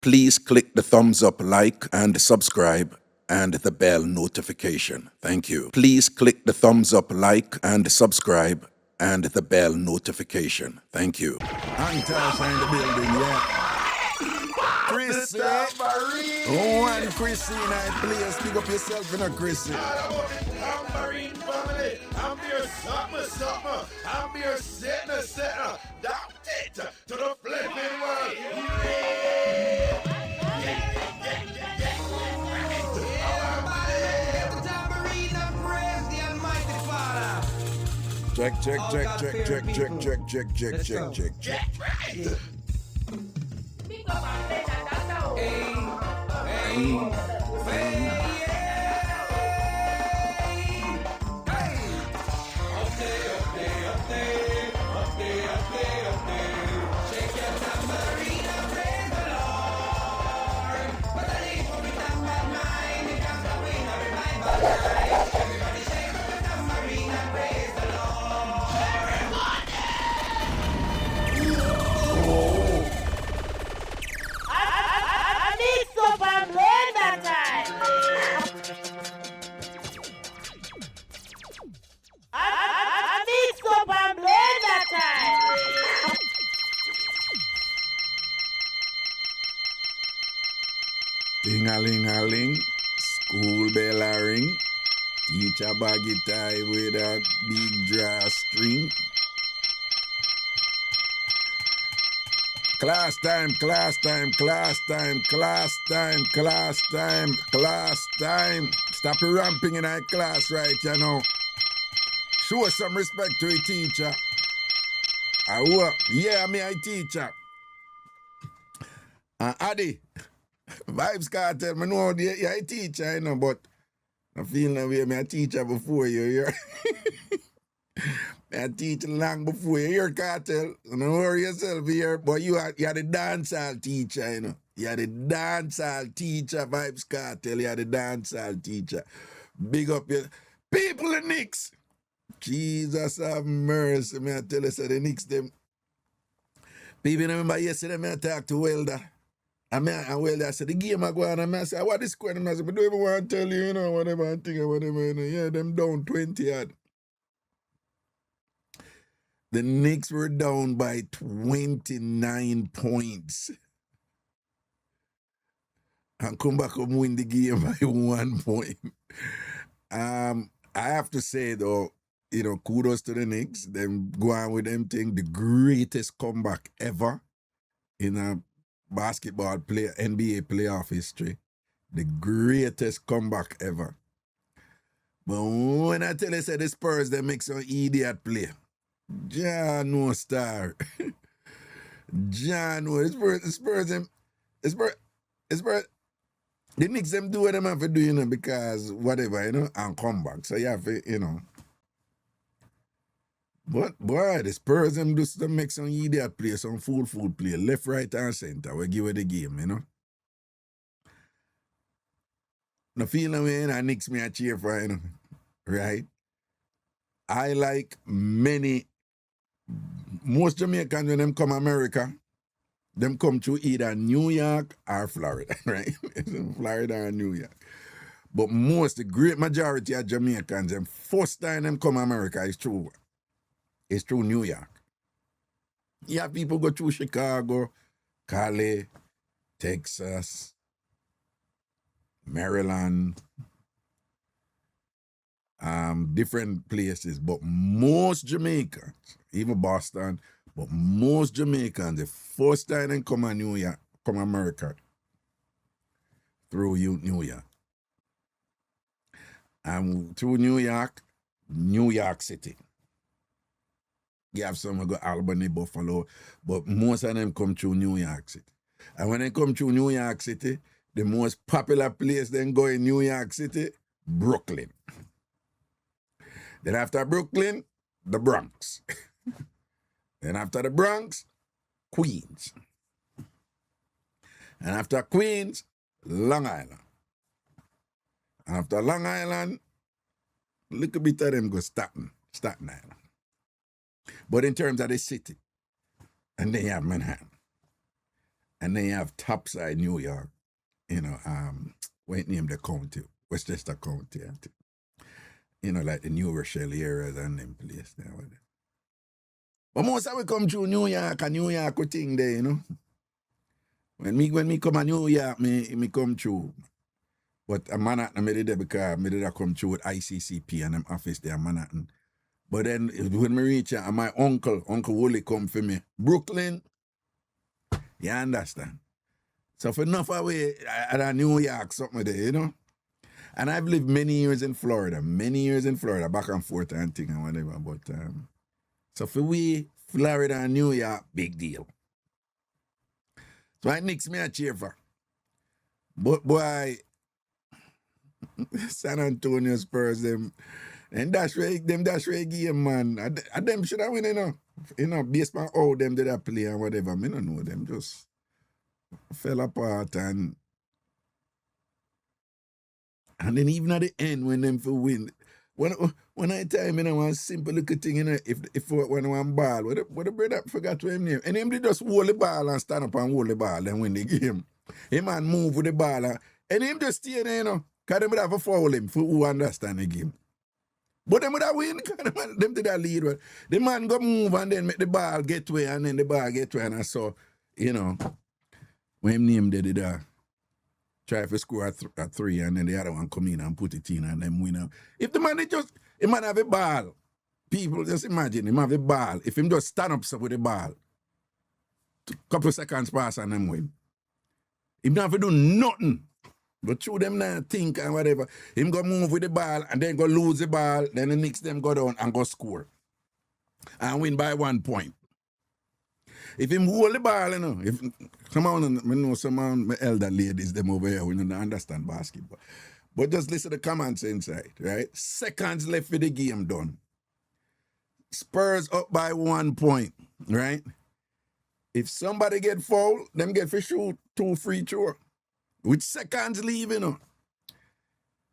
Please click the thumbs up, like, and subscribe, and the bell notification. Thank you. Please click the thumbs up, like, and subscribe, and the bell notification. Thank you. Antasha in the building, yeah. Chrissy. Oh, and Chrissy in that place. Pick up yourself in a Chrissy. Tambourine family, I'm here something. I'm here setting. That it to the flipping world. Tambourine and praise the Almighty Father. Check. Big up An Blenda, that's how. Shake your tambourine and praise the Lord. But the leaf will be done by mine. It comes the wind of revival time. Everybody shake up your tambourine and praise the Lord. Mixup and Blenda time. Mixup and Blenda time. Ding-a-ling-a-ling. School bell a ring. Teacher baggy tie with a big drawstring. Class time. Stop ramping in that class right, you know. Show some respect to a teacher. Yeah, me a teacher. Addy, Vibes Cartel, me know you're a teacher, you know, but I feel that way, me a teacher before you. Me a teacher long before you. You're Cartel. Don't worry yourself here, but you're the dancehall teacher, you know. You're the dancehall teacher, Vibes Cartel. You're the dancehall teacher. Big up your people, the Knicks. Jesus have mercy. Me I tell you, so the Knicks, them. People remember yesterday, me I talk to Welder. And Welder said, the game I go on, and I said, what is square? And I said, but don't even want to tell you, you know, whatever I think or whatever, you know. Yeah, them down 20 odd. The Knicks were down by 29 points. And come back and win the game by 1 point. I have to say, though, you know, kudos to the Knicks. Them go on with them thing, the greatest comeback ever in a basketball NBA playoff history. The greatest comeback ever. But when I tell you, say the Spurs, they make some idiot play. John no star. John no. The Spurs, the Knicks them do what them have to do, you know, because whatever, you know, and come back. So you have to, you know. But boy, the Spurs them just make some idiot play, some fool play, left, right, and center. We give it the game, you know. No feel no way, and Knicks me a cheer for, you know. Right? I like most Jamaicans when them come America, them come to either New York or Florida, right? Florida or New York. But the great majority of Jamaicans, them first time them come America is through New York. Yeah, people go through Chicago, Cali, Texas, Maryland, different places, but most Jamaicans, even Boston, but most Jamaicans, the first time they come America, through New York. And through New York City. You have some who go Albany, Buffalo, but most of them come through New York City. And when they come through New York City, the most popular place they go in New York City, Brooklyn. Then after Brooklyn, the Bronx. Then after the Bronx, Queens. And after Queens, Long Island. And after Long Island, a little bit of them go Staten Island. But in terms of the city, and then you have Manhattan. And then you have Topside, New York. What name the county? Westchester County, I think. Like the New Rochelle areas and them place there. But most of we come through New York and New York we thing there, When me come to New York, me come through. But a Manhattan, I did there because I did come through with ICCP and them office there in Manhattan. But then when me reach here, my Uncle Wooly come for me. Brooklyn, you understand? So for enough away at New York, something there, And I've lived many years in Florida, back and forth and thing and whatever. But so for we, Florida and New York, big deal. So I nix me a cheer for. But boy, San Antonio Spurs, them dash game, man. Them should have win, based on how them did that play and whatever. Me don't know them, just fell apart and then even at the end when them for win, when I tell him, one simple little thing, if when one ball, what the brother forgot to him name, and him they just hold the ball and stand up and hold the ball and win the game. Him man move with the ball and him just stay there, because them would have to foul him for who understand the game. But them would have win, because them did that lead. The man go move and then make the ball get away and then the ball get away and I saw, when him name they did that. Try to score a three and then the other one come in and put it in and then win. If the man have a ball, people just imagine him have a ball. If him just stand up with the ball, couple seconds pass and them win. Him don't have to do nothing. But through them now think and whatever. Him go move with the ball and then go lose the ball, then the next them go down and go score. And win by 1 point. If him hold the ball, if some elder ladies, them over here, we don't understand basketball. But just listen to the comments inside, right? Seconds left for the game done. Spurs up by 1 point, right? If somebody get fouled, them get for shoot 2 free throw. With seconds leave, The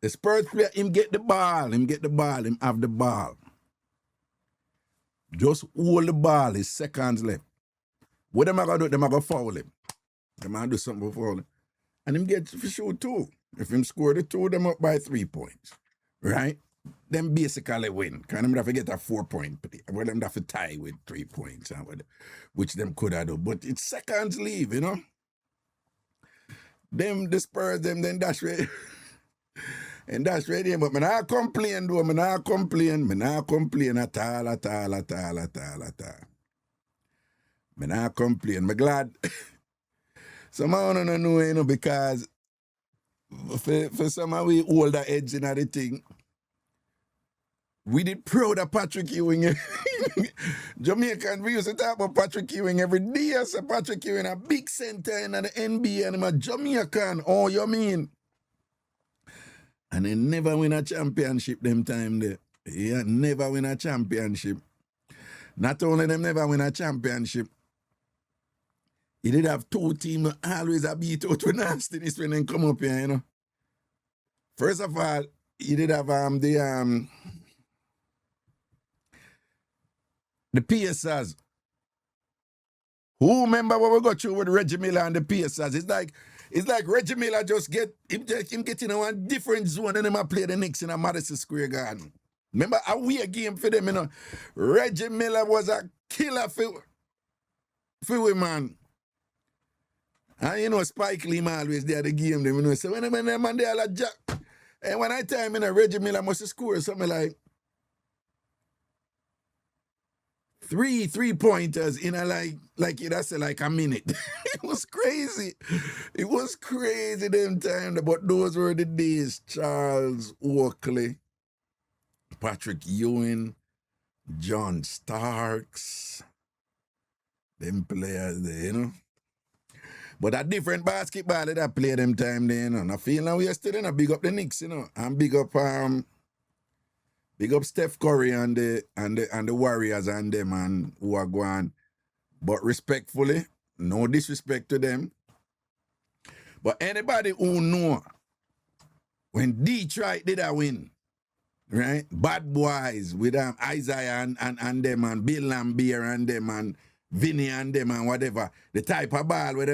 Spurs player, him get the ball, him have the ball. Just hold the ball, it's seconds left. What them are going to do? Them are going to foul him. Them are going to do something for him. And him get for sure 2. If him score the 2, them up by 3 points. Right? Them basically win. Because them have to get a 4-point play. Well, them have to tie with 3 points. Which them could have done. But it's seconds leave, Them, the Spurs, them, then dash ready. And that's ready. But me not complain, though. Me not complain at all. Me not complain. Me glad. Some I don't know, because for some of we older heads in the thing, we did proud of Patrick Ewing. Jamaican, we used to talk about Patrick Ewing every day. So Patrick Ewing, a big center in the NBA, and I'm a Jamaican. Oh, you mean? And they never win a championship them time there. Yeah, never win a championship. Not only them never win a championship, he did have 2 teams always a beat out with nastiness when they come up here, First of all, he did have the PSers. Who remember what we got through with Reggie Miller and the PSers? It's like Reggie Miller just him getting in one different zone and him play the Knicks in a Madison Square Garden. Remember a weird game for them, Reggie Miller was a killer for we, man. And Spike Lee always there the game them, So when them man they all a jack. And when I tell him, Reggie Miller must score something like 3 pointers in that's like a minute. It was crazy. It was crazy them time. But those were the days. Charles Oakley, Patrick Ewing, John Starks, them players there, But a different basketball that play them time there, And I feel now we are still big up the Knicks, And big up Steph Curry and the Warriors and them and who are Gwaan. But respectfully, no disrespect to them. But anybody who know when Detroit did a win, right? Bad boys with Isaiah and them and Bill Lambier and them and Vinny and them and whatever, the type of ball with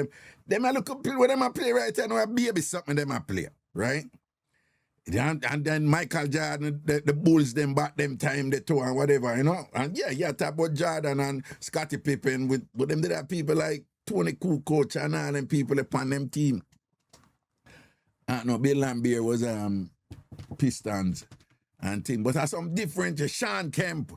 them I look up where them a play right now, a baby something them a play, right? And then Michael Jordan, the Bulls them back them time the two and whatever, you know. And yeah, talk about Jordan and Scottie Pippen with them there are people like Tony Kukoc and all them people upon them team. No, Bill Lambier was Pistons and team. But there's some different Sean Kemp,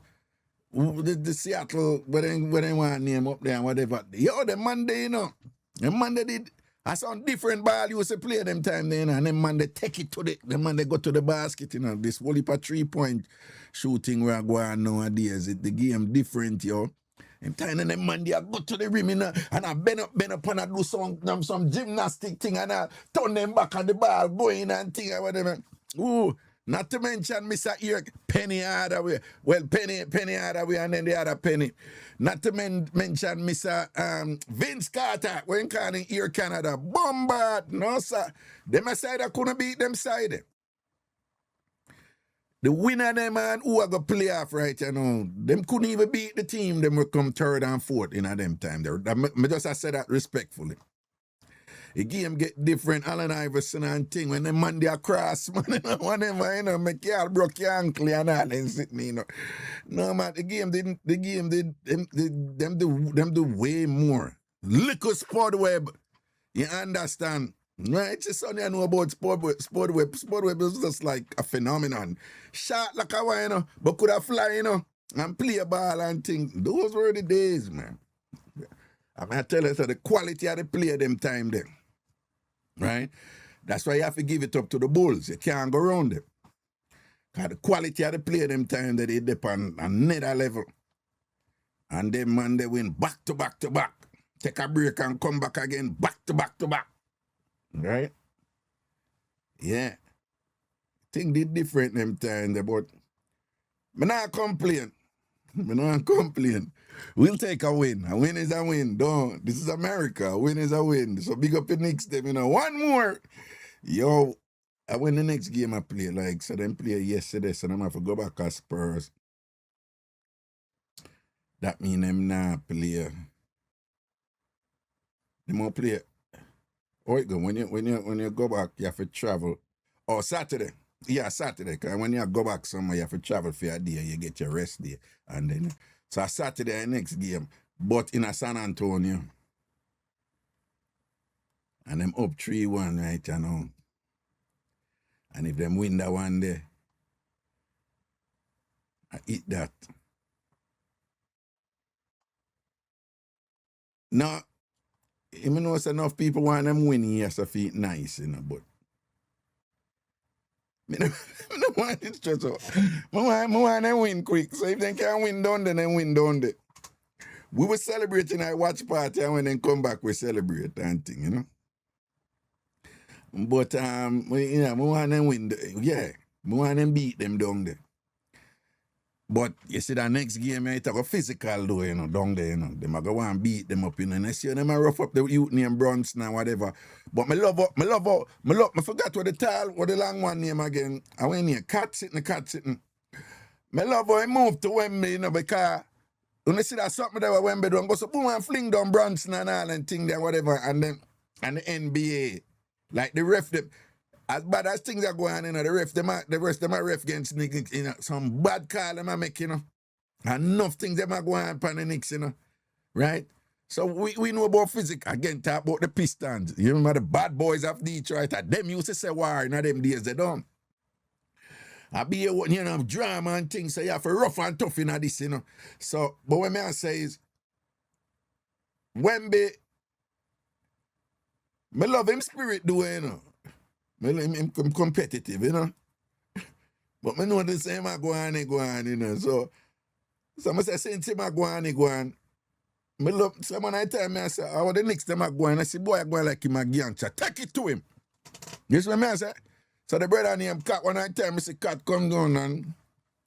the Seattle, where they want to name up there and whatever. Yo, the Monday, you know. The Monday did some different ball used to play them time then, and then man they take it to the man they go to the basket, you know. This whole heap of 3-point shooting where I go on nowadays. The game different, yo. And time and them man they go to the rim, you know, and I bend up and I do some gymnastic thing and I turn them back on the ball, going and thing or whatever. Ooh, not to mention Mr. Ear Penny Hardaway. Well, Penny Hardaway and then the other Penny. Not to mention Mr. Vince Carter, when calling Ear Canada. Bombard, no sir. Them side I couldn't beat them side. The winner them man who are going to play off right you know, them couldn't even beat the team. Them will come third and fourth in a them time. I just I say that respectfully. The game get different. Allen Iverson and thing when the man they cross, man, you know, whatever, you know, make you broke your ankle and all and sitting, you know. No man, the game did them do way more. Little sport web. You understand? Right? It's just something I know about sport web. Sport web is just like a phenomenon. Shot like a one, you know, but could have fly, you know, and play a ball and things. Those were the days, man. I'm gonna tell you, so the quality of the play them time there. Right? That's why you have to give it up to the Bulls. You can't go around it. Because the quality of the play them time that they dip on another level. And then man they win back to back to back. Take a break and come back again back to back to back. Right? Yeah. Thing did different them time there, but I not complain. I not complain. We'll take a win. A win is a win. Don't. This is America. A win is a win. So big up the Knicks them, you know. One more. Yo, I win the next game I play. Like, so them play yesterday, so I'm have to go back as Spurs. That mean them not play. Them won't play. Oh, it go. When you go back, you have to travel. Oh, Saturday. Yeah, Saturday. Because when you go back somewhere, you have to travel for a day. You get your rest day. And then, so Saturday, next game. But in a San Antonio. And them up 3-1 right you know. And if them win that one day, I eat that. Now, you know, enough people want them win, yes, so feel nice, you know, but I don't want it stress out. I want them win quick. So if they can win down there, then win down there. We were celebrating our watch party, and when they come back, we celebrate and thing, you know. But you know, I want them win. Yeah, I want them beat them down there. But you see that next game, it's a physical though, you know, down there, you know. They might go and beat them up, you know. And I see them rough up the youth name Bronson and whatever. But I forgot what the long one name again. I went here, cat sitting. I love how I moved to Wembley, you know, because when you see that something that Wembley don't go so boom and fling down Bronson and all and thing there, whatever, and the NBA. Like the ref them. As bad as things are going on, you know, the rest them are ref against niggas, you know, some bad call them are making, you know. Enough things them are going on upon the Knicks, you know. Right? So we know about physics. Again, talk about the Pistons. You remember the bad boys of Detroit, them used to say war in them days, they don't. I be you know, drama and things, so you have to rough and tough in this, you know. So, but what I say is, Wemby, I love him spirit doing, you know. I'm competitive, you know. But I know the same I go on, you know. So I say, since him I go on, I love, someone I tell me, I say, oh, the next time I go on, I say, boy, I go like him a gangster. Take it to him. You see what I say? So the brother named Cat, one I tell me, say, Cat, come down and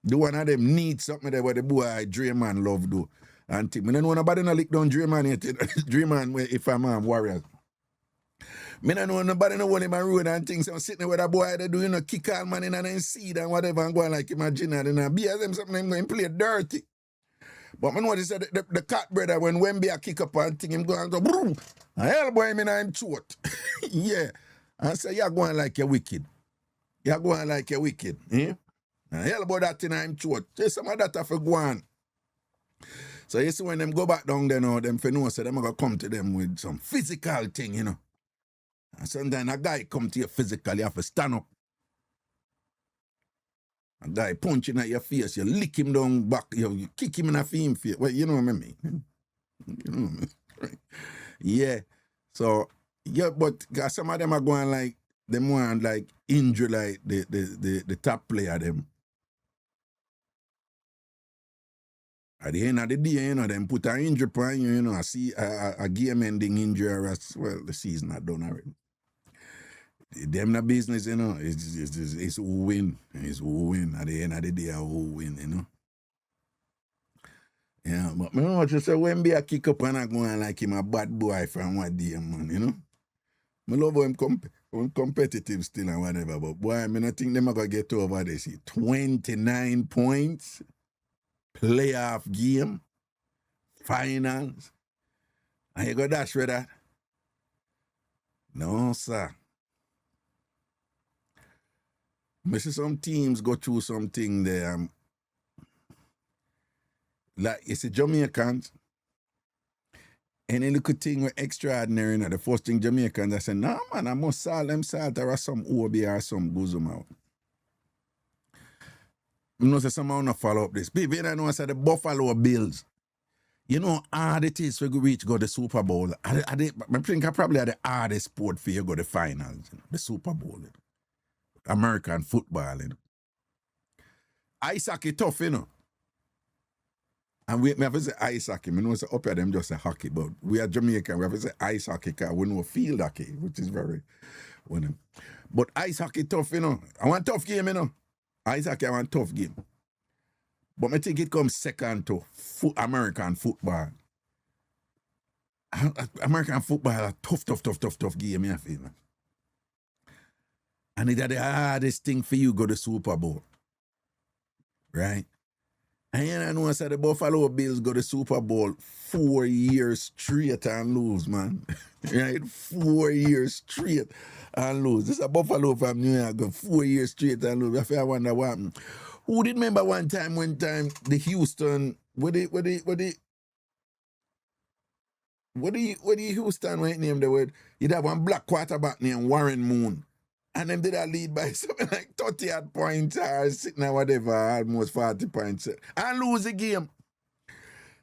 do one of them need something there where the boy Dreamman love do. And I don't know nobody no lick down Dreamman yet. Dreamman, if I'm Warriors. I don't know nobody no one in my road and things. I'm sitting there with a boy they do, you know, kick all man in and then seed and whatever and go like imagine that and be as them something I'm going to play dirty. But I notice that the cat brother, when Wemby a kick up and thing, him go and go, boom, and elbow him in him throat. Yeah. And say, you're going like you're wicked. You're going like you're wicked. Eh? And elbow that in him throat. Say some of that for Gwaan. So you see when them go back down there now, them for know, so them are going to come to them with some physical thing, you know. And sometimes a guy come to you physically, you have to stand up. A guy punching at your face, you lick him down back, you kick him in the face. Well, you know what I mean? You know what I mean? Right. Yeah. So, yeah, but some of them are going like, them want like injure like the top player them. At the end of the day, you know, them put an injury upon you, you know, I see a game-ending injury as well, the season not done already. Them the business, you know, it's who win. It's who win. At the end of the day, who win, you know. Yeah, but me know just say when be a kick up and I go on like him a bad boy from one day, man, you know. I love how him competitive still and whatever, but boy, I mean, I think them are going to get over this. 29 points. Playoff game, finals, and you go dash with that? No, sir. I see some teams go through something there. Like, you see Jamaicans, any little thing were extraordinary. You know, the first thing Jamaicans, I say, no, man, I must salt them salt or some OB or some bosom out. You know, say someone not follow up this. People, you know, I say the Buffalo Bills. You know, hard it is for you reach go the Super Bowl. I think I probably had the hardest sport for you go the finals, you know, the Super Bowl. You know. American football, you know. Ice hockey tough, you know. And we have to say ice hockey. I know say up here them just say hockey, but we are Jamaican. We have to say ice hockey because we know field hockey, which is very well. But ice hockey tough, you know. I want tough game, you know. Ice hockey, I want tough game. But I think it comes second to American football. American football is a tough game, I feel. Man. And it's the hardest thing for you go to Super Bowl. Right? And you know, I said the Buffalo Bills go to Super Bowl 4 years straight and lose, man. Right? 4 years straight and lose. This is a Buffalo from New York, go 4 years straight and lose. I wonder what happened. Who did remember one time the Houston, what the Houston went named the word? You'd have one black quarterback named Warren Moon. And them did a lead by something like 30 odd points or sitting or whatever, almost 40 points. And lose the game.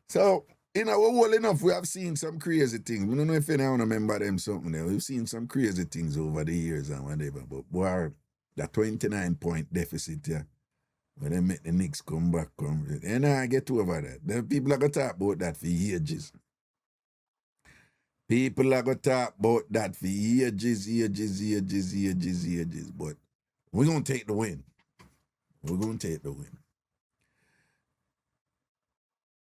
So, you know, we're well enough, we have seen some crazy things. We don't know if you don't remember them something there. We've seen some crazy things over the years and whatever. But boy, that 29-point deficit, yeah. When they make the Knicks come back, and I get over that. The people are going to talk about that for ages. People are going to talk about that for ages. But we're going to take the win. We're going to take the win.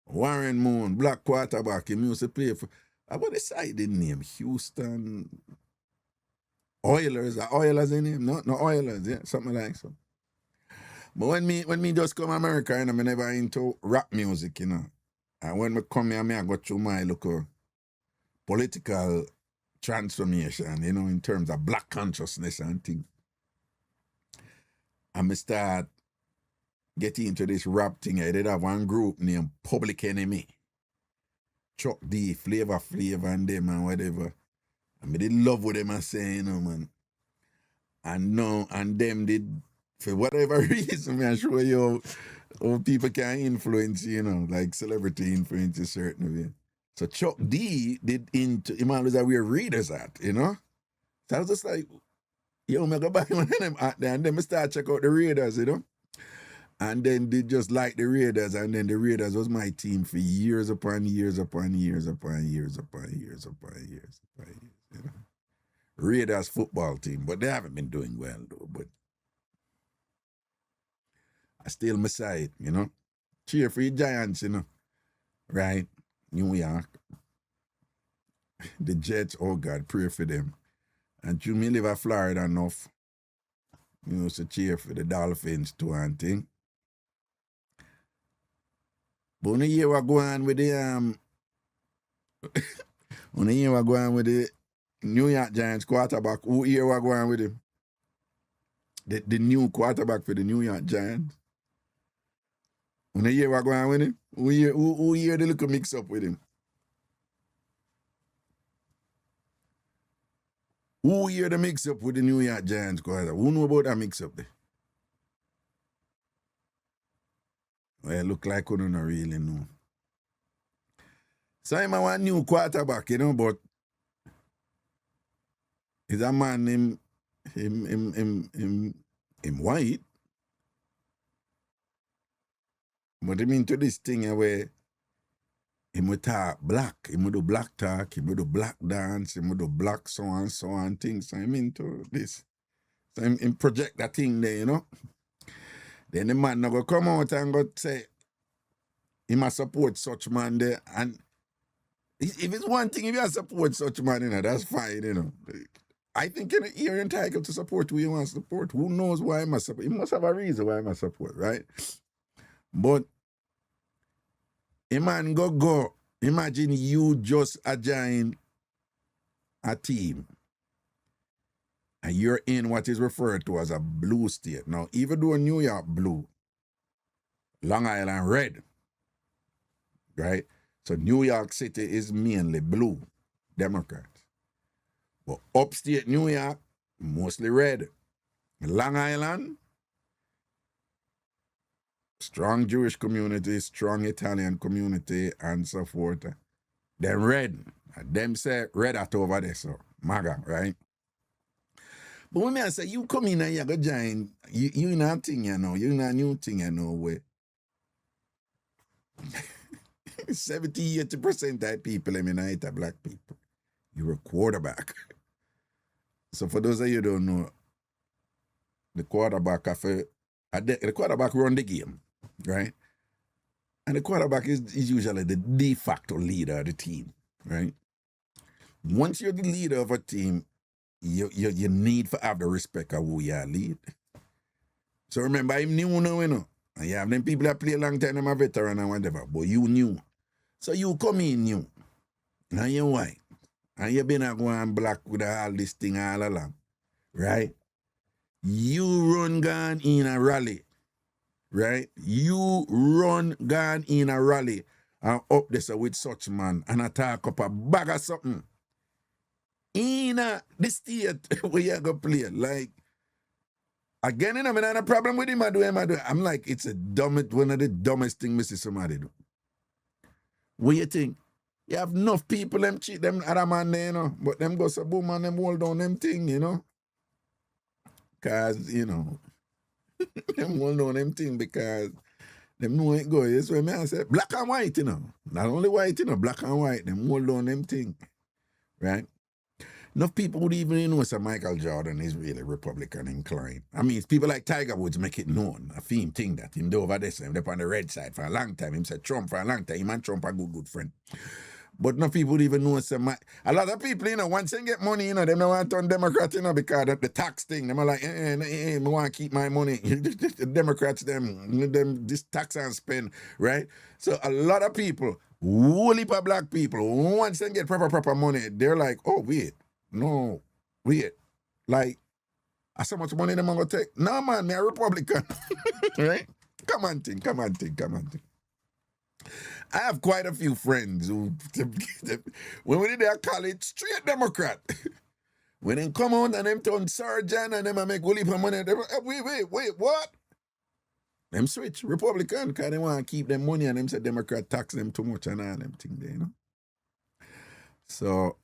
Warren Moon, black quarterback, he used to play for, what the side in name? Houston Oilers. Are Oilers in name? No Oilers, yeah, something like so. But when me just come to America, you know, I never into rap music, you know. And when I come here, I go through my local political transformation, you know, in terms of black consciousness and things. And I start getting into this rap thing. I did have one group named Public Enemy. Chuck D, Flavor and them and whatever. And I did love what them are saying, you know, man. And them did, for whatever reason, I'm show you how people can influence, you know, like celebrity influence a certain way. So Chuck D did into, him always wear readers at, you know? So I was just like, yo, I go buy one of them out there, and then I start check out the Raiders, you know? And then they just like the Raiders, and then the Raiders was my team for years upon years, you know? Raiders football team, but they haven't been doing well though, but I still my side, you know. Cheer for the Giants, you know. Right? New York. The Jets, oh God, pray for them. And you may live in Florida enough. You know, so cheer for the Dolphins too and thing. But when you hear what go on with the when you hear what go on with the New York Giants quarterback, who hear what go on with him? The new quarterback for the New York Giants. When you hear what go on with him, who hear the little mix up with him? Who hear the mix up with the New York Giants quarterback? Who know about that mix up there? Well, look like we don't really know. So I'm a new quarterback, you know, but he's a man him white. But him into this thing where him will talk black, him will do black talk, him will do black dance, him will do black so on things. So I'm into this. So him project that thing there, you know. Then the man not go come out and go say he must support such man there. And if it's one thing, if you support such man, you know, that's fine, you know. I think you're entitled to support who you want to support. Who knows why he must support? He must have a reason why he must support, right? But a man go. Imagine you just join a team and you're in what is referred to as a blue state. Now, even though New York blue, Long Island red, right? So New York City is mainly blue, Democrats. But upstate New York, mostly red. Long Island, strong Jewish community, strong Italian community, and so forth. Then red. Them say red at over there, so MAGA, right? But when I say you come in and you go join, you in a thing, you know, you in a new thing, you know, where 70-80% of people, I mean, are black people. You're a quarterback. So for those of you who don't know, the quarterback run the game, right? And the quarterback is usually the de facto leader of the team, right? Once you're the leader of a team, you need to have the respect of who you lead. So remember, I'm new now, you know. And you have them people that play a long time, I'm a veteran and whatever, but you new. So you come in new, and you're white, and you've been a Gwaan black with all this thing all along, right? You run Gwaan in a rally, right? You run Gwaan in a rally and up there with such man and attack up a bag of something in the state where you go play. Like, again, you know, I don't have a problem with him. I'm like, it's one of the dumbest things Mr. Somebody do. What you think? You have enough people, them cheat them other man there, you know, but them go so boom and them hold on them thing, you know. Because, you know, them hold on them thing because them know it go. That's why I say black and white, you know. Not only white, you know, black and white, them hold on them thing. Right? Enough people would even know that Michael Jordan is really Republican inclined. I mean, people like Tiger Woods make it known, a theme thing that him do over there, so him up on the red side for a long time. Him said Trump for a long time. Him and Trump a good friend. But enough people would even know some. A lot of people, you know, once they get money, you know, they don't want to turn Democrat, you know, because of the tax thing. They are like, I want to keep my money. The Democrats, them this tax and spend, right? So a lot of people, whole heap of black people, once they get proper money, they're like, oh, wait. No, wait. Like, how much money them gonna take? No, man, me a Republican. Right? Come on, think. I have quite a few friends who, when we did their college, straight Democrat. When they come out and them turn surgeon and them make whole heap of money, wait, what? Them switch Republican because they want to keep them money and them say Democrat tax them too much and all them things there, you know? So,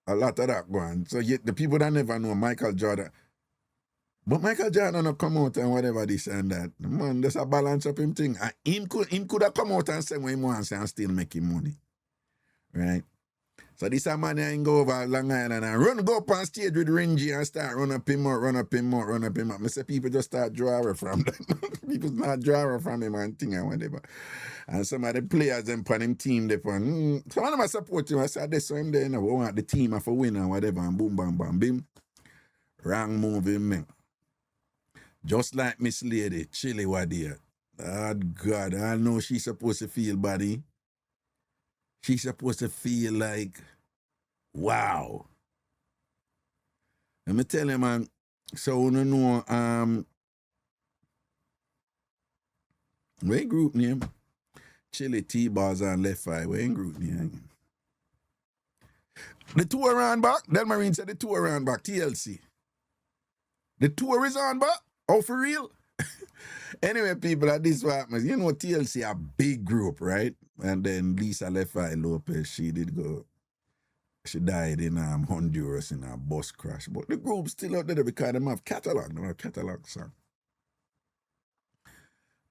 a lot of that going. So the people that never know Michael Jordan. But Michael Jordan not come out and whatever this and that. Man, there's a balance up him thing. And him could have come out and say what he wants and still making money. Right? So this a man ain't go over Long Island and go up on stage with Ringy and start run up him out. I say people just start drawing from them. People start drawing from him and thing and whatever. And some of the players them on him team they from some of them support him. I said this so him there, you know, we want the team for win and whatever and boom bam bam bim. Wrong move him. Just like Miss Lady, Chili Wadia. Oh, God, I know she's supposed to feel, buddy. She's supposed to feel like, wow. Let me tell you, man. So, you know, where group name? Chili T-Bars and Left Eye. Where group name? The tour around back. Del Marine said the tour around back. TLC. The tour is on back. Oh, for real? Anyway, people, at this what happens. You know, TLC a big group, right? And then Lisa Left Eye Lopez, she died in Honduras in a bus crash. But the group still out there because they have catalog. They have catalog song.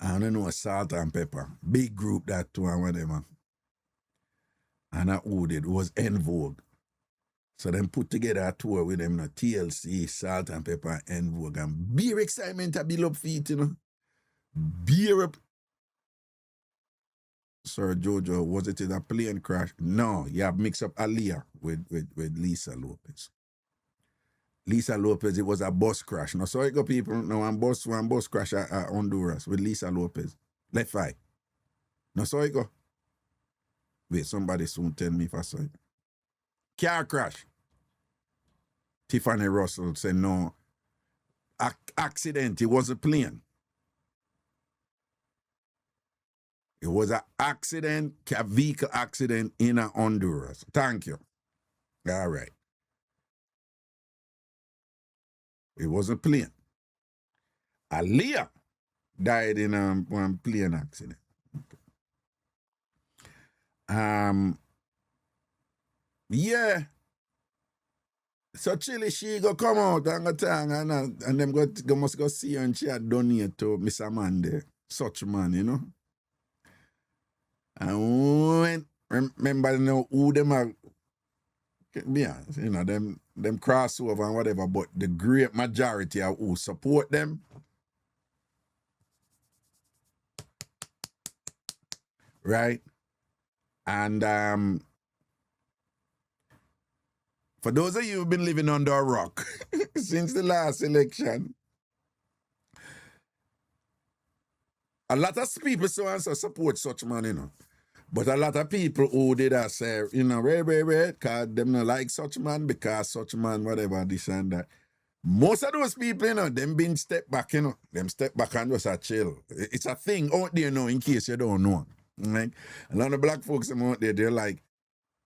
I don't know, Salt and Pepper. Big group that too and whatever. And I who did was En Vogue. So them put together a tour with them, you know, TLC, Salt and Pepper, En Vogue. And beer excitement to build up feet, you know. Beer up. Sir Jojo, was it in a plane crash? No, you have mixed up Aliyah with Lisa Lopez. Lisa Lopez, it was a bus crash. No, so I got people, no, one bus crash at Honduras with Lisa Lopez. Left Eye. No, so I go. Wait, somebody soon tell me if I saw it. Car crash. Tiffany Russell said no. Accident, it was a plane. It was an accident, a vehicle accident in Honduras. Thank you. All right. It was a plane. Aliyah died in one plane accident. Yeah. So Chili, she go come out and go tang and them go must go see her and she had donate to Mr. Man there. Such man, you know. And when remember you know who them are, yeah, you know, them crossover and whatever, but the great majority of who support them, right? And for those of you who've been living under a rock since the last election, a lot of people so and so support such man, you know. But a lot of people who did that say, you know, because them not like such man, because such man, whatever, this and that. Most of those people, you know, them been step back, you know. Them step back and just a chill. It's a thing out there, you know, in case you don't know. Right? A lot of black folks out there, they're like,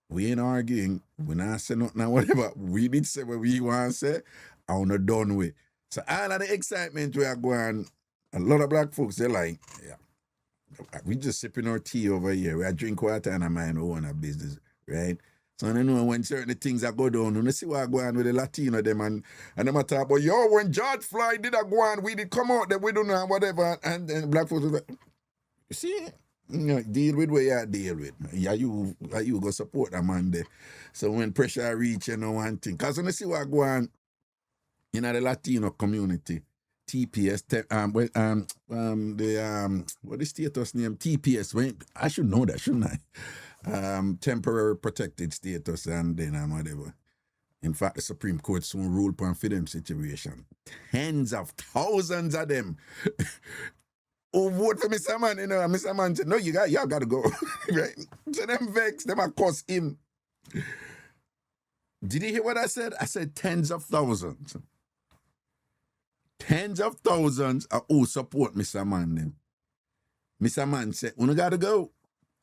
we ain't arguing, we not say nothing or whatever. We did say what we want to say, I want to done with. So all of the excitement we are going, a lot of black folks, they're like, yeah, we just sipping our tea over here. We are drink water and I mind our own business, right? So I know when certain things are go down, you see what go on with the Latino them and them talk about, yo, when George Floyd did a go on, we did come out that we don't know whatever, and black folks was like, you see, you know, deal with what you deal with. Yeah, you go support that man there. So when pressure reach, you know, one thing. Because when you see what go on in the Latino community, TPS, what is status name? TPS. When I should know that, shouldn't I? Temporary protected status and then whatever. In fact, the Supreme Court soon rule upon for them situation. Tens of thousands of them who vote for Mr. Man, you know, and Mr. Man said, no, y'all got to go. Right? So them vex, them accost him. Did you hear what I said? I said tens of thousands. Tens of thousands are who support Mr. Man them. Mr. Man said, we got to go.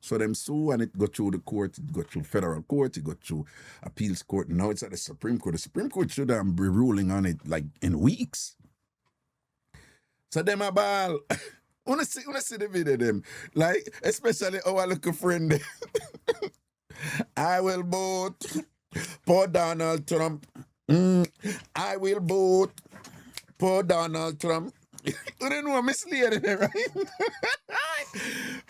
So them sue and it go through the court, it go through federal court, it go through appeals court. Now it's at the Supreme Court. The Supreme Court should be ruling on it like in weeks. So them a ball. Wanna see the video them. Like, especially our little friend. I will vote for Donald Trump. I will vote for Donald Trump. You don't know, Miss Lady, right?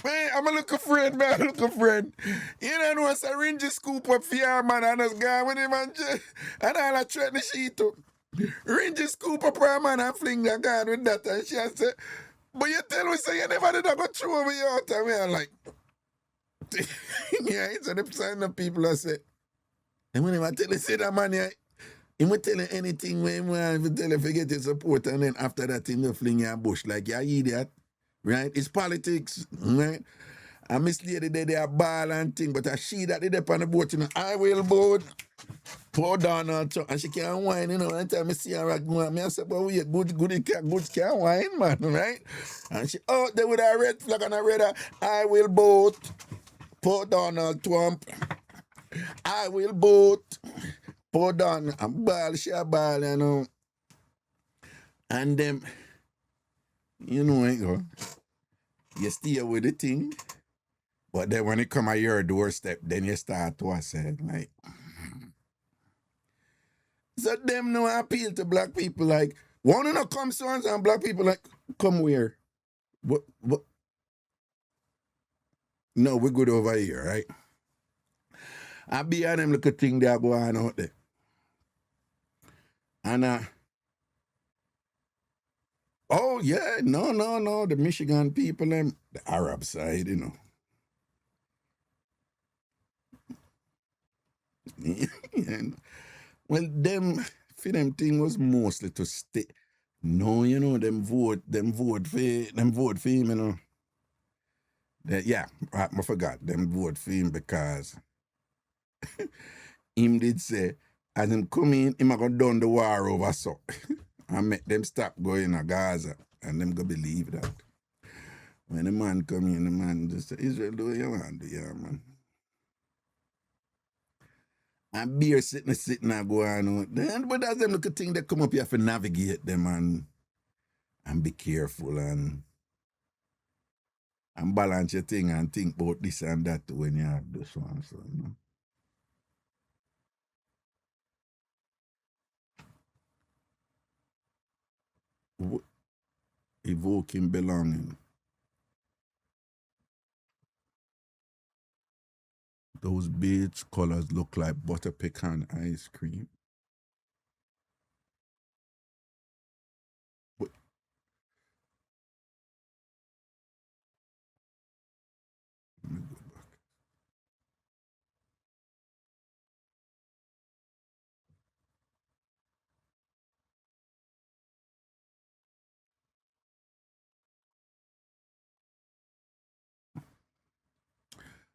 Man, I'm a little friend, man, a little friend. You don't know, it's a Ranger scoop up for your man and us gone with him and all I threaten the sheet up. Ranger scoop up her man and fling the gun with that and she said, but you tell me, say you never did that go through over your time. I'm like, yeah, so the sign of people I say, and when I tell you, say that man, yeah, he will tell you anything when he want, he tell you forget his support, and then after that, he will fling you a bush like, yeah, idiot. right? It's politics, right? And Miss Lady they are ball and thing, but she that did up on the boat, you know, I will boat. Pour down on top, and she can't whine, you know. Anytime I see her go on, I say, but we good can't whine, man, right? And she out there with a red flag and a red, I will boat. Pour down on Trump. I will boat. Pour down and ball, she a ball, you know. And them, you know, you stay with the thing, but then when it come at your doorstep, then you start to say, like, so them no appeal to black people, like, want to come sons and black people like, come where? What? No, we're good over here, right? I be on them little thing that go on out there. And oh yeah, no, the Michigan people, them, the Arab side, you know. And, well, them for them thing was mostly to stay. No, you know, them vote for him, you know. Yeah, I forgot. Them vote for him because him did say, as him come in, him a go done the war over so. And make them stop going to Gaza. And them go believe that. When the man come in, the man just say, Israel, do what you want to do, yeah, man. And beer sitting and go on. Then, but that's them little thing that come up, you have to navigate them and be careful and balance your thing and think about this and that when you have this one. So, you know. Evoking belonging. Those beige colors look like butter pecan ice cream. What? Let me go back.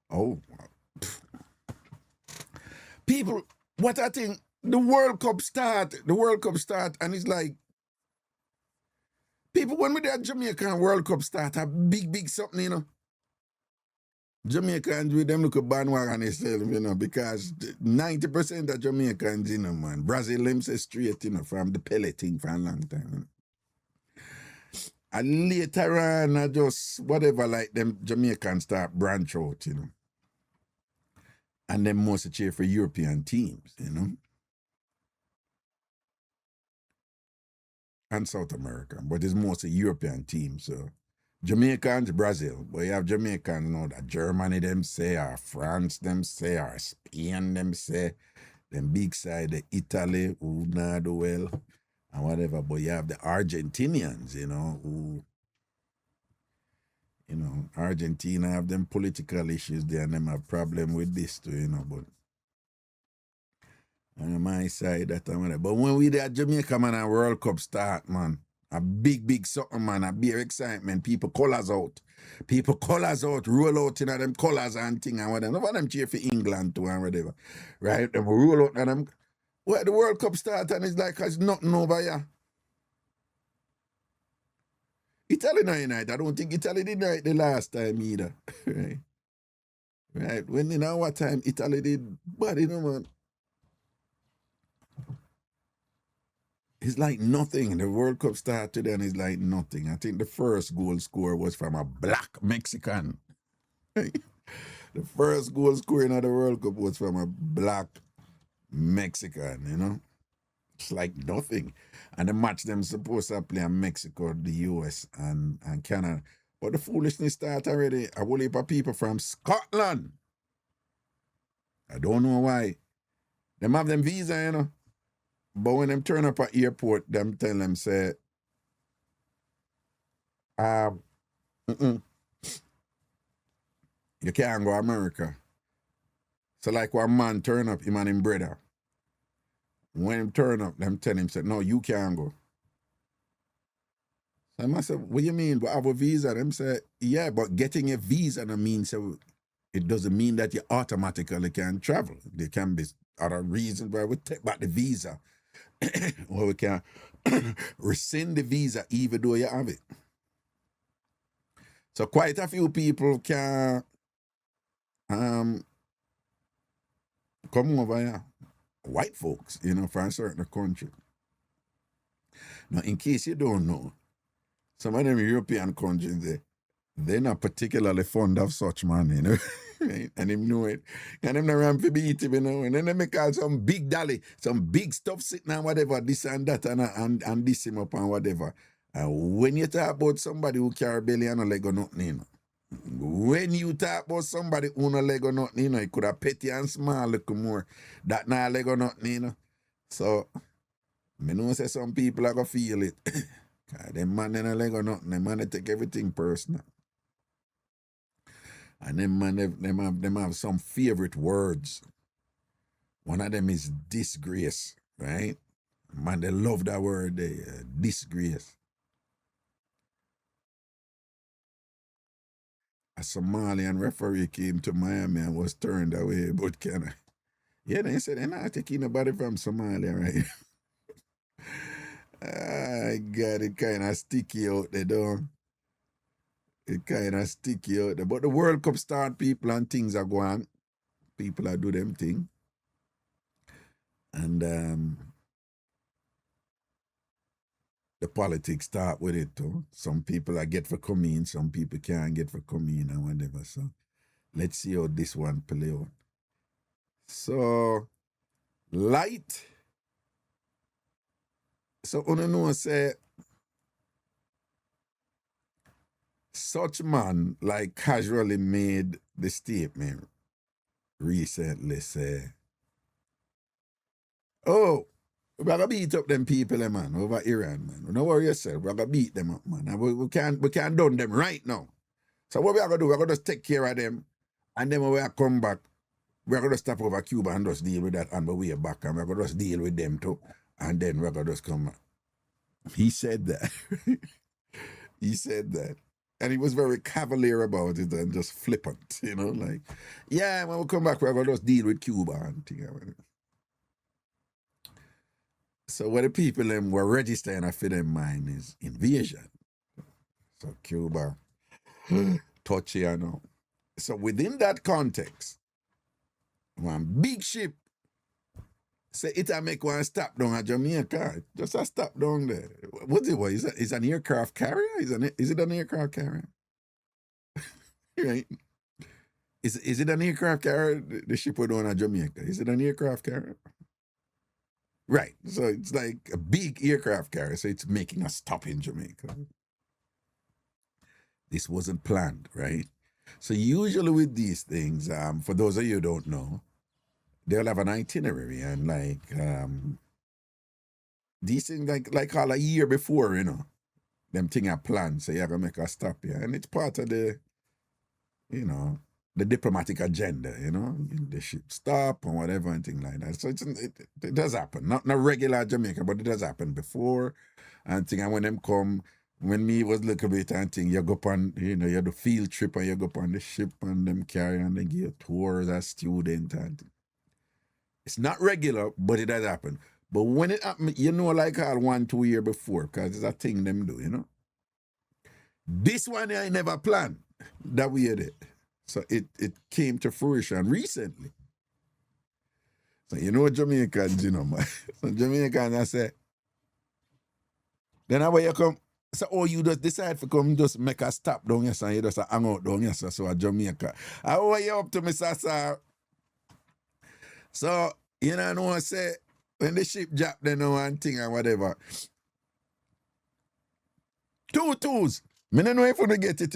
Oh, people, what I think, the World Cup start, and it's like, people, when we did Jamaican World Cup start, a big something, you know. Jamaicans with them look a bandwagon themselves, you know, because 90% of Jamaicans, you know, man, Brazil, them say straight, you know, from the Pele thing for a long time. You know. And later on, I just, whatever, like them Jamaicans start branch out, you know. And then mostly cheer for European teams, you know. And South America, but it's mostly European teams, so. Jamaicans, Brazil, but you have Jamaicans, you know, that Germany, them say, or France, them say, or Spain, them say, them big side, the Italy, who not do well, and whatever, but you have the Argentinians, you know, who, you know, Argentina have them political issues there, and them have problem with this too, you know, but on my side, that and whatever. But when we there at Jamaica, man, a World Cup start, man, a big something, man, a big excitement. People colors out, roll out, you know, them colors and thing and whatever. None of them cheer for England too and whatever, right? Them roll out and them. Well, the World Cup start and it's like it's nothing over here. Italy no unite. I don't think Italy did right the last time either, right? Right? When you know what time Italy did, but you know, man. It's like nothing. The World Cup started and it's like nothing. I think the first goal score was from a black Mexican. The first goal scoring of the World Cup was from a black Mexican, you know? It's like nothing. And the match them supposed to play in Mexico, the US, and Canada. But the foolishness started already. A whole heap of people from Scotland. I don't know why. Them have them visa, you know? But when them turn up at airport, them tell them, say, you can't go America. So like one man turn up, him and him brother. When him turn up, them tell him, say, no, you can't go. I must say, what you mean? But have a visa? Them say, yeah, but getting a visa no means it doesn't mean that you automatically can travel. There can be other reasons why we take back the visa, or we can rescind the visa even though you have it. So quite a few people can come over here, white folks, from a certain country. Now, in case you don't know, some of them European countries, they're not particularly fond of such man, right? And them know it. And them not around to beat him, And then they make out some big dolly, some big stuff sitting on whatever, this and that, and this him up and whatever. And when you talk about somebody who carry belly and a leg or nothing, when you talk about somebody who no leg or nothing, it could have petty and small a little more. That not leg or nothing, So, I know say some people are going to feel it. Them man in a leg or nothing, them man they take everything personal. And them man, them have some favorite words. One of them is disgrace, right? Man, they love that word, disgrace. A Somalian referee came to Miami and was turned away, but yeah, they said they're not taking nobody from Somalia, right? God, it kind of sticky out there, though. It kind of sticky out there. But the World Cup start, people and things are going. People are do them thing. And the politics start with it too. Some people are get for come in, some people can't get for come in and whatever. So let's see how this one play out. So light. So know say such man like casually made the statement recently say, oh, we're gonna beat up them people, man, over Iran, man. Don't worry yourself, we're gonna beat them up, man. And we can't done them right now. So what we're gonna do, we're gonna just take care of them, and then when we come back, we're gonna stop over Cuba and just deal with that on the way back, and we're gonna just deal with them too, and then we're gonna just come back. He said that. He said that. And he was very cavalier about it and just flippant, like, yeah, when we come back, we're gonna just deal with Cuba and thing. So what the people them were registering for them mind is invasion. So Cuba, touchy, So within that context, one big ship say it'll make one stop down at Jamaica. Just a stop down there. What's it? Is an aircraft carrier? Is it an aircraft carrier? Right? Is it an aircraft carrier? The ship we're doing at Jamaica. Is it an aircraft carrier? Right. So it's like a big aircraft carrier. So it's making a stop in Jamaica. This wasn't planned, right? So usually with these things, for those of you who don't know, they'll have an itinerary and like these things like all a year before, them thing are planned. So you're gonna make a stop here. And it's part of the, the diplomatic agenda, the ship stop and whatever and things like that. So it does happen. Not regular Jamaica, but it does happen before and thing. And when them come, when me was looking at it and thing, you go up on, you have the field trip and you go up on the ship and them carry and they give you tours as student and it's not regular, but it does happen. But when it happens, like all 1-2 years before, because it's a thing them do, This one I never planned that we had it. So it came to fruition recently. So Jamaicans, man. So Jamaicans, I say, then how you come? So you just decide to come just make a stop down here, and you just hang out down here, so at Jamaica. How are you up to, Mr. Sir? So, I say, when the ship drop, they know one thing or whatever. 2 twos. I don't know if you get it,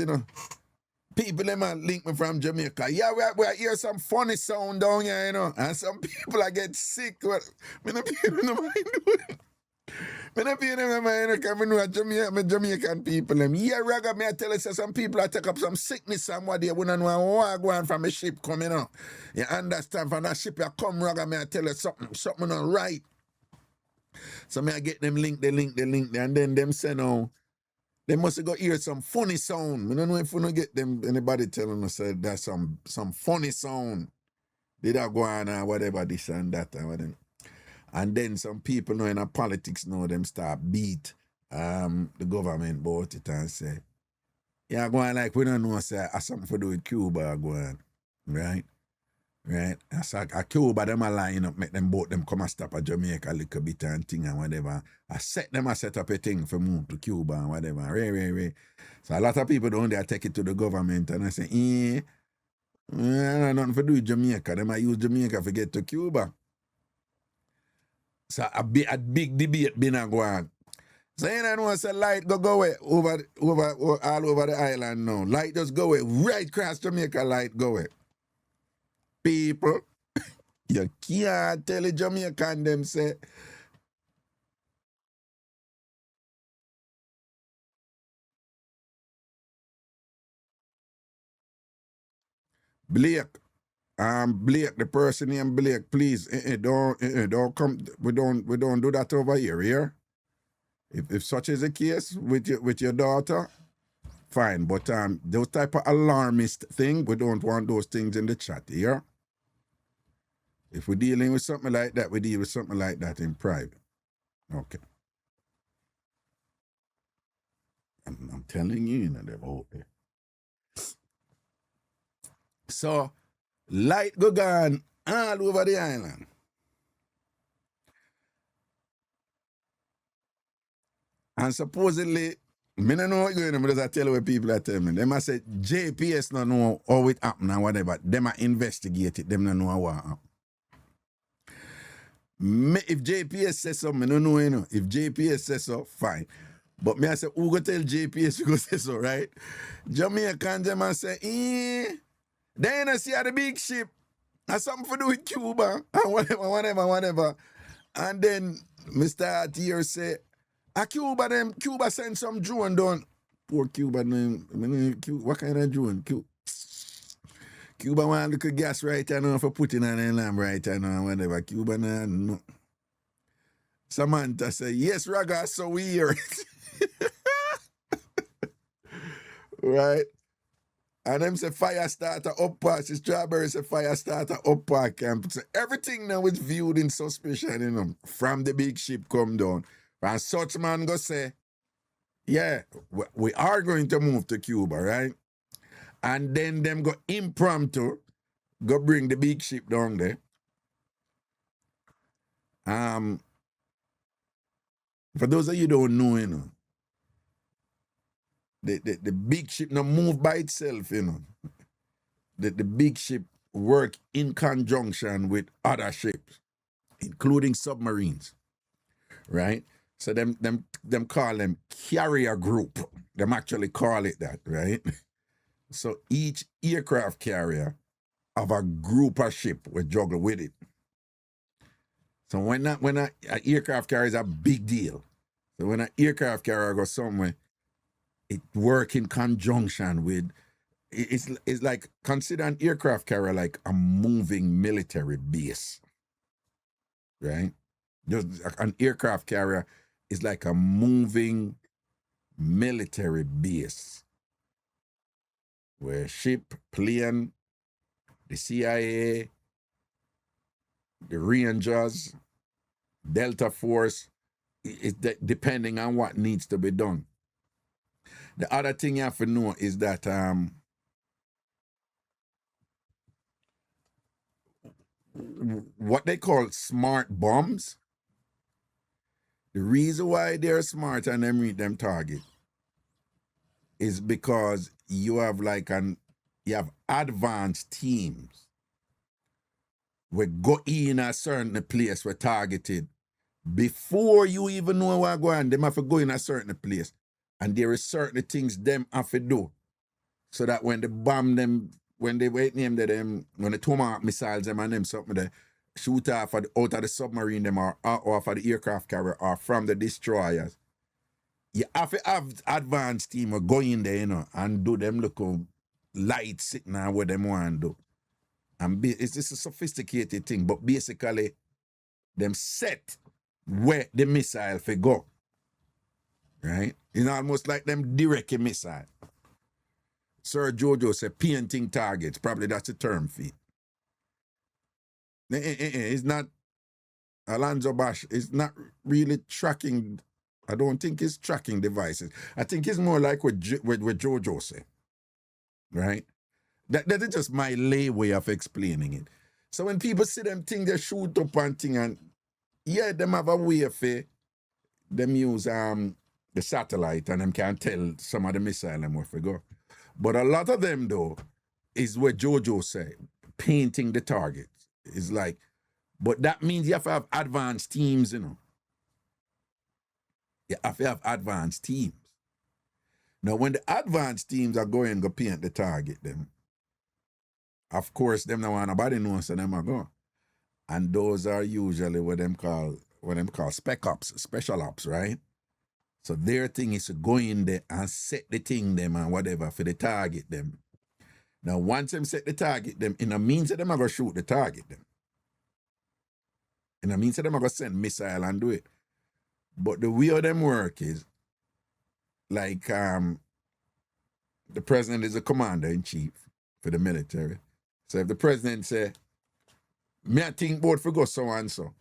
People, them link me from Jamaica. Yeah, we hear some funny sound down here, and some people get sick. I don't pay them no mind. I don't pay them no mind, because I know Jamaican people. Yeah, Raga, I tell you, some people take up some sickness somewhere. We don't know why going from a ship coming out. You understand? From that ship, you come, Raga, I tell you something not right. So I get them link, and then them say, no. they must go hear some funny sound. I don't know if we don't get them anybody telling us that there's some funny sound. Did I go on or whatever, this and that and whatever. And then some people know in a politics know them start beat the government about it and say, yeah, go on like we don't know say something to do with Cuba go on. Right? Right? As a Cuba them a line up, make them both them come and stop at Jamaica a little bit and thing and whatever. I set up a thing for move to Cuba and whatever. Right. So a lot of people don't dare take it to the government and I say, nothing to do with Jamaica. They might use Jamaica to get to Cuba. So a big debate been a go on. So you know say light go away over all over the island now. Light just go away. Right across Jamaica, light go away. People, you can't tell the Jamaican them say Blake, the person named Blake, please, don't come. We don't do that over here. If such is the case with your daughter, fine. But those type of alarmist thing, we don't want those things in the chat here. If we're dealing with something like that, we deal with something like that in private. Okay. I'm telling you, they're out there. So, light go gone all over the island. And supposedly, me don't know what going on, but I tell you what people are telling me. They must say JPS don't know how it happened and whatever. They might investigate it. Them don't know what happened. If JPS says something, I don't know, If JPS says so, fine. But me I say, who go tell JPS who go say so, right? Jamaican them and say, they ain't see the big ship. Has something to do with Cuba and whatever. And then Mr. Atier say, Cuba send some drone down. Poor Cuba, what kind of drone? Cuba want a little gas right now for putting on a lamp right now, whatever. Cuba no. Samantha say, yes, Raga, so we hear it. Right? And them say fire starter up park. Strawberry say fire starter up park camp. So everything now is viewed in suspicion, from the big ship come down. And such man go say, yeah, we are going to move to Cuba, right? And then them go impromptu, go bring the big ship down there. For those of you who don't know, the big ship not move by itself, The big ship work in conjunction with other ships, including submarines, right? So them call them carrier group. Them actually call it that, right? So each aircraft carrier have a group of ship we juggle with it. So when an aircraft carrier is a big deal. So when an aircraft carrier goes somewhere, it work in conjunction with. It's like, consider an aircraft carrier like a moving military base, right? Just an aircraft carrier is like a moving military base where ship, plane, the CIA, the Rangers, Delta Force, depending on what needs to be done. The other thing you have to know is that what they call smart bombs, the reason why they're smart and them reach them target is because you have advanced teams. We go in a certain place we're targeted. Before you even know what's going on, them have to go in a certain place. And there are certain things them have to do. So that when they bomb them, when they name them, when the tomahawk missiles them and them something they shoot off out of the submarine them or off of the aircraft carrier or from the destroyers. You have to have advanced team go in there, and do them look light sitting on what them want to do. And it's a sophisticated thing, but basically them set where the missile for go. right? It's almost like them direct missile. Sir Jojo said painting targets. Probably that's the term for it. It's not, Alonzo Bash is not really tracking. I don't think it's tracking devices. I think it's more like what Jojo said, right? That is just my lay way of explaining it. So when people see them thing, they shoot up and thing, and yeah, them have a way for them use the satellite, and them can tell some of the missile them where to go. But a lot of them though is what Jojo said, painting the targets. It's like, but that means you have to have advanced teams, you know. You have to have advanced teams. Now, when the advanced teams are going to paint the target, them, of course, them don't want nobody knows, so them are go. And those are usually what them call spec ops, special ops, right? So their thing is to go in there and set the thing them and whatever for the target them. Now, once them set the target them, in a means that them are going to shoot the target them. In a means that them are going to send missile and do it. But the way of them work is like the president is a commander-in-chief for the military. So if the president say, me I think both for go so and so,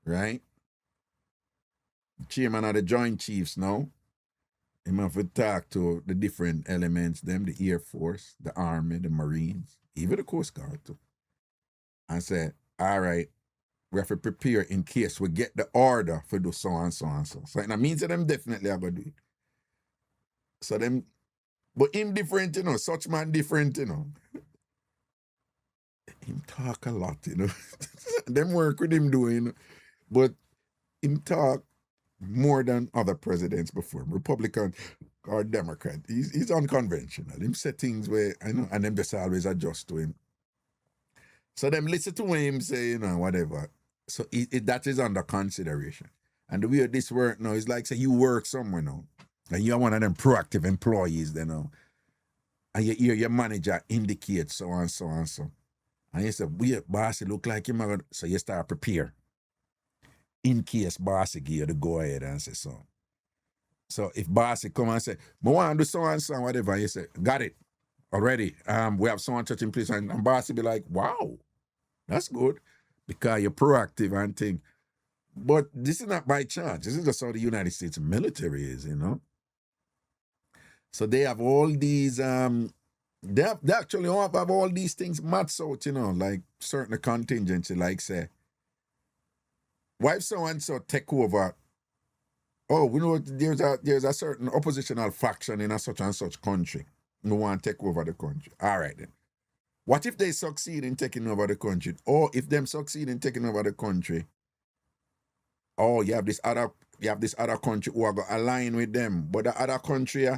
right? Chairman of the Joint Chiefs now, he have to talk to the different elements, them, the Air Force, the Army, the Marines, even the Coast Guard too. And say, all right, we have to prepare in case we get the order for do so and so and so. So it means that them definitely are going to do it. So them, but him different, you know, such man different, you know. Him talk a lot, you know. Them work with him doing, you know. But him talk more than other presidents before, Republican or Democrat. He's unconventional. Him say things where, I know, and them just always adjust to him. So them listen to him say, you know, whatever. So that is under consideration. And the way this work now is like, say you work somewhere now, and you're one of them proactive employees, you know, and you hear your manager indicate so and so and so. And you say, we boss, it look like him, so you start prepare. In case bossy give you the go ahead and say so. So if bossy come and say, I want to do so and so, whatever, you say, got it already. We have so and such in place, and bossy be like, wow, that's good, because you're proactive and thing. But this is not by chance. This is just how the United States military is, you know. So they have all these, they actually have all these things mapped out, you know, like certain contingency, like say, why if so and so take over? Oh, we know there's a certain oppositional faction in a such and such country who want to take over the country. All right then. What if they succeed in taking over the country? Or if them succeed in taking over the country, oh, you have this other country who are going to align with them. But the other country,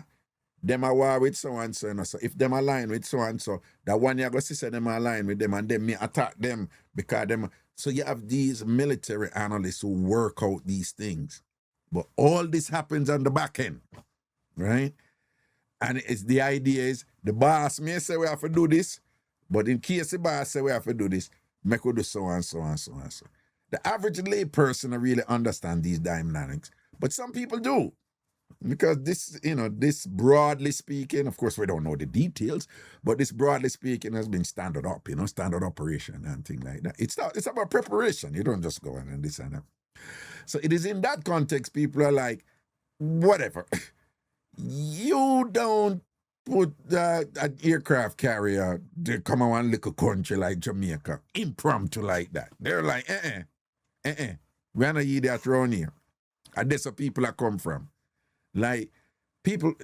them are war with so and so, you know. So if them align with so and so, that one you go see say them align with them and them may attack them because them. So you have these military analysts who work out these things. But all this happens on the back end, right? And it's the idea is the boss may say we have to do this, but in case the boss say we have to do this, make we do so and so and so and so. The average lay person don't really understand these dynamics, but some people do. Because this, you know, this broadly speaking, of course we don't know the details, but this broadly speaking has been standard up, you know, standard operation and things like that. It's about preparation. You don't just go in and this and that. So it is in that context, people are like, whatever. You don't put an aircraft carrier to come on one little country like Jamaica, impromptu like that. They're like, we're not eat that around here. And that's where people are come from. Like, people,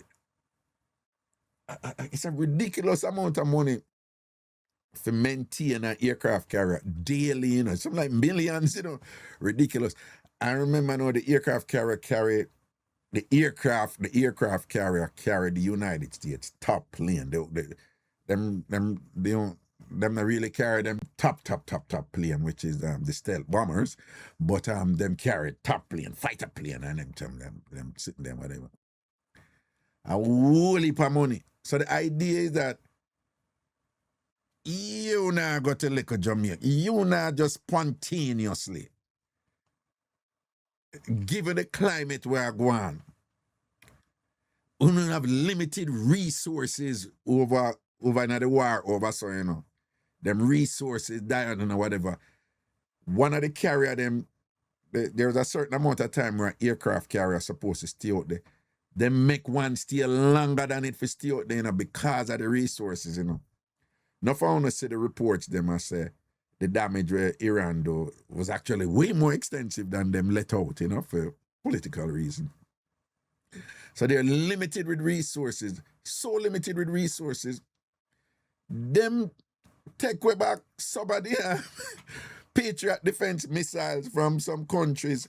it's a ridiculous amount of money for maintain an aircraft carrier daily, you know, something like millions, you know, ridiculous. I remember now the aircraft carrier carried, the aircraft carrier carried the United States top plane. Them don't really carry them top plane, which is the stealth bombers, but them carry top plane, fighter plane, and them sitting there, whatever. A whole heap of money. So the idea is that you now go to liquor Jamaica. You now just spontaneously, given the climate where Gwaan, we don't have limited resources over in the war over, so you know. Them resources dying and whatever. One of the carrier them, there's a certain amount of time where aircraft carrier supposed to stay out there. They make one stay longer than it for stay out there, you know, because of the resources, you know. Now for I see the reports, them I say the damage where Iran do was actually way more extensive than them let out, you know, for political reason. So they're limited with resources, so limited with resources. Them take way back somebody Patriot defense missiles from some countries.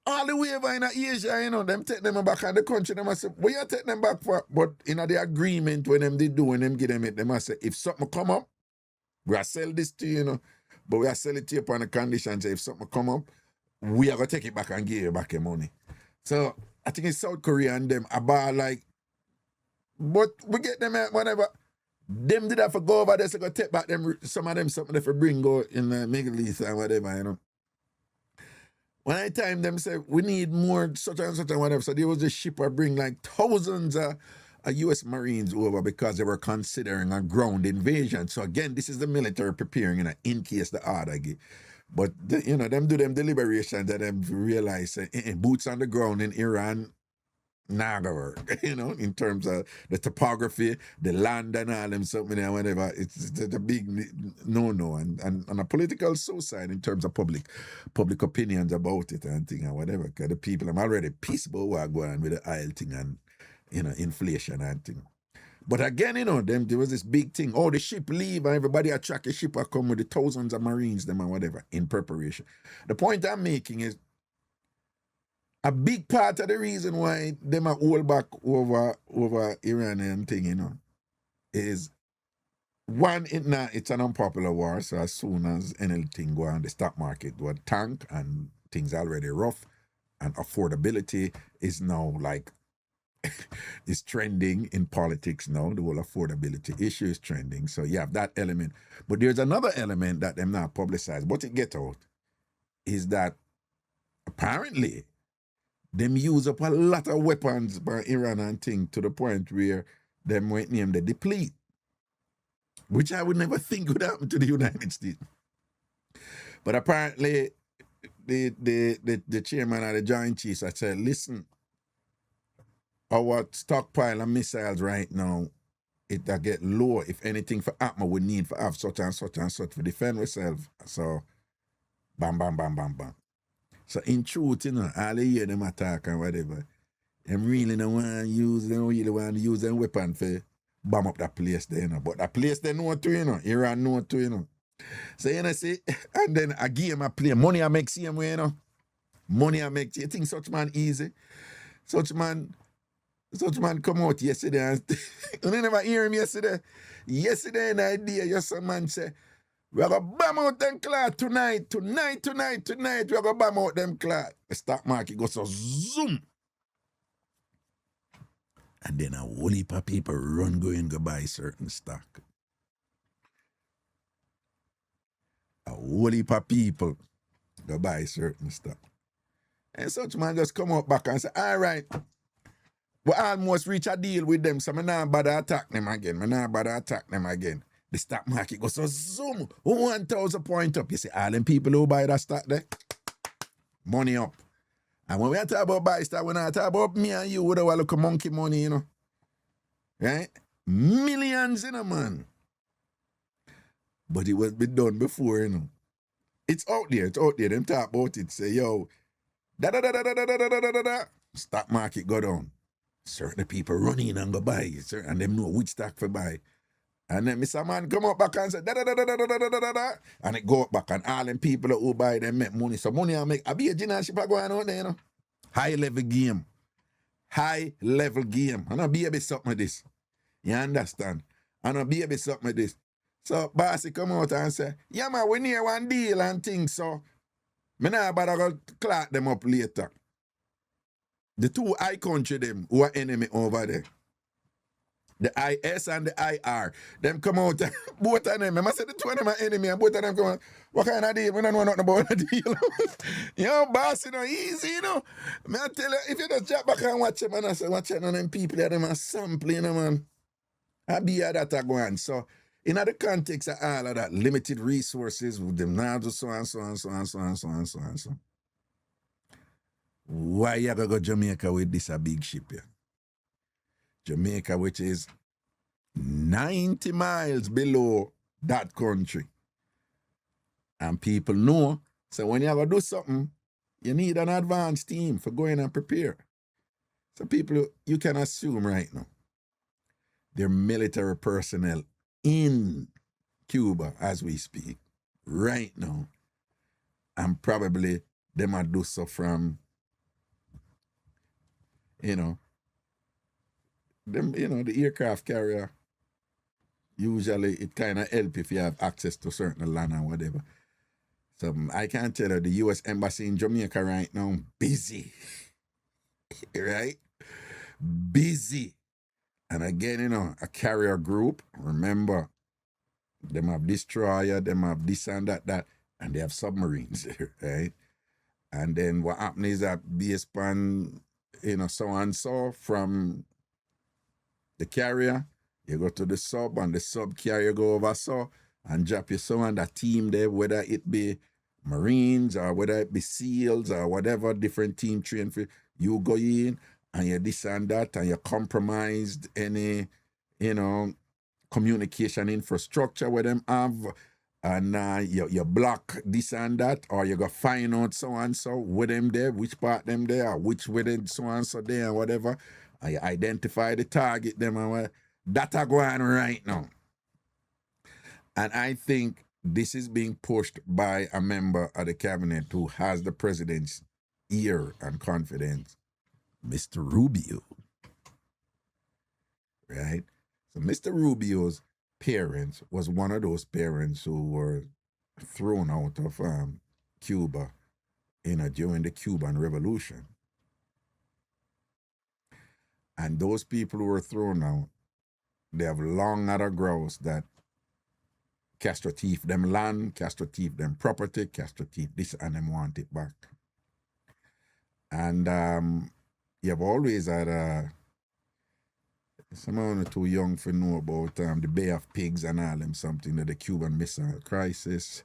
All the way over in Asia, you know, them take them back in the country, them say, well, you take them back for, but in the agreement when them did do, when them give them it, them say, if something come up, we are sell this to you, you know, but we are sell it to you upon the condition, say, if something come up, we are going to take it back and give you back your money. So, I think it's South Korea and them about like, but we get them at whatever. Them did have to go over there, so go take back them, some of them something they for bring go in the Middle East and whatever, you know. One at a time, them say, we need more such and whatever. So there was a ship that bring like thousands of U.S. Marines over because they were considering a ground invasion. So again, this is the military preparing, you know, in case the order get. But, you know, them do them deliberations and them realize boots on the ground in Iran, nah gonna work, you know, in terms of the topography, the land and all them something and whatever. It's a big no-no. And on a political side in terms of public opinions about it and thing and whatever. Because the people, I'm already pissed about what going on with the oil thing and, you know, inflation and thing. But again, you know, there was this big thing. Oh, the ship leave and everybody attract a ship will come with the thousands of Marines, them and whatever, in preparation. The point I'm making is a big part of the reason why them are hold back over Iranian thing, you know, is one, it's an unpopular war, so as soon as anything go on, the stock market would tank and things already rough and affordability is now like is trending in politics now. The whole affordability issue is trending. So you have that element. But there's another element that them not publicized, but it get out, is that apparently them use up a lot of weapons by Iran and thing to the point where them went name the deplete, which I would never think would happen to the United States. But apparently the chairman of the Joint Chiefs I said, listen, our stockpile of missiles right now, it get low. If anything for happen, we need to have such and such and such to defend ourselves. So, bam, bam, bam, bam, bam. So in truth, you know, all the year them attack and whatever, them really don't want to use, they don't really want to use them weapon for bomb up that place there, you know. But that place they know too, you know. Iran know too, you know. So you know, see, and then a game I play, money I make same way, you know. Money I make, you think such man easy? Such man come out yesterday and you never hear him yesterday. Yesterday in the idea, your son man say, we're going to bomb out them cloud tonight. We're going to bomb out them cloud. The stock market goes so zoom. And then a whole heap of people run going to buy certain stock. A whole heap of people go buy certain stock. And such man just come out back and say, all right, we almost reach a deal with them, so I'm not bother attack them again. The stock market goes so zoom, 1,000 point up. You see, all them people who buy that stock there, money up. And when we talk about buy stock, we're not talking about me and you with our little monkey money, you know. Right? Millions, you know, man. But it was been done before, you know. It's out there. Them talk about it. Say, yo, da. Stock market go down. Certain people run in and go buy, and them know which stock for buy. And then Mr. Man come up back and say, da. And it go up back, and all them people who buy them make money. So money I make, I be a generalship going on there, you know. High level game. I don't be a bit something with this. You understand? I don't be a bit something with this. So Bossy come out and say, yeah man, we near one deal and things, so me nah bother go clock them up later. The two high country them who are enemy over there. The IS and the IR. Them come out, both of them. I say the two of them are enemy and both of them come out. What kind of deal? We don't know nothing about the deal. You know, boss, you know, easy, you know. Me I tell you, if you just drop back and watch them, and I say, watch it on them people, that them are sampling, you know, man. I be here that are going. So, in the context of all of that, limited resources, with them now do so and so and so and so and so and so and so. Why you gotta go Jamaica with this a big ship here? Jamaica, which is 90 miles below that country. And people know, so when you have to do something, you need an advanced team for going and prepare. So people, you can assume right now, they're military personnel in Cuba as we speak, right now. And probably they might do so from, you know, them, you know, the aircraft carrier. Usually it kind of help if you have access to certain land and whatever. So I can tell you the U.S. Embassy in Jamaica right now, busy. Right? Busy. And again, you know, a carrier group, remember, them have destroyer, them have this and that, and they have submarines, right? And then what happens is that based on, you know, so and so from the carrier, you go to the sub, and the sub carrier go over so, and drop your so on that team there, whether it be Marines or whether it be SEALs or whatever different team train for, you go in and you this and that, and you compromised any, you know, communication infrastructure with them have, and you block this and that, or you go find out so and so with them there, which part them there, or which with them so and so there, and whatever, and you identify the target them and what. That are going right now. And I think this is being pushed by a member of the cabinet who has the president's ear and confidence, Mr. Rubio. Right? So Mr. Rubio's parents was one of those parents who were thrown out of Cuba during the Cuban Revolution. And those people who were thrown out, they have long had a grouse that Castro thief them land, Castro thief them property, Castro thief this, and them want it back. And you've always had someone too young for know about the Bay of Pigs and all them something, that the Cuban Missile Crisis,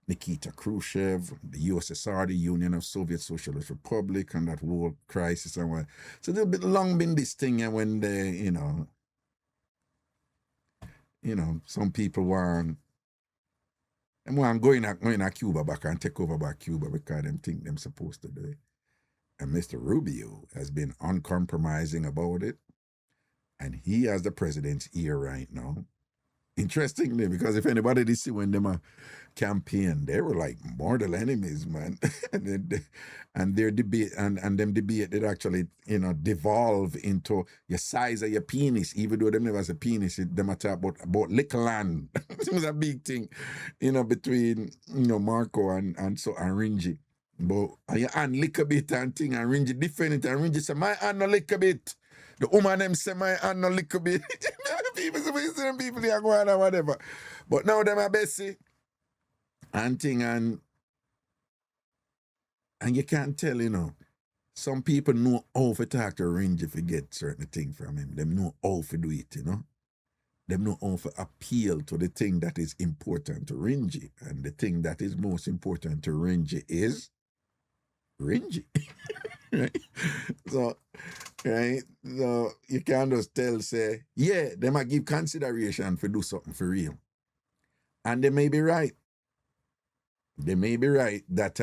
Nikita Khrushchev, the USSR, the Union of Soviet Socialist Republic, and that whole crisis and what. So there's been long been this thing when they, you know, some people want going to Cuba back and take over back Cuba because them think them supposed to do it. And Mr. Rubio has been uncompromising about it. And he has the president's ear right now. Interestingly, because if anybody did see when them campaign, they were like mortal enemies, man. and their debate and them debate did actually, devolve into your size of your penis, even though them never has a penis, them talk about liquor land. It was a big thing, between Marco and Ringy. But your hand lick a bit and thing, and Ringy different, and Ringy say, my hand no lick a bit. The woman them say my hand no lick a bit. People say them people they are going or whatever. But now them are Bessie and thing, and you can't tell, some people know how to talk to Ringy if you get certain thing from him. Them know how to do it, Them know how to appeal to the thing that is important to Ringy. And the thing that is most important to Ringy is Ringy. Right? So you can't just say, yeah, they might give consideration for do something for real. And they may be right. They may be right that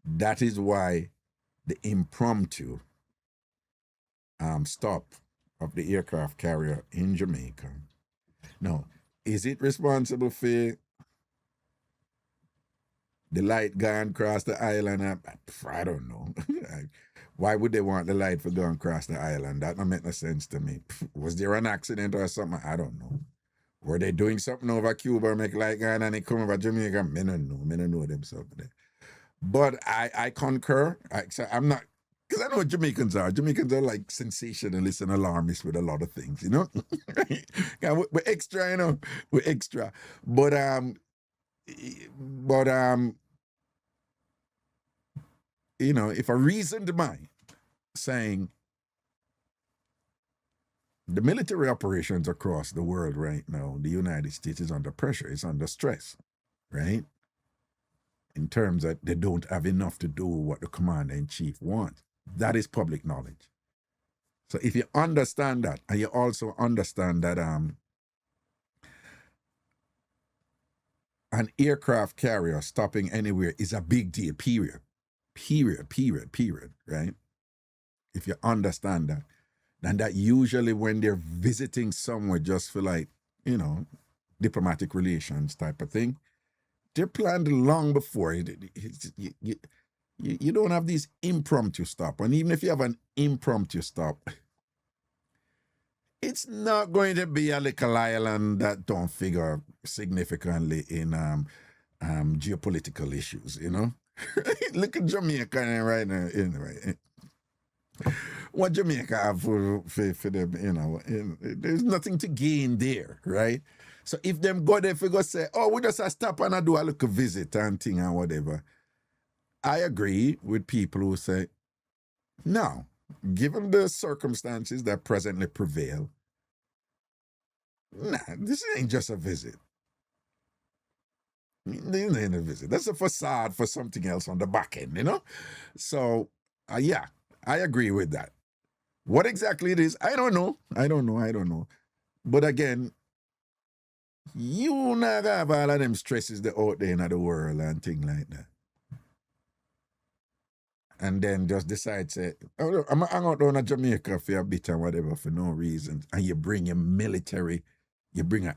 that is why the impromptu stop of the aircraft carrier in Jamaica. Now, is it responsible for the light going across the island? I don't know. Why would they want the light for going across the island? That don't make no sense to me. Was there an accident or something? I don't know. Were they doing something over Cuba, make light going and they come over Jamaica? I don't know them something. But I concur. I'm not Because I know what Jamaicans are. Jamaicans are like sensationalists and alarmists with a lot of things, you know? Yeah, we're extra, you know? We're extra. But, but you know, if a reasoned mind saying the military operations across the world right now, the United States is under pressure, it's under stress, right? In terms that they don't have enough to do what the commander-in-chief wants. That is public knowledge. So if you understand that, and you also understand that an aircraft carrier stopping anywhere is a big deal, period, right? If you understand that, then that usually when they're visiting somewhere just for like, you know, diplomatic relations type of thing, they're planned long before. You don't have these impromptu stop. And even if you have an impromptu stop, it's not going to be a little island that don't figure significantly in geopolitical issues, you know? Look at Jamaica right now. Anyway, what Jamaica have for them, you know, there's nothing to gain there, right? So if them go there, if we go say, oh, we just a stop and I do a little visit and thing and whatever, I agree with people who say, no, given the circumstances that presently prevail, nah, this ain't just a visit. This ain't a visit. That's a facade for something else on the back end, you know? So, yeah, I agree with that. What exactly it is, I don't know. But again, you not have all of them stresses that out there in the world and things like that. And then just decide, say, oh, I'm going to hang out down in Jamaica for a bit and whatever for no reason. And you bring your military, you bring an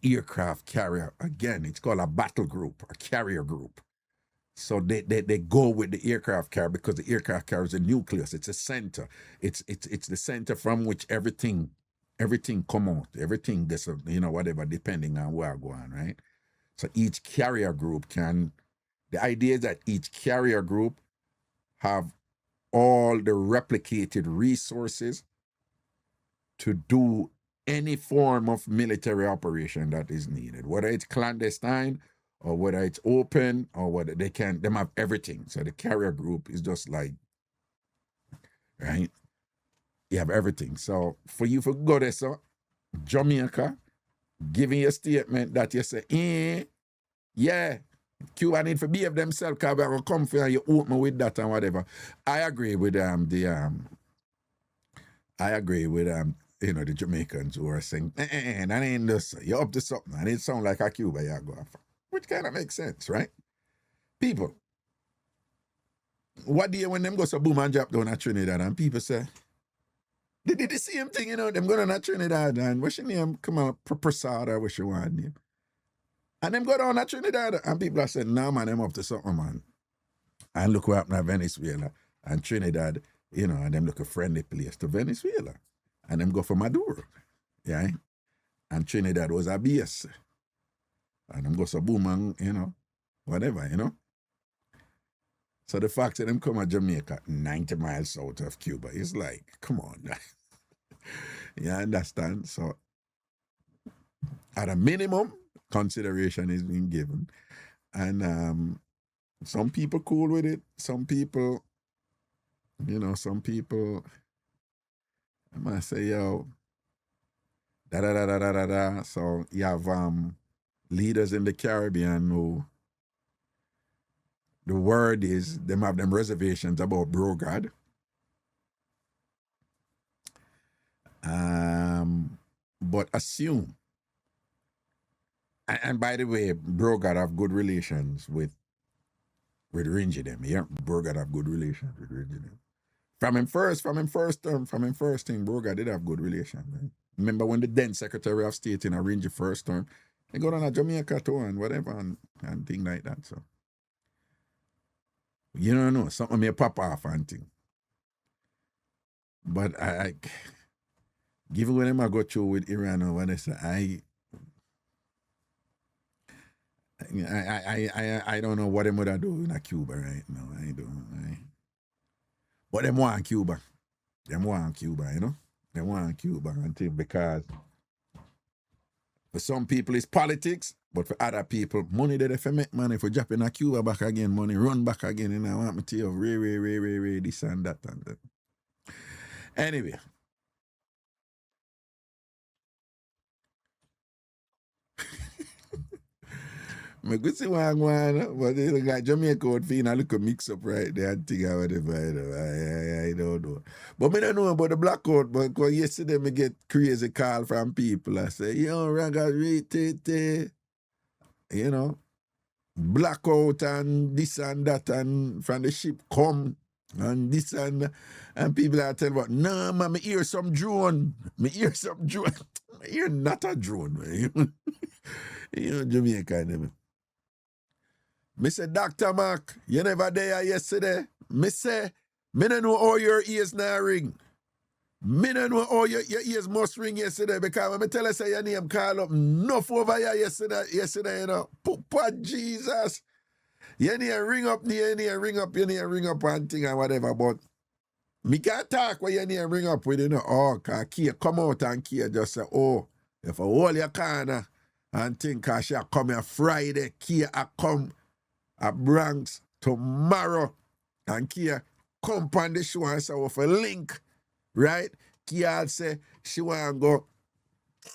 aircraft carrier. Again, it's called a battle group, a carrier group. So they go with the aircraft carrier because the aircraft carrier is a nucleus. It's a center. It's the center from which everything come out. Everything gets, you know, whatever, depending on where I go on, right? So each carrier group the idea is that each carrier group have all the replicated resources to do any form of military operation that is needed, whether it's clandestine or whether it's open or whether they have everything. So the carrier group is just like, right? You have everything. So for you to go there, so Jamaica, giving you a statement that you say, yeah, Cuba need to behave themselves because we're going to come for you and you open with that and whatever. I agree with the Jamaicans who are saying, that ain't this, you're up to something, and it sound like a Cuba you're going for. Which kind of makes sense, right? People, what do you when them go so boom and drop down at Trinidad and people say, they did the same thing, you know, them going to Trinidad and what's your name? Come on, Prasad or what's your one name? And them go down to Trinidad and people are saying, nah, man, them up to something, man. And look what happened to Venezuela and Trinidad, you know, and them look a friendly place to Venezuela. And them go for Maduro, yeah? And Trinidad was a base. And them go so boom and, you know, whatever, you know? So the fact that them come to Jamaica 90 miles south of Cuba is like, come on. You understand? So at a minimum, consideration is being given. And some people cool with it. Some people, you know, I might say, yo, da-da-da-da-da-da-da. So you have leaders in the Caribbean who, the word is, them have them reservations about Brogard. But assume, and by the way, Brogard have good relations with Ringy them. Yeah, Brogard have good relations with Ringy them. From him first thing, Brogard did have good relations. Right? Remember when the then Secretary of State in a Ringy first term, they go down to Jamaica too and whatever and thing like that. So you don't know, something may pop off and thing. But I given when I go through with Iran or when I say I don't know what I'm gonna do in Cuba right now. I don't. But them want Cuba. Them want Cuba, you know? Them want Cuba and thing because for some people it's politics, but for other people, money that they make money for dropping a Cuba back again, money run back again, you know, I want me to tell you, this and that and that. Anyway. I could see one going, but they look like Jamaica would feel a little mix up right there and thing or whatever. I don't know. But I don't know about the blackout, but because yesterday I get crazy call from people. I say, yo, Ragashanti, you know, blackout and this and that, and from the ship come and this and people are telling about, nah, man, I hear some drone. I hear some drone. I hear not a drone, man. You know, Jamaica, man. Me say, Dr. Mark, you never there yesterday. Me say, me don't know how your ears now ring. Me don't know how your ears must ring yesterday because when me tell you say your name call up enough over here yesterday, you know. Papa Jesus. You need to ring up, you need to ring up and thing and whatever, but me can't talk when you need to ring up with, you know. Oh, cause Kia come out and Kia just say, oh, if I hold your corner and think cause she come here Friday, Kia come a Bronx tomorrow and Kia come on the show and say with a link, right? Kia say she want to go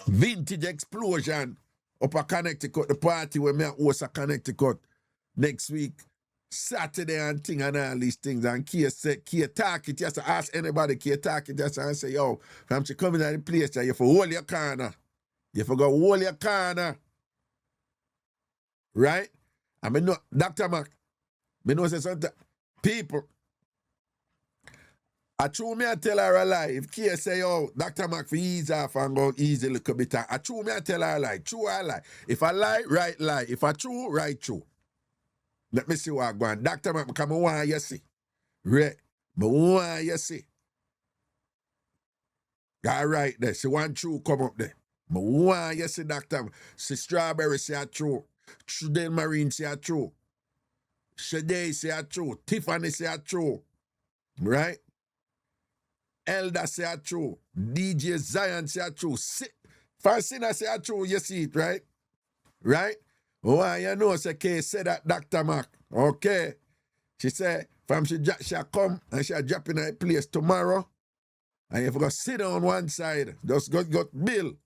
vintage explosion up a Connecticut, the party where me host a Connecticut next week, Saturday and thing and all these things. And Kia say, Kia talk it, just ask anybody, Kia talk it, just and say, yo, from she coming to the place, you have to hold your corner. You have to go hold your corner. Right? I mean, no, Dr. Mac, me know say something. People, I true me I tell her a lie. If Kia say, oh, Dr. Mac for ease off and go easy a little bit, I true me I tell her a lie. True I lie. If I lie, right lie. If I true, right true. Let me see what I go on. Dr. Mac, come on, you see. Right. But want you see. All right there. She want true come up there. But want you see, Dr. Mac. See Strawberry say a true. Trudel Marine say a true. Shade say a true. Tiffany say a true. Right? Elder say a true. DJ Zion say a true. Francina say a true. You see it, right? Right? Oh, you know, say Kay said that Dr. Mac. Okay. She said, from she come and she drop in a place tomorrow. And you have to sit on one side. Just got bill.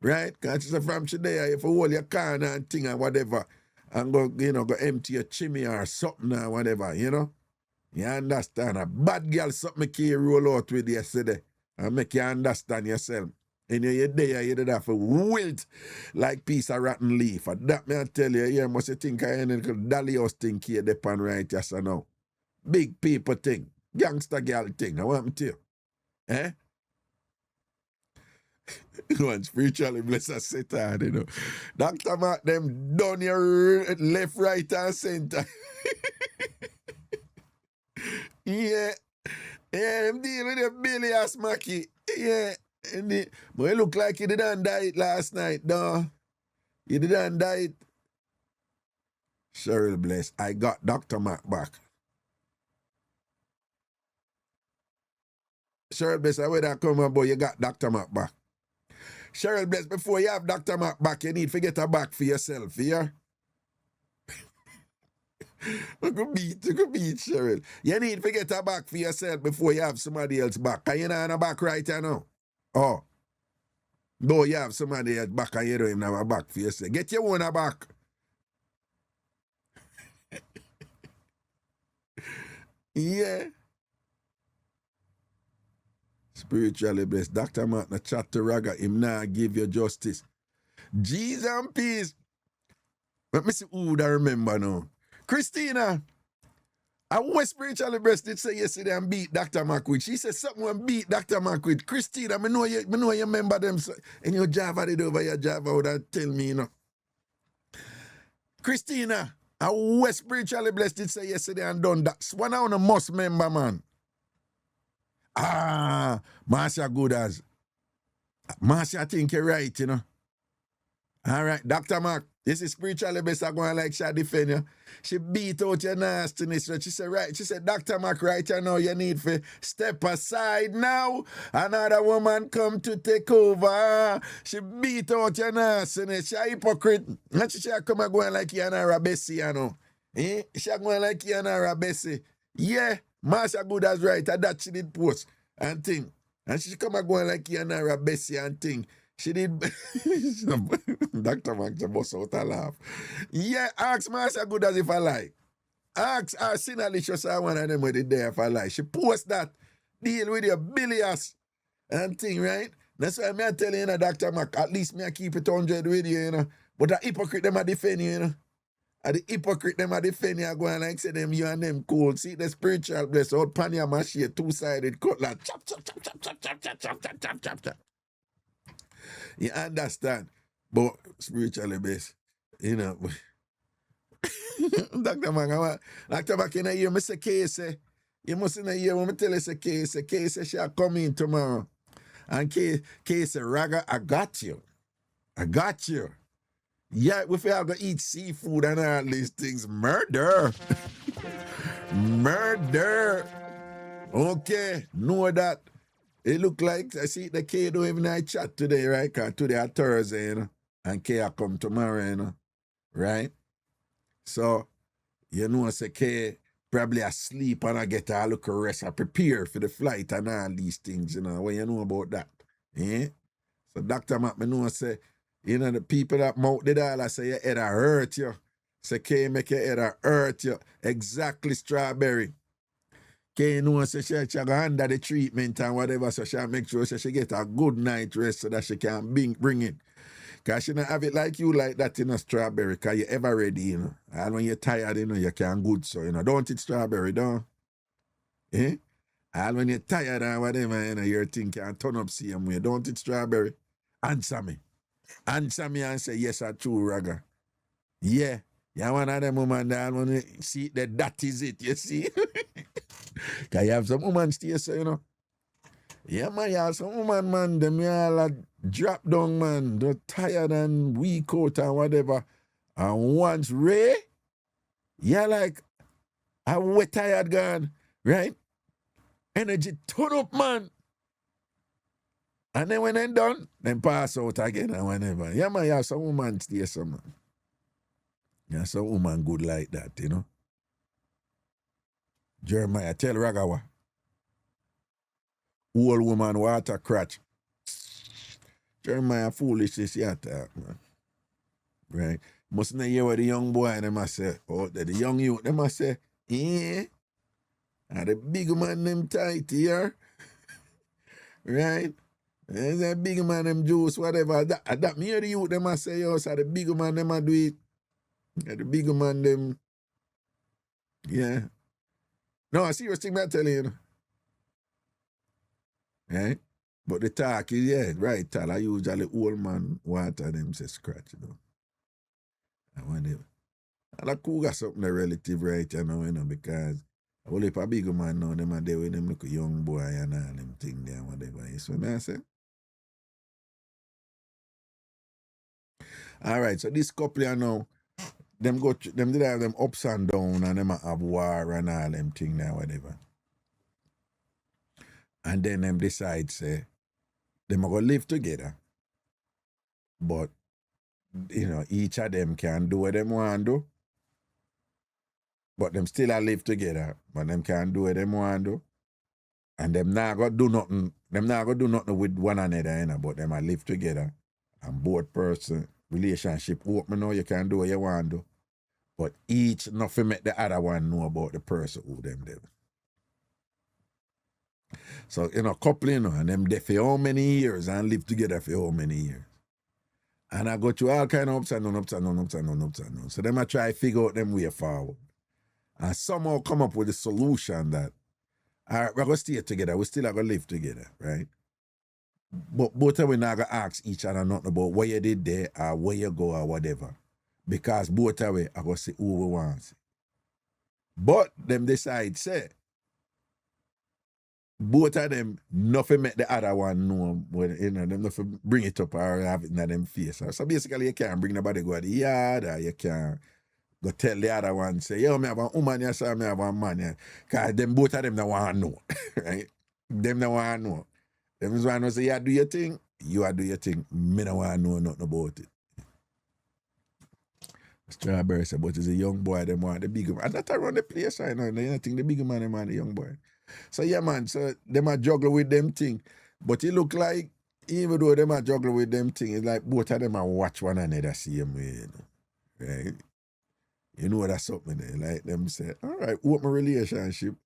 Right? Because she said from she there, you have to hold your car and thing and whatever. And go, you know, go empty your chimney or something or whatever, you know? You understand? A bad girl something you roll out with yesterday. And make you understand yourself. And you're there, you did have to wilt like piece of rotten leaf. And that me I tell you, you must think I ain't dolly house thing here depend right just now. Big people thing. Gangster girl thing. I want me to you. Eh? One spiritually blessed Satan, you know. Dr. Mark, them down your left, right, and center. Yeah. Yeah, them deal with the Billy ass Mackie. Yeah. But it look like he didn't die last night, though. He didn't die. Cheryl bless. I got Dr. Mark back. Cheryl bless, where that come on, boy, you got Dr. Mark back. Cheryl bless, before you have Dr. Mark back, you need to get a back for yourself, yeah? You could beat Cheryl. You need to get a back for yourself before you have somebody else back. Can you not have a back right now? Oh. No, you have somebody else back and you don't even have a back for yourself. Get your own a back. Yeah. Spiritually blessed. Dr. Martin chat to Raga. Him now give you justice. Jesus and peace. Let me see who would I remember now. Christina. I was spiritually blessed did say yesterday and beat Dr. McQuid. She said something and beat Dr. McQuid. Christina, I know you remember them. And your Java did over your Java would have tell me, you know. Christina, I was spiritually blessed did say yesterday and done that. One of the most member, man. Ah, Marcia good as. Marcia, I think you're right, you know. All right, Dr. Mark. This is spiritually best I going like she defend you. She beat out your nastiness. She said, right. She said, Dr. Mac, right you know you need to step aside now. Another woman come to take over. She beat out your nastiness. She a hypocrite. And she come and going like you and her Bessie, you know. She going like you and her Bessie. Yeah, Master Good as right. And that she did post and thing. And she come and going like you and her Bessie and thing. She did. Dr. Max bust out a laugh. Yeah, ask Master Good as if I lie. Ask her Sinalicious one of them with it there if I lie. She post that. Deal with your bilious and thing, right? That's why I'm telling you, Dr. Mac, at least me I keep it 100 with you, you know. But the hypocrite them a defend you, you know. And the hypocrite them a defend you, go and like say them, you and them cool. See the spiritual bless out panya machine, two-sided cutlass. Chop, chop, chop, chop, chop, chop, chop, chop, chop, chop, chop, chop. You understand? But spiritually based, you know. Dr. Mac, Dr. Mac, you know, you must say Casey. You must know hear when I tell you say Casey. Casey shall come in tomorrow. And Casey, Raga, I got you. I got you. Yeah, if you have to eat seafood and all these things, murder. Murder. Okay, know that. It look like, I see the K don't even have chat today, right? Because today is Thursday, you know, and K will come tomorrow, you know, right? So, you know, say K probably asleep and I get a look of rest. I prepare for the flight and all these things, you know, what you know about that, eh? So Dr. Mac, me know say, you know, the people that mouth the dollar say your head a hurt you. Say K make your head a hurt you. Exactly, Strawberry. Kay know say she go under the treatment and whatever, so she make sure she get a good night rest so that she can bring it. Because she don't have it like you like that, you know, Strawberry, because you ever ready, you know. And when you're tired, you know, you can good, so, you know. Don't it, Strawberry, don't? Eh? And when you're tired and whatever, you know, your thing can turn up same way. Don't it, Strawberry? Answer me. Answer me and say, yes, I true, Raga. Yeah. You're one of them women that when you see that is it, you see? Because you have some women still say, you know. Yeah, man, you have some woman, man, them you all a drop down, man. They're tired and weak out and whatever. And once Ray, you're like, I'm way tired, gone, right? Energy turn up, man. And then when they're done, then pass out again and whatever. Yeah, man, you have some woman still, some man. You have some woman good like that, you know. Jeremiah, tell Ragawa. Old woman water crutch. Jeremiah foolishness you talk, man. Right? Must not hear what the young boy them a say. Oh, the young youth them a say, and the big man them tight here. Right? And the big man them juice, whatever. That me hear the youth them a say, yo, so the big man them a do it. And the big man them, yeah. No, I serious thing I tell you, you know. Right? But the talk is, yeah, right, Tal. I usually old man water them say scratch, you know. And whatever. And I could got something a relative right, you know, because well, if a big man now, them are there with them look a young boy and all them thing there and whatever. You see what I say? All right, so this couple here now, them did have them ups and downs and them have war and all them thing there, whatever. And then them decide, say, them are going to live together. But, you know, each of them can do what them want to do. But them still a live together. But them can do what them want to do. And them not going to do nothing. Them not going to do nothing with one another, you know, but them a live together. And both person, relationship open now, you can do what you want to do. But each nothing make the other one know about the person who them do. So, you know, couple, you know, and them there for how many years and live together for how many years. And I go through all kind of ups and downs. So them I try to figure out them way forward. And somehow come up with a solution that, all right, we're going to stay together. We still are going to live together, right? But both of we not going to ask each other nothing about what you did there or where you go or whatever. Because both of we are going to see who we want to see. But them decide, say, both of them nothing make the other one know when you know them nothing bring it up or have it in them face. So basically you can't bring nobody go to the yard or you can't go tell the other one say, yo, me have a woman here, so me have a man here. Cause them both of them don't want to know. Right? Them don't want to know. Them is want to say, yeah, do your thing, you are do your thing. Me don't want to know nothing about it. Strawberry said, but it's a young boy, them want the bigger man. And that around the place right now. I think the bigger man, them want the young boy. So yeah, man, so them a juggle with them thing. But it look like, even though them a juggle with them thing, it's like both of them a watch one another same way, you know. Right? You know that's something there. Like them say, all right, open relationship,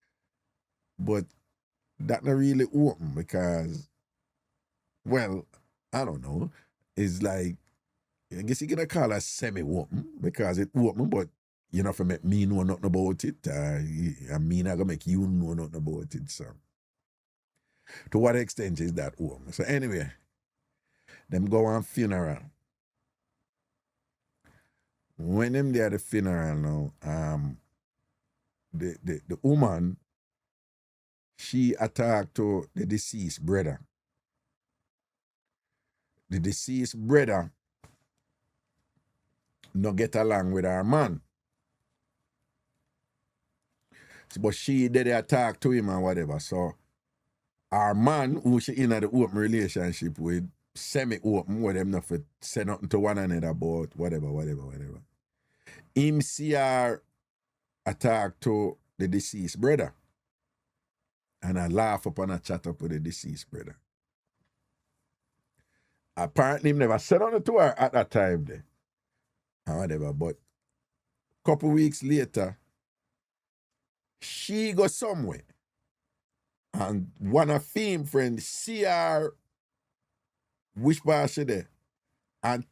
but that not really open because, well, I don't know. It's like, I guess you gonna call it semi-open because it open, but you know, for make me know nothing about it, and me not gonna make you know nothing about it. So, to what extent is that open? So anyway, them go on funeral. When them there at the funeral now, the woman, she attacked to the deceased brother. The deceased brother not get along with her man. But she did the attack to him and whatever. So our man, who she in the open relationship with, semi-open, with them not for say nothing to one another about whatever. Him see her attack to the deceased brother. And I laugh up and I chat up with the deceased brother. Apparently, him never said on to her at that time there. And whatever, but a couple weeks later, she go somewhere. And one of film friends see her, which part she there, and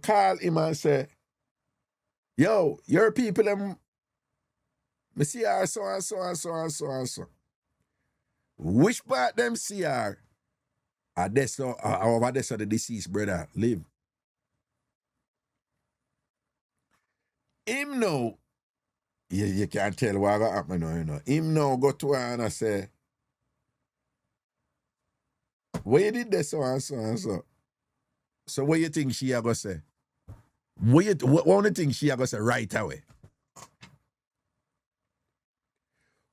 call him and say, yo, your people, them, me see her so and so and so and so and so. Which part them see her? Over there so the deceased brother live. Him know, you can't tell what happened now, you know. Him now go to her and I say, what you did this so and so and so? So what you think she a go say? What only thing she a go say right away?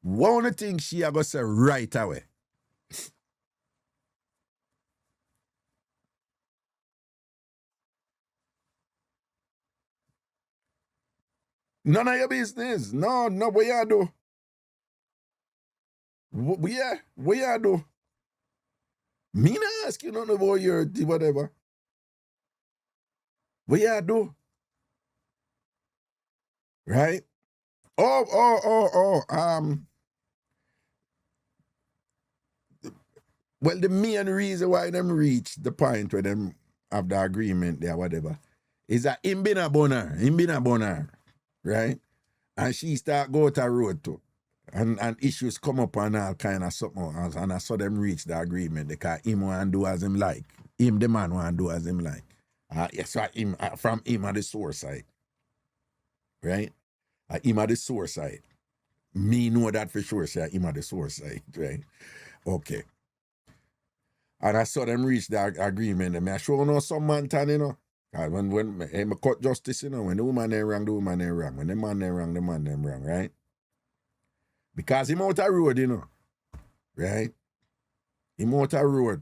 What only thing she a go say right away? None of your business. No, what you do? What you do? Me not ask you nothing about your whatever. What you do? Right? Well, the main reason why them reach the point where them have the agreement there, whatever, is that him been a boner, right? And she start go to road too. And issues come up and all kind of something else. And I saw them reach the agreement because him want to do as him like. Him, the man, want to do as him like. Yes, him, from him at the source side. Right? Him at the source side. Me know that for sure, say him at the source side, right? Okay. And I saw them reach the agreement. And I sure know some man tan, you know. When I cut justice, you know, when the woman ain't wrong, the woman ain't wrong. When the man ain't wrong, the man ain't wrong, right? Because him out a road, you know. Right? Him out a road.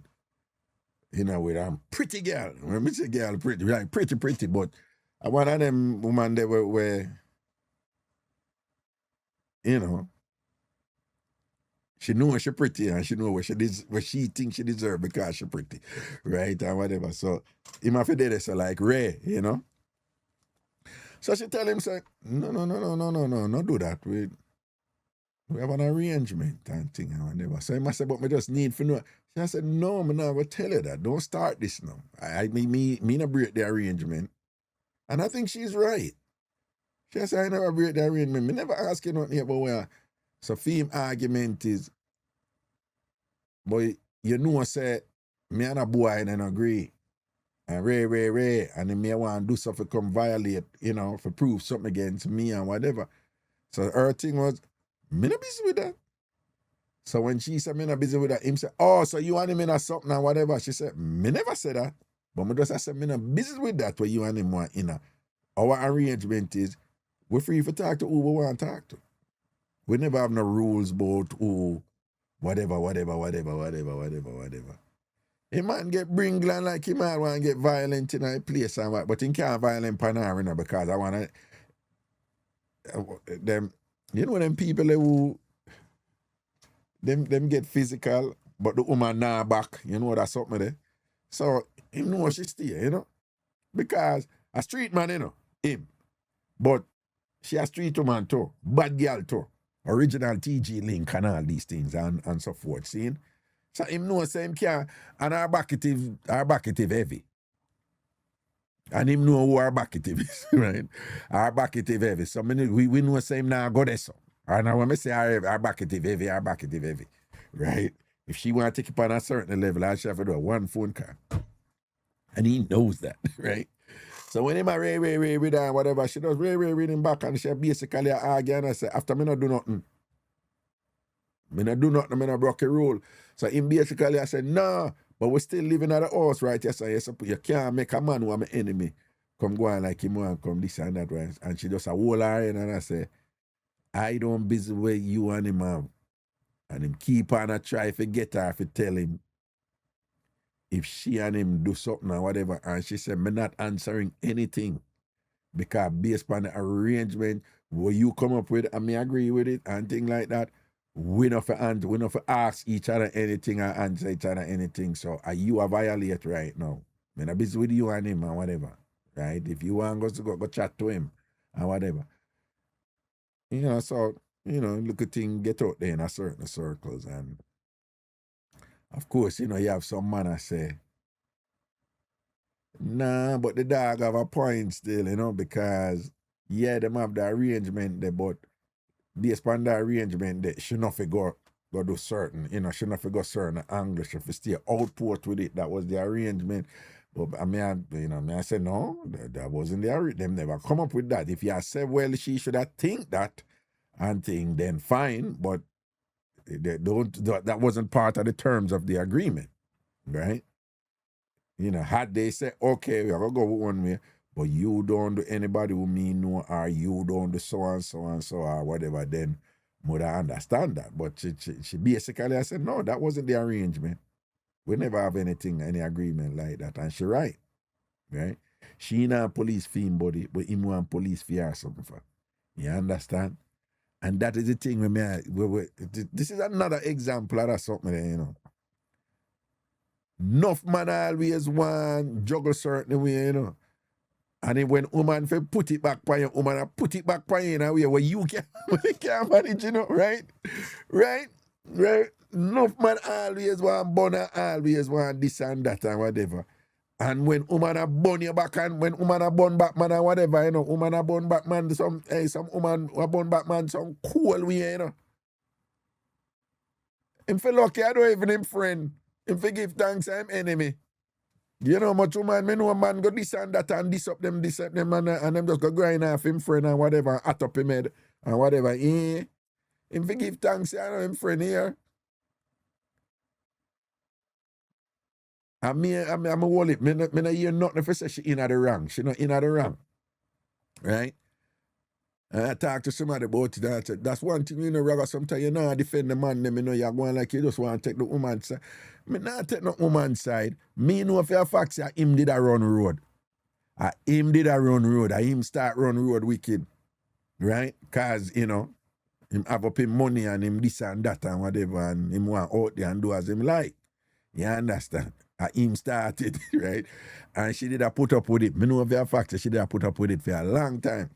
You know, with a pretty girl. When I say girl, pretty, like pretty, but one of them women they were you know, she know she pretty and she know what she thinks she deserve because she pretty, right? And whatever. So him have to do this like Ray, you know. So she tell him, say, no, do that. We have an arrangement and thing and whatever. So he must say, but me just need to know. She said, no, I'm not going to tell you that. Don't start this now. Me not break the arrangement. And I think she's right. She said, I never break the arrangement. Me never ask you nothing about where. So theme argument is, boy, you know, say, me and a boy and agree. And Ray, and then me want to do something come violate, you know, for prove something against me and whatever. So her thing was, me not busy with that. So when she said, me not busy with that, him said, oh, so you and him in a something and whatever. She said, me never said that. But me just I said, me not busy with that where you and him want in a. Our arrangement is, we're free to talk to who we want to talk to. We never have no rules about who, whatever. A man get bringland like him man want to get violent in a place and what, but he can't violent panarina because I want to, them, you know them people who, them get physical, but the woman nah back, you know that's something there. So, him know she stay, you know, because a street man, you know, him, but she a street woman too, bad girl too, original TG link and all these things and so forth, seeing? So him know same can and our backative heavy. And him know who our backative is, right? Our backative heavy. So we know same now go there so. And now when I say our backative heavy, right? If she want to take it on a certain level, I should have to do a one phone call. And he knows that, right? So when him a ray with her and whatever, she does ray reading back and she basically argue and I say, after me not do nothing. Me not broke a rule. So him basically I said, no, but we still living at the house, right? Yes, you can't make a man who am an enemy come go on like him and come this and that, right? And she just a hold her in and I say, I don't busy where you and him have. And him keep on a try to get her to tell him if she and him do something or whatever. And she said, me not answering anything. Because based on the arrangement where you come up with, and me agree with it and things like that, we not for ask each other anything or answer each other anything. So are you a violate right now? Me not busy with you and him and whatever. Right? If you want to go chat to him and whatever. You know, so, you know, look at things get out there in a certain circles. And of course, you know, you have some man that say, nah, but the dog have a point still, you know, because yeah, them have the arrangement there, but based on the arrangement that she not go do certain, you know, she not go certain angles, she stay outport with it. That was the arrangement. But I mean, I said, no, that wasn't the arrangement. Them never come up with that. If you said, well, she should have think that and think, then fine, but that wasn't part of the terms of the agreement, right? You know, had they said, okay, we're going to go one way, but you don't do anybody who me know, or you don't do so and so or whatever, then would I understand that. But she basically, I said, no, that wasn't the arrangement. We never have any agreement like that. And she right? She not police fiend body, but him want police fear or something for. You understand? And that is the thing this is another example of that something there, you know. Enough man always want juggle certain way, you know. And then when woman put it back by you, woman put it back by you in a way where you can't manage, you know, right? Enough man always want bun and always want this and that and whatever. And when woman a bun your back and when woman a bun back man and whatever, you know, woman a bun back man, some woman a bun back man, some cool way, you know. Him feel lucky, I don't even him friend. Him forgive thanks, I'm enemy. You know much woman, me know a man go this and that and this up them and them just go grind off him friend and whatever, and at up him head and whatever. Him forgive thanks, I know him friend here. And I'm a wallet. Me not hear nothing if I say she in at the wrong. She not in at the wrong. Right? And I talk to somebody about it. That's one thing, you know, Raga, sometimes you know I defend the man, them, you know, you're going like you just want to take the woman's side. Me not take no woman's side. Me know for a fact that him did a run road. Him did a run road. Him start run road wicked. Right? Because, you know, him have up him money and him this and that and whatever, and him want out there and do as him like. You understand? Him started, right? And she did a put up with it. Me know for a fact that she did a put up with it for a long time.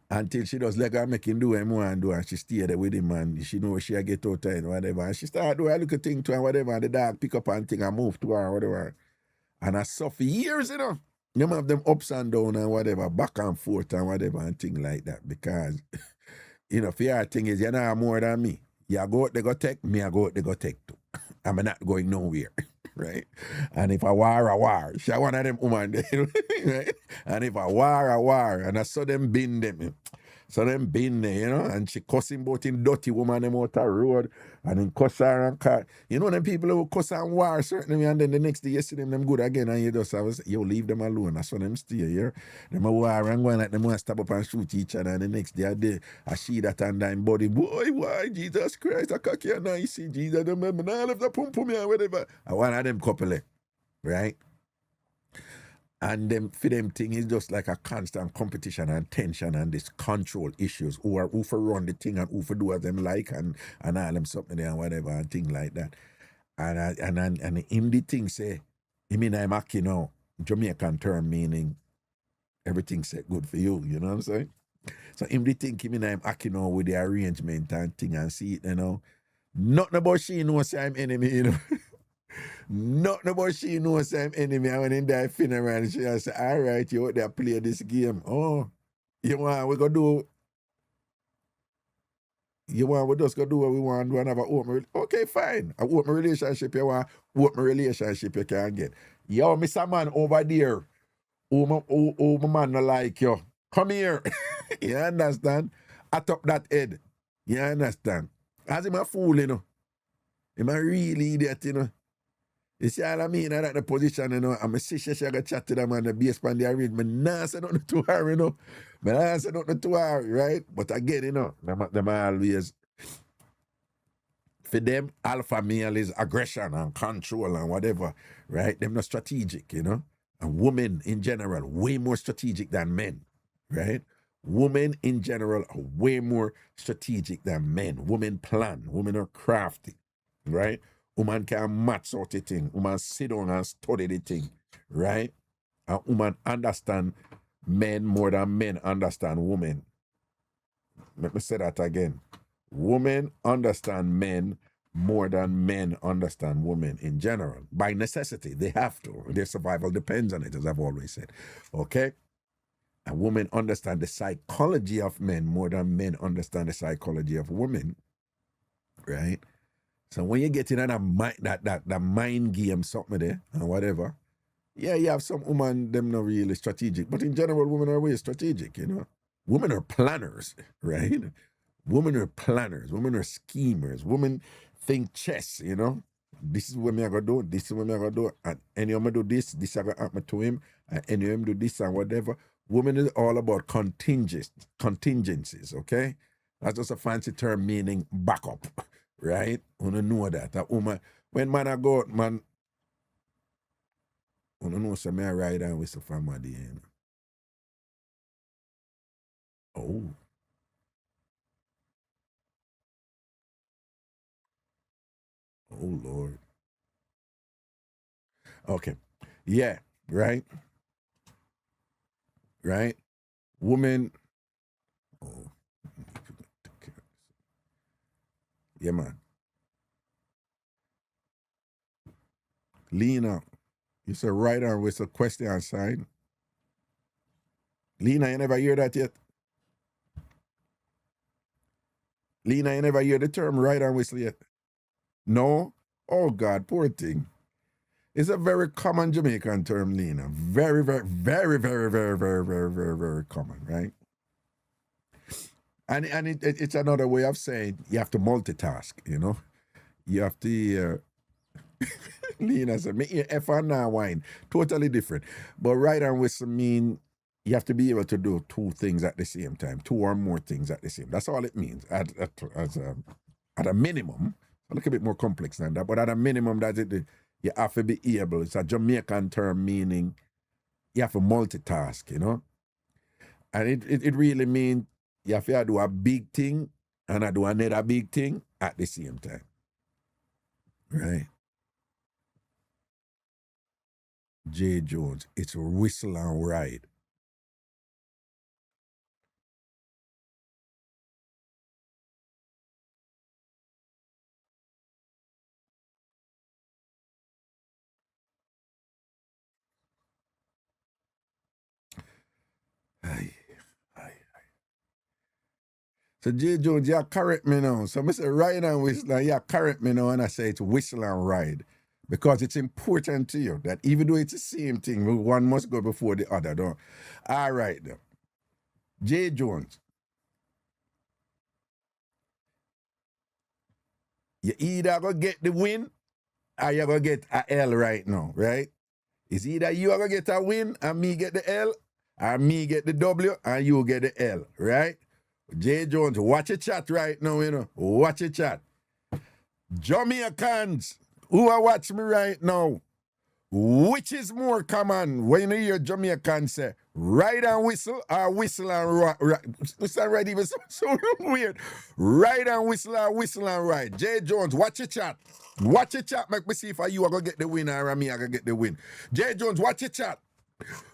Until she does like her make him do what him want to do, and she stay there with him and she know she get out and whatever. And she start doing a little thing to her, whatever, and the dog pick up and thing and move to her, whatever. And I suffer years, you know. You have them ups and down and whatever, back and forth and whatever and thing like that. Because, you know, fear thing is, you know more than me. You go out, they go take, me I go out, they go take too. I'm not going nowhere, right? And if I war, she one of them woman, right? And if I war, and I saw them bin them, So them been there, you know, and she cussing about in dirty woman them out the road, and then cuss her and car. You know them people who cuss and war certainly, and then the next day you see them good again, and you just have you leave them alone. That's when them stay here. Them a war and going like them want to stop up and shoot each other, and the next day I see that and dying body. Boy, why Jesus Christ, I can't hear now. You see Jesus, them now left the pum pum here, whatever. And one of them couple, right? And them for them thing is just like a constant competition and tension and this control issues. Who for run the thing and who for do as them like and all them something there and whatever and thing like that. And him the thing say, I mean I'm aki now, Jamaican term meaning everything set good for you, you know what I'm saying? So him the thing, I mean I'm aki now with the arrangement and thing and see it, you know. Nothing about she knows I'm enemy, you know. Nothing about she knows I'm enemy. And when in that funeral, she say, all right, you out there play this game. Oh, you want we go do, you want we just go do what we want to do and have an open, okay, fine. An open relationship, you want open relationship you can get. Yo, Mr. Man over there, who my man no like you, come here. You understand? Atop that head. You understand? As him a fool, you know. Him a really idiot, you know. You see what I mean? I like the position, you know. I'm a sister, she got chat to them on the base pan the arrangement. Nah, say nothing to her, you know. But I say nothing to her, right? But again, you know, them always, for them, alpha male is aggression and control and whatever, right? Them not strategic, you know. And women in general, way more strategic than men, right? Women in general are way more strategic than men. Women plan, women are crafty, right? Woman can match out the thing. Woman sit down and study the thing, right? And woman understand men more than men understand women. Let me say that again. Women understand men more than men understand women in general. By necessity, they have to. Their survival depends on it, as I've always said. Okay? And women understand the psychology of men more than men understand the psychology of women, right? So when you get in that mind game something there and whatever, yeah, you have some women, them not really strategic. But in general, women are way strategic, you know. Women are planners, right? Women are planners. Women are schemers. Women think chess, you know. This is what me I gonna do. This is what me I gonna do. And any of me do this I gonna happen to him. And any of him do this and whatever. Women is all about contingencies, okay? That's just a fancy term meaning backup. Right? You don't know that. That woman, when man I go out, man, you don't know so me I ride and whistle for my day, you know. Oh. Oh Lord. Okay. Yeah, right? Right? Woman. Oh. Yeah, man. Lena, you say right arm with a question sign. Lena, you never hear that yet? Lena, you never hear the term right arm whistle yet? No? Oh God, poor thing. It's a very common Jamaican term, Lena. Very, very, very, very, very, very, very, very, very common, right? And it's another way of saying you have to multitask, you know? You have to Lena said, me ear F and now wine. Totally different. But right and whistle mean you have to be able to do two things at the same time, two or more things at the same. That's all it means. At a minimum, a little bit more complex than that, but at a minimum, that's it. You have to be able. It's a Jamaican term meaning you have to multitask, you know? And it really means you have to do a big thing and I do another big thing at the same time. Right? J. Jones, it's whistle and ride. Aye. So J. Jones, you correct me now. So I say ride and whistle, and you correct me now, and I say it's whistle and ride. Because it's important to you that even though it's the same thing, one must go before the other. Don't. All right, then. J. Jones, You either gonna get the win or you're gonna get a L right now, right? It's either you are gonna get a win and me get the L, or me get the W and you get the L, right? J. Jones, watch your chat right now, you know. Watch your chat. Jamaicans who are watching me right now, which is more common when you hear Jamaicans say ride and whistle or whistle and ride? Whistle and ride even so weird. Ride and whistle or whistle and ride. J. Jones, watch your chat. Watch your chat. Make me see if you are going to get the win or me I going to get the win. J. Jones, watch your chat.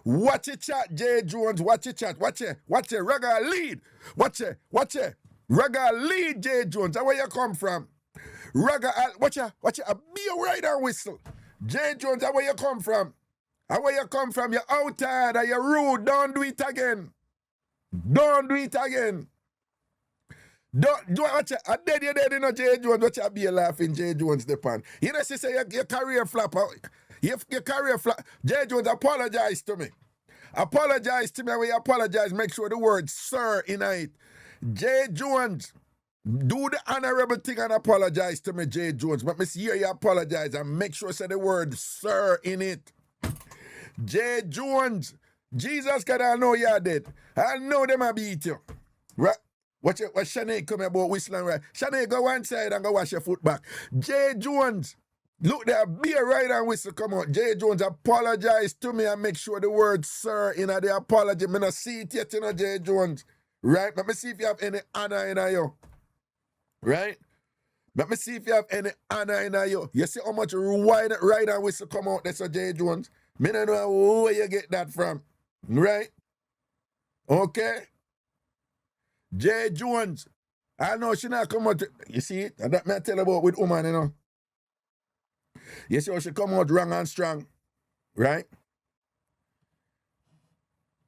Watch your chat, J. Jones. Watch your chat. Watch it. Watch it. Reggae lead. Watch it. Watch it. Reggae lead, J. Jones. That's where you come from. Reggae, watch it. Watch it. Be a ride and whistle. J. Jones, that's where you come from. That's where you come from. You're outside and you're rude. Don't do it again. Don't do it again. Don't watch it. I dead, you dead, you know, J. Jones. Watch it. Be a laughing, J. Jones, the pan. You know, she say your career flop. Your career flop. J. Jones, apologize to me. Apologize to me. When you apologize, make sure the word sir in it. J. Jones, do the honorable thing and apologize to me, J. Jones. But me hear you apologize and make sure say the word sir in it. J. Jones, Jesus can I know you're dead. I know them I beat you. Right? What Shanae come about whistling right? Shanae, go one side and go wash your foot back. J. Jones, look there, be a ride and whistle come out. J. Jones, apologize to me and make sure the word sir in the apology. Me not see it yet, you know, J. Jones. Right? Let me see if you have any honor in you. Right? Let me see if you have any honor in you. You see how much ride and whistle come out there, so J. Jones? Me don't know where you get that from. Right? Okay? J. Jones, I know she not come out. You see it? And that me I tell about with woman, you know. You see how she come out wrong and strong. Right?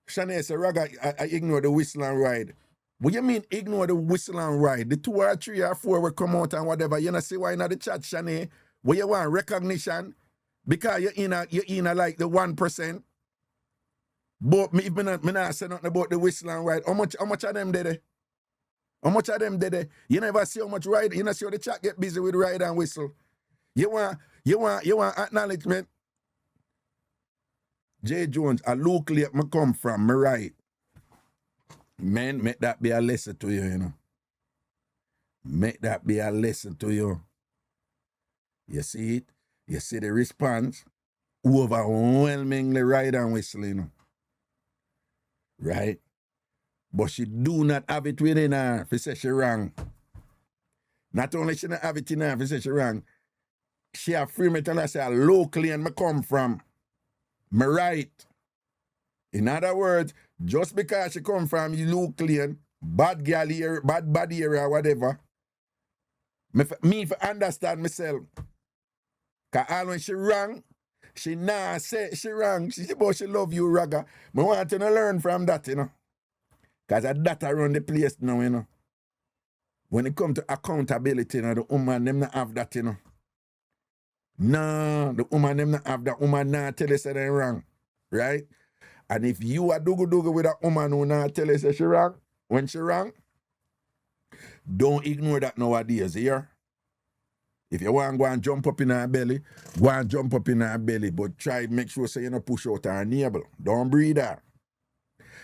Shanae say, Raga, I ignore the whistle and ride. What you mean ignore the whistle and ride? The 2 or 3 or 4 will come out and whatever. You know see why not the chat, Shanae? Where you want recognition? Because you're in a like the 1%. But me not say nothing about the whistle and ride. How much of them did it? How much of them did it? You never see how much ride. You know see how the chat get busy with ride and whistle. You want acknowledgement. J. Jones, a local me come from, me right. Man, make that be a lesson to you, you know. Make that be a lesson to you. You see it? You see the response? Overwhelmingly ride and whistle, you know. Right? But she do not have it within her if she say she wrong. Not only she not have it in her if she say she wrong, she have free me tell her say locally and me come from. Me right. In other words, just because she come from locally, bad girl here, bad area, whatever, me for understand myself. Because all when she wrong, she nah say she wrong. She say, but she love you, Raga. I want to learn from that, you know. Because that around the place now, you know. When it comes to accountability, you know, the woman, them not have that, you know. No, the woman, them not have that. Woman not tell you say they wrong. Right? And if you are dogo with a woman who not tell you say she wrong, when she wrong, don't ignore that nowadays, here. If you want to go and jump up in her belly, go and jump up in her belly, but try make sure so you don't push out her navel. Don't breathe her.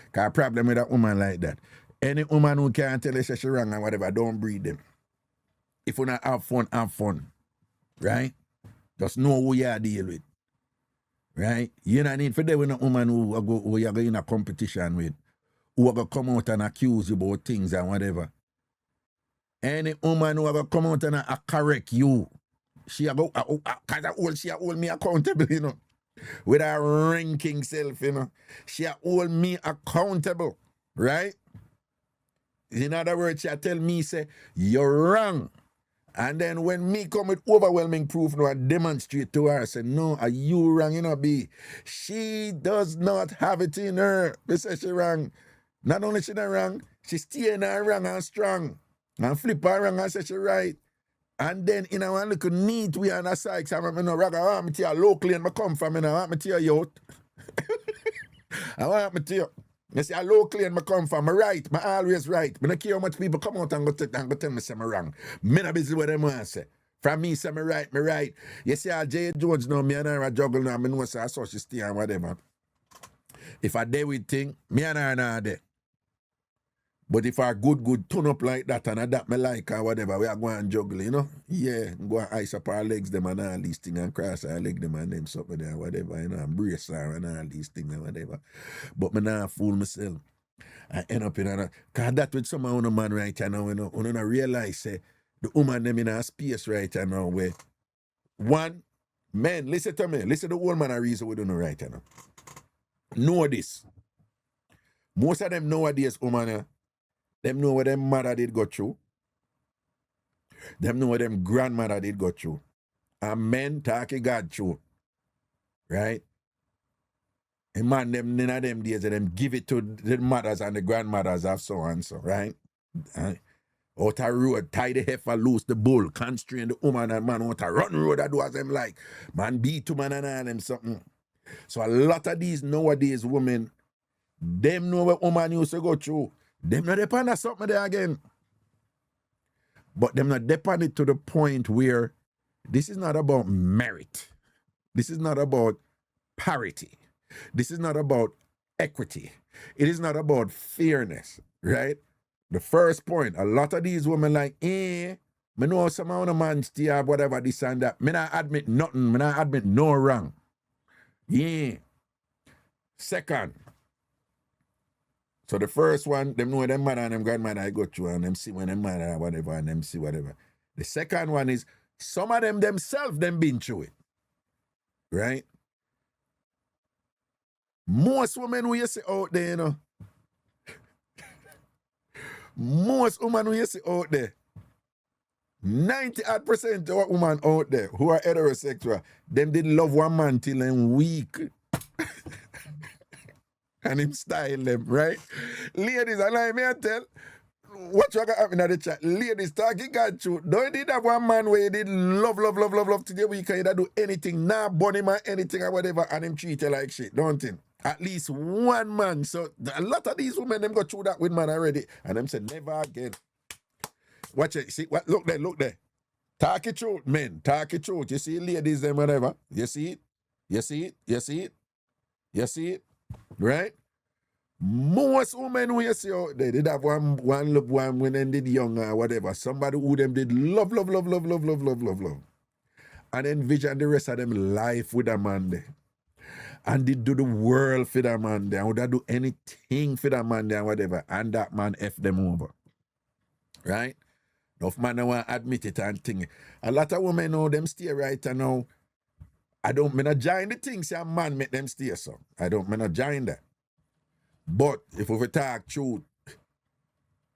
Because problem with a woman like that. Any woman who can't tell you say she wrong and whatever, don't breathe them. If you not have fun, have fun. Right? Just know who you are deal with. Right? You don't need for them with a woman who you're going in a competition with, who are going to come out and accuse you about things and whatever. Any woman who are going to come out and correct you, she are going to she hold me accountable, you know. With her ranking self, you know. She hold me accountable. Right? In other words, she tell me, say, you're wrong. And then when me come with overwhelming proof, no, I demonstrate to her, I say, no, are you wrong, you know, B? She does not have it in her. They say she wrong. Not only she not wrong, she stay in her wrong and strong. And flip her wrong and say she right. And then in a one little neat way on the side, I know, Raga, I want me to you locally and I come from, I want me to you out. I want me to you. I say, I locally and I come from, I right, I always right. I don't care how much people come out and go tell me say I'm wrong. Me not busy what them want to say. From me, say me right. You see, Jay Jones now, me and her a juggle now, me know say I saw she stay and whatever. If I there with thing, me and her not there. But if I good turn up like that and adapt me like or whatever, we are going and juggle, you know? Yeah, go and ice up our legs them and all these things and cross our leg them and them something there, whatever, you know, and brace her and all these things and whatever. But me not fool myself. I end up in a, cause that with some of man right now, you know, you don't realize say the woman them in a space right now where one, men, listen to me, listen to the old man a reason we don't know right now. Know this. Most of them nowadays, woman, them know what them mother did go through. Them know what them grandmother did go through. And men talking God through. Right? And man, them none of them days, them give it to the mothers and the grandmothers of so and so, right? Out a road, tie the heifer, loose the bull, constrain the woman and man out a run road that do as them like. Man beat to man and all them something. So a lot of these nowadays women, them know what woman used to go through. Them not depend on something there again. But them not depend it to the point where this is not about merit. This is not about parity. This is not about equity. It is not about fairness, right? The first point, a lot of these women like, me know some of the man still whatever this and that. Me not admit nothing. Me not admit no wrong. Yeah. Second, so the first one, them know them mother and them grandmother I go through and them see when them mother whatever and them see whatever. The second one is some of them themselves them been through it. Right? Most women who you see out there, you know. Most women who you see out there, 90% of women out there who are heterosexual, them did love one man till them weak. And him style them, right? Ladies, and I may tell, what you got happen in the chat, ladies talking God truth. Don't you did have one man where you did love till the weekend, you do anything, nah, burn him or anything or whatever, and him treat you like shit, don't you? At least one man. So a lot of these women, them go through that with man already, and them say, never again. Watch it, see, what, look there. Talk it truth, men, talk it truth. You see ladies, them whatever, you see it, right? Most women who you see out there, did have one when they did young or whatever. Somebody who them did love. And envision the rest of them life with a man there. And they do the world for that man there. And would do anything for that man there and whatever. And that man F them over. Right? Enough man don't want to admit it and thing. A lot of women know them stay right and now. I don't mean to join the things say a man make them stay so. I don't mean to join that. But if we talk truth,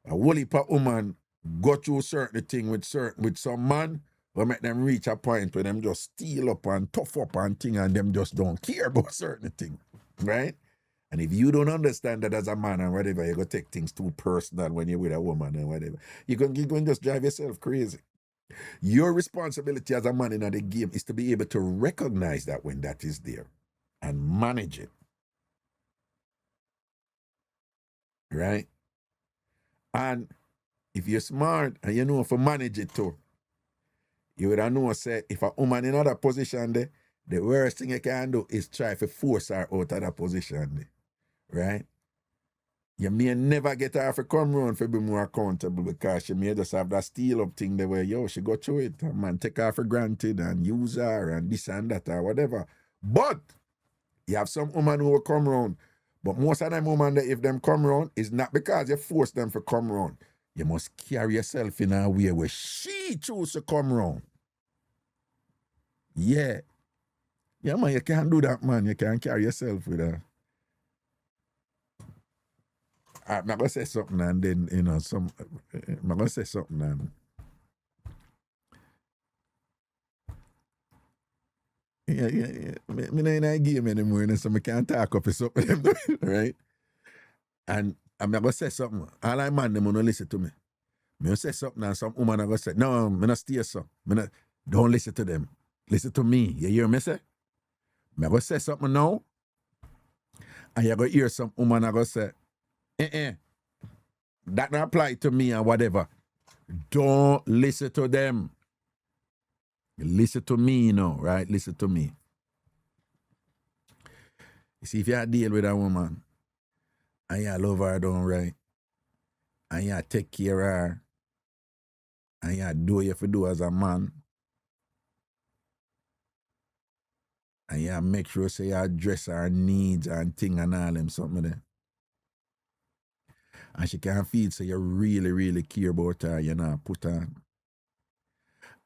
a whole heap of woman go through certain thing with some man, we make them reach a point where them just steal up and tough up and thing and them just don't care about certain thing. Right? And if you don't understand that as a man and whatever, you're going to take things too personal when you're with a woman and whatever. You're going to just drive yourself crazy. Your responsibility as a man in the game is to be able to recognize that when that is there and manage it. Right? And if you're smart and you know if you manage it too, you would know say if a woman in another position there, the worst thing you can do is try to force her out of that position there. Right? You may never get her to come around to be more accountable because she may just have that steal up thing there where she go through it and man take her for granted and use her and this and that or whatever. But you have some women who will come around. But most of them women, if them come around, it's not because you force them to come around. You must carry yourself in a way where she choose to come around. Yeah. Yeah, man, you can't do that, man. You can't carry yourself with her. I'm not going to say something and then, I'm going to say something and... Yeah. Me not in a game anymore, so I can't talk up something, right? And I'm not going to say something. All I man, them don't listen to me. Me say something and some woman are going to say, no, me not stay so. Don't listen to them. Listen to me. You hear me say? Me going to say something now, and you're going to hear some woman are going to say, that not apply to me or whatever. Don't listen to them. Listen to me now, right? Listen to me. You see, if you deal with a woman and you love her down right, and you take care of her, and you do what you have to do as a man, and you make sure say you address her needs and thing and all them something there. And she can feel say you really, really care about her, you know, put her.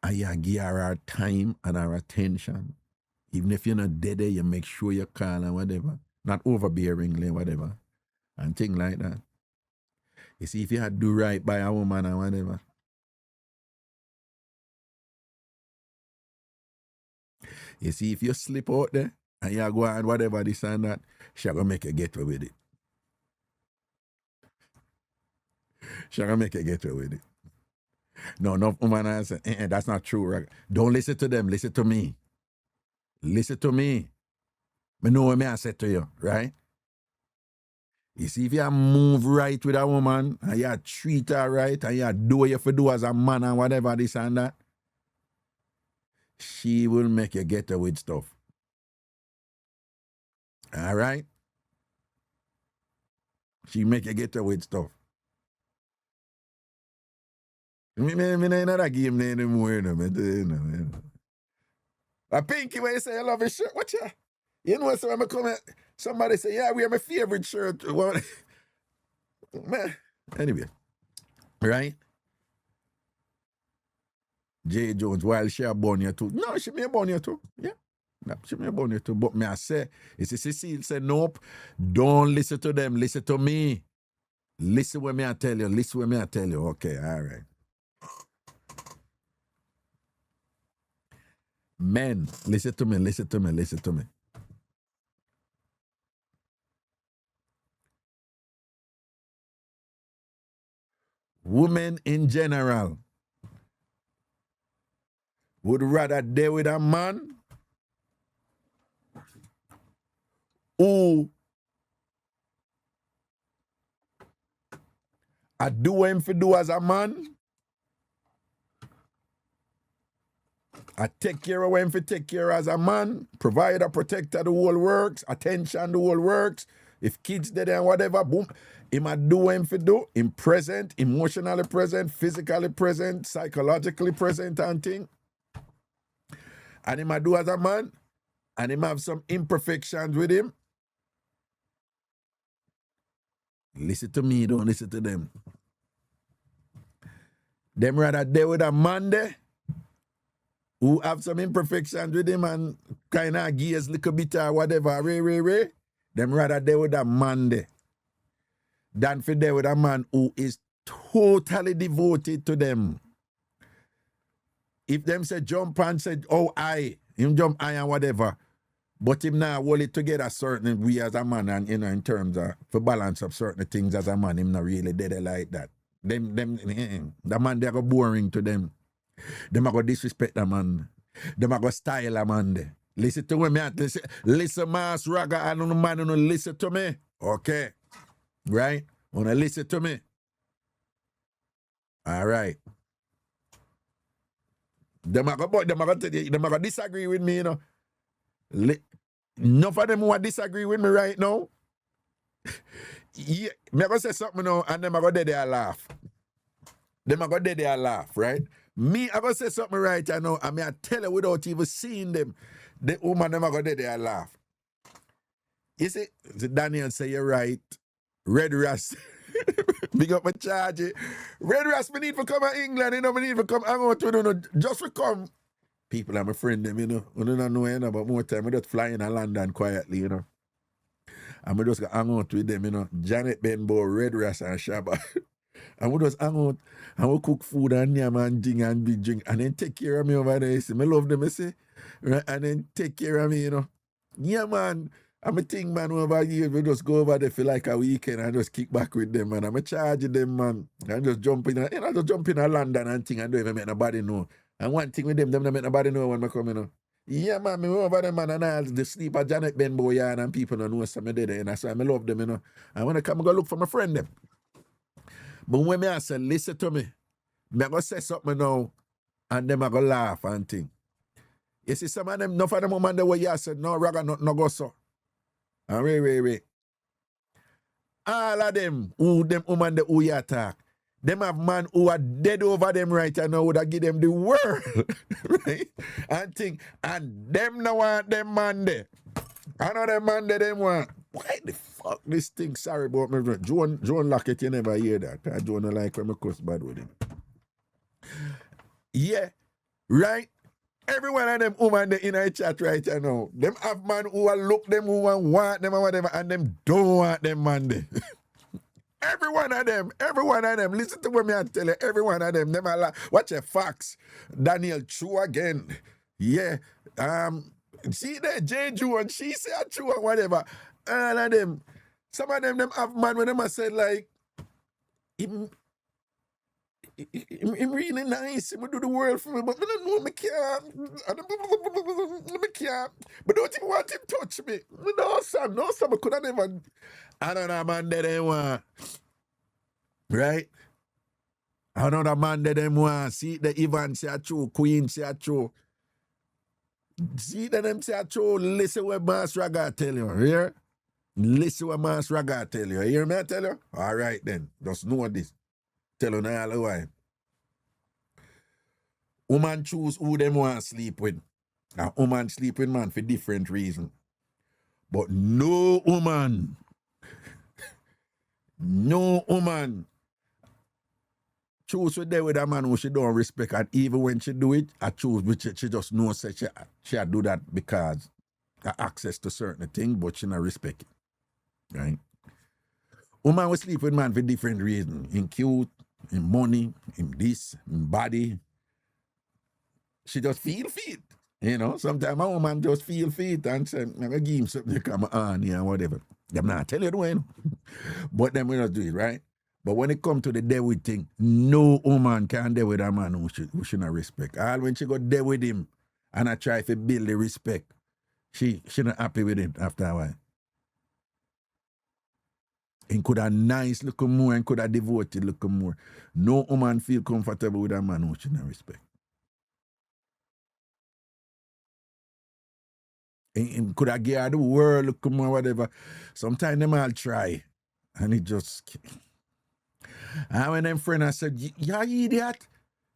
And you give her time and her attention. Even if you're not dead there, you make sure you call and whatever. Not overbearingly, whatever. And things like that. You see, if you had to do right by a woman or whatever. You see, if you slip out there and you go on whatever this and that, she's going to make you get away with it. She's going to make you get away with it. No woman has said, that's not true. Don't listen to them. Listen to me. Listen to me. I know what I said to you, right? You see, if you move right with a woman and you treat her right and you do what you have to do as a man and whatever this and that, she will make you get away with stuff. All right? She make you get away with stuff. Me not a game anymore. A Pinky, when you say you love his shirt, what you? You know, so when I come, somebody say, yeah, we have my favorite shirt. Man, anyway, right? J. Jones, while she a born you too. No, she may born you too. Yeah. No, she may born you too. But me I say, you see, Cecile say, nope, don't listen to them, listen to me. Listen when me I tell you, listen when me I tell you. Okay, all right. Men, listen to me, listen to me, listen to me. Women in general would rather deal with a man who I do what him for do as a man. I take care of what him for take care as a man. Provider, protector, the whole works. Attention, the whole works. If kids dead and whatever, boom. Him I do what him for do. Him present, emotionally present, physically present, psychologically present and thing. And him I do as a man. And him have some imperfections with him. Listen to me, don't listen to them. Them rather deal with a man there who have some imperfections with him and kind of gears a little bit or whatever, them rather deal with a man there than for deal with a man who is totally devoted to them. If them say jump and say, oh, him jump and whatever, but him now hold it together certain way as a man and, you know, in terms of, for balance of certain things as a man, him not really dead like that. The man, they go boring to them. Them are going to disrespect the man. Them are going to style a man there. Listen to me, man. Listen, Mass Raga, I don't know, man, don't listen to me. Okay. Right? Wanna listen to me? All right. Them are going to disagree with me, you know. Enough of them who disagree with me right now. Yeah, me going to say something now, and them are going to there laugh. Them are going to there laugh, right? Me, I going to say something right now, and me I tell you without even seeing them, the woman them are going to there laugh. You see, Daniel say you're right. Red Ras, big up my charge. Red Ras, me need to come to England, you know, me need to come hang out with you, just to come. People are my friend them, you know. I don't know, you know, but more time I just fly in London quietly, you know. And I just go hang out with them, you know. Janet Benbow, Red Ras and Shabba. And we just hang out and we cook food and yam and ding and big drink and then take care of me over there. See, I love them, I say. Right? And then take care of me, you know. Yeah, man. I'm a thing, man, over here. We just go over there for like a weekend and just kick back with them, man. I'm a charge them, man. And just jump in, you know, just jump in London and thing and don't even make nobody know. And one thing with them don't make nobody know when I come, you know. Yeah, man, me over there, man, and I the sleep at Janet Benbow yard and people don't know something there, and that's why I love them, you know. And when I come, I go look for my friend them. But when I say, listen to me, I go say something now, and them I go laugh and thing. You see, some of them, enough of them woman the way you said, no, raga no go so. And wait. All of them woman the who you attack, them have man who are dead over them right now would have give them the world. Right? And them no want them man there. Another man there them want. Why the fuck this thing? Sorry about me. Joan Lockett, you never hear that. I don't like when I cuss bad with him. Yeah, right? Every one of them woman in a chat right now, them have man who will look them, who want them or whatever, and them don't want them man there. Every one of them, listen to what me I tell you, every one of them are like, watch your facts. Daniel Chu again. Yeah. See there, J. Ju, and she say true and whatever. All of them. Some of them have man when them I said like, him really nice. He do the world for me, but I don't know me can't. Me can't. But don't even want him touch me. No, Sam, I could have never. Another man that they want. Right? Another man that they want. See the Ivan say true, Queen say true. See that them say true. Listen what Mass Raga tell you. Hear? Listen what Mass Raga tell you. Hear me I tell you? All right then. Just know this. Tell you now all why. Woman choose who them want to sleep with. Now, woman sleep with man for different reasons. But no woman choose with there with a man who she don't respect. And even when she do it, I choose which she just knows that she do that because of access to certain things, but she not respect it. Right? Woman will sleep with man for different reasons. In cute, in money, in this, in body. She just feel fit. You know, sometimes a woman just feel fit and say, I'm going to give him something to come on here and whatever. Them not tell you the way. But them will not do it, right? But when it come to the deal with thing, no woman can deal with a man who should not respect. All when she go deal with him and I try to build the respect, she not happy with it after a while. And could have nice looking more and could have devoted looking more. No woman feel comfortable with a man who should not respect. And could have give her the world looking more whatever. Sometimes them all try. And it just... And when them friend I said, you idiot.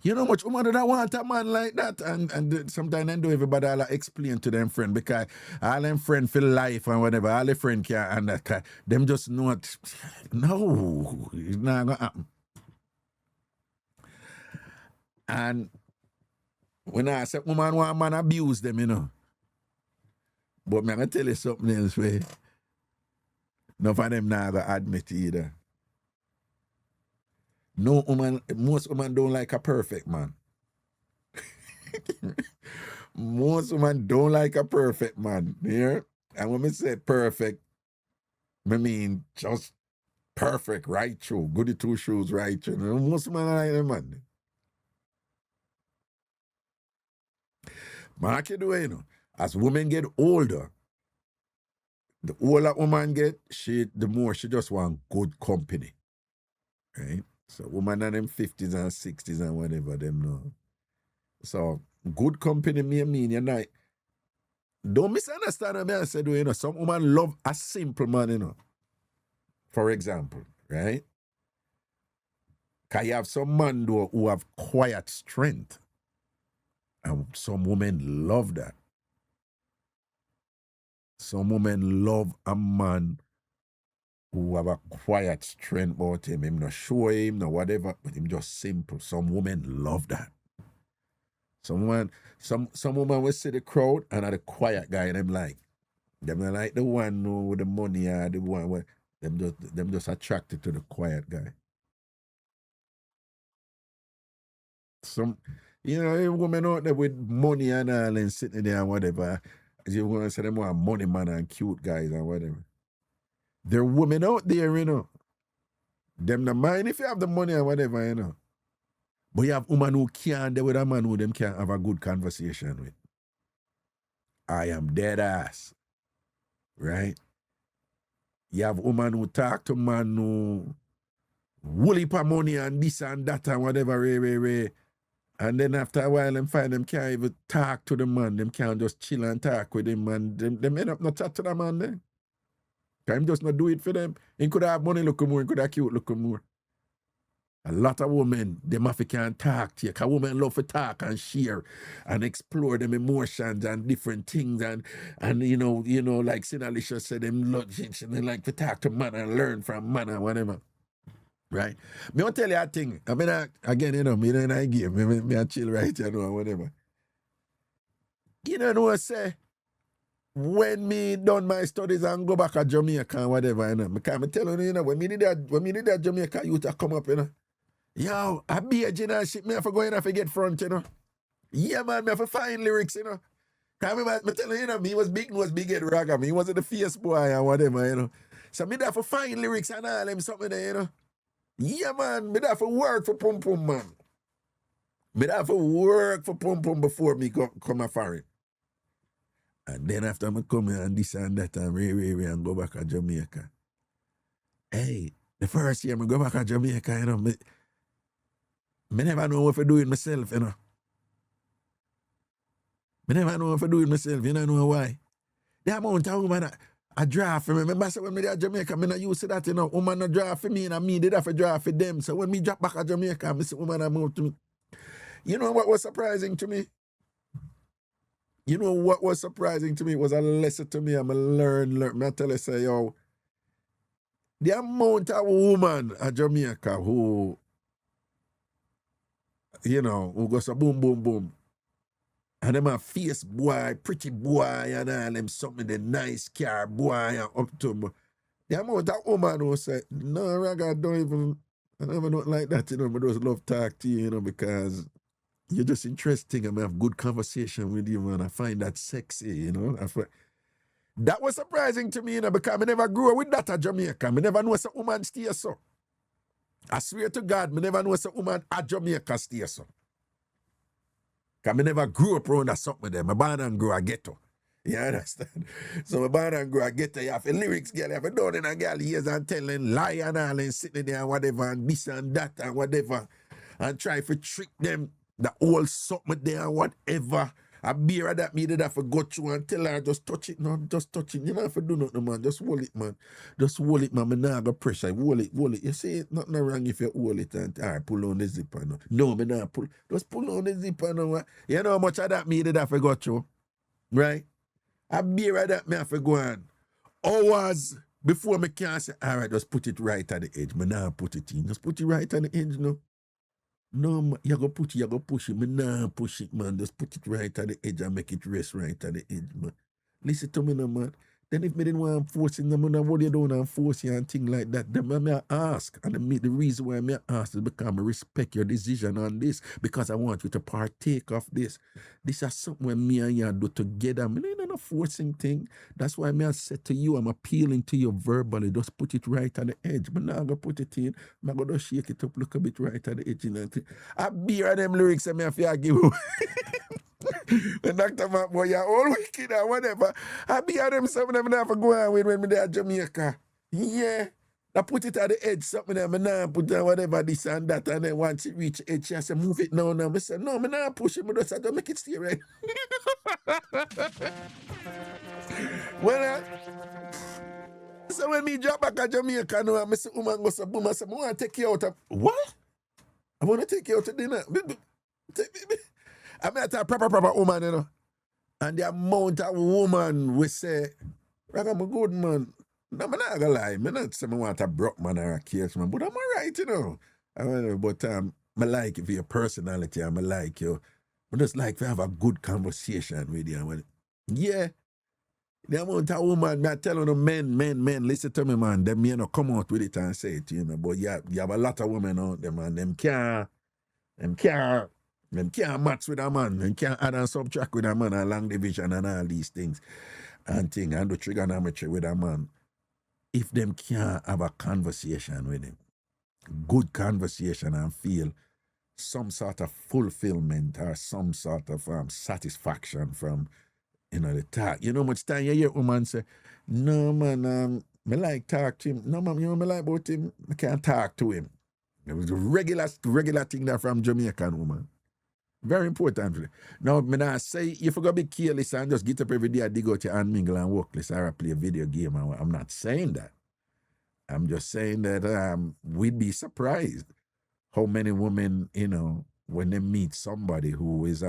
You know much woman that want a man like that. And sometimes they do everybody all explain to them friend because all them friend feel life and whatever. All the friend can and that them just know it. No, it's not gonna happen. And when I say woman want man abuse them, you know. But I'm gonna tell you something else way. None of them not gonna admit either. No woman, most women don't like a perfect man. Most women don't like a perfect man. Yeah? And when I say perfect, I mean just perfect, right through. Goody two shoes, right through. Most women like them, man. Mark it the way, you know. As women get older, the older woman get, the more she just want good company. Right? So women in them 50s and 60s and whatever them know. So good company may mean you're not. Don't misunderstand what I said, you know. Some women love a simple man, you know. For example, right? Because you have some men who have quiet strength. And some women love that. Some women love a man who have a quiet strength about him. Him not show him, no whatever, but him just simple. Some women love that. Some women will see the crowd and are the quiet guy and them like the one who with the money or the one where them just attracted to the quiet guy. Some women out there with money and all and sitting there and whatever. As you want to say them want money man and cute guys and whatever. There are women out there, you know. Them not mind if you have the money or whatever, you know. But you have women who can't deal with a man who them can't have a good conversation with. I am dead ass. Right? You have women who talk to man who woolly pa money and this and that and whatever, And then after a while, them find them can't even talk to the man. Them can't just chill and talk with him, and them end up not chat to the man then. Can him just not do it for them. He could have money looking more, he could have cute looking more. A lot of women, them have to can't talk to you. Because women love to talk and share and explore them emotions and different things. And you know, like Sinalisha said, them they like to talk to man and learn from man and whatever. Right? Me want tell you a thing. I mean, again, me in a game. Me a chill right here, or whatever. You know what I say? When me done my studies and go back to Jamaica and whatever, because I tell you, when me did that Jamaica youth to come up, yo, I be a general shit, me have to go in and forget front, Yeah, man, me have to find lyrics, Because me tell you, me was big at Raga, me wasn't the fierce boy and whatever, So me have to find lyrics and all them something there, Yeah, man, me have to work for Pum Pum, man. Me have to work for Pum Pum before me come a foreign. And then after I come here and this and that and and go back to Jamaica. Hey, the first year I go back to Jamaica, me never know what to do it myself, Me never know what to do it myself, you know why? The amount of woman I draft for me. Remember when me at Jamaica, me not used to that, woman not draft for me and me did have to draft for them. So when me drop back to Jamaica, I see woman I move to me. You know what was surprising to me? You know what was surprising to me? It was a lesson to me. I'm a learn. Me tell you, say, yo, the amount of woman at Jamaica who, who goes a boom, boom, boom. And them a face boy, pretty boy, and all them something, the nice car boy, and up to me. The amount of woman who say, no, Raga, I don't like that, but just love talk to you, because you're just interesting and I have good conversation with you, man. I find that sexy, That was surprising to me, because I never grew up with that at Jamaica. I never know some woman stay so. I swear to God, I never know some woman at Jamaica stay so. Because I never grew up around that something with them. I born and grew a ghetto. You understand? So I born and grew a ghetto. You have a lyrics girl, you have a down in a girl years and telling lie and all and sitting there and whatever and this and that and whatever. And try to trick them. The old something there and whatever. A beer that me did have to go through and tell her, just touch it, no, just touch it. You don't have to do nothing, man. Just hold it, man. Just hold it, man. Me nah go pressure. Hold it. You see, nothing wrong if you hold it and pull on the zipper. No, me nah pull. Just pull on the zipper. No. You know how much of that me did have to go through? Right? A beer that me have to go on. Hours before me can say, all right, just put it right at the edge. Me nah put it in. Just put it right at the edge, no. No, man, you go put it, you go push it. Me nah push it, man. Just put it right at the edge and make it rest right at the edge, man. Listen to me now, man. Then if me didn't want to force it, then what you doing and force you and things like that, then I ask. And the reason why I ask is because I respect your decision on this, because I want you to partake of this. This is something where me and you do together. I mean, ain't no forcing thing. That's why I said to you, I'm appealing to you verbally. Just put it right at the edge. But now I'm going to put it in. I'm going to shake it up, look a bit right at the edge. I beer them lyrics and I feel give you. When Dr. Matt boy, you're all wicked or whatever. I be at them something that I have to go on with when me there at Jamaica. Yeah. I put it at the edge, something that I now put down whatever this and that, and then once it reach the edge, I say, move it now. I say, no, I now push it, I just make it stay right. Well, so when me drop back at Jamaica now, I say, woman goes to boom, I say, I want to take you out of, what? I want to take you out to dinner. I met a proper woman, And the amount of woman we say, I'm a good man. No, I'm not gonna lie. I'm not saying I want a broke man or a case man, but I'm alright, But I like you for your personality. I like you. I just like to have a good conversation with you. Yeah. The amount of woman, I tell you, men, listen to me, man. Them, come out with it and say it, But you have a lot of women out there, man. Them can't match with a man. Them can't add and subtract with a man and long division and all these things. And do trigonometry with a man. If them can't have a conversation with him, good conversation, and feel some sort of fulfillment or some sort of satisfaction from, the talk. You know much time you hear a woman say, no, man, me like talk to him. No, man, me like about him. I can't talk to him. It was a regular thing that from Jamaican woman. Very important. Now, me not say you forgot to be careless and just get up every day and dig out your hand, mingle and work less or play a video game. I'm not saying that. I'm just saying that we'd be surprised how many women, you know, when they meet somebody who is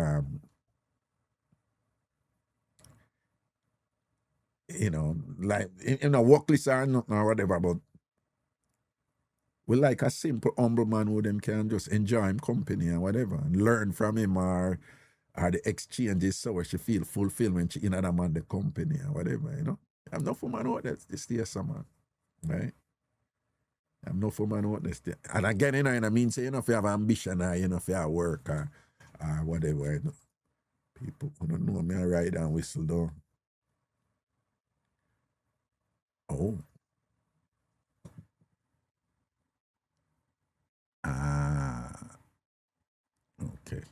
you know, like in a workless or nothing or whatever, but we like a simple, humble man who them can just enjoy him company and whatever and learn from him or the exchanges so she feel fulfilled when she in another man the company or whatever, you know. I'm not for man what that's this there man, right? I'm not for man what this there. And again, you know, I mean say, you know, if you have ambition or you know, if you have work or whatever, you know. People who don't know me I ride and whistle down. Oh. Okay.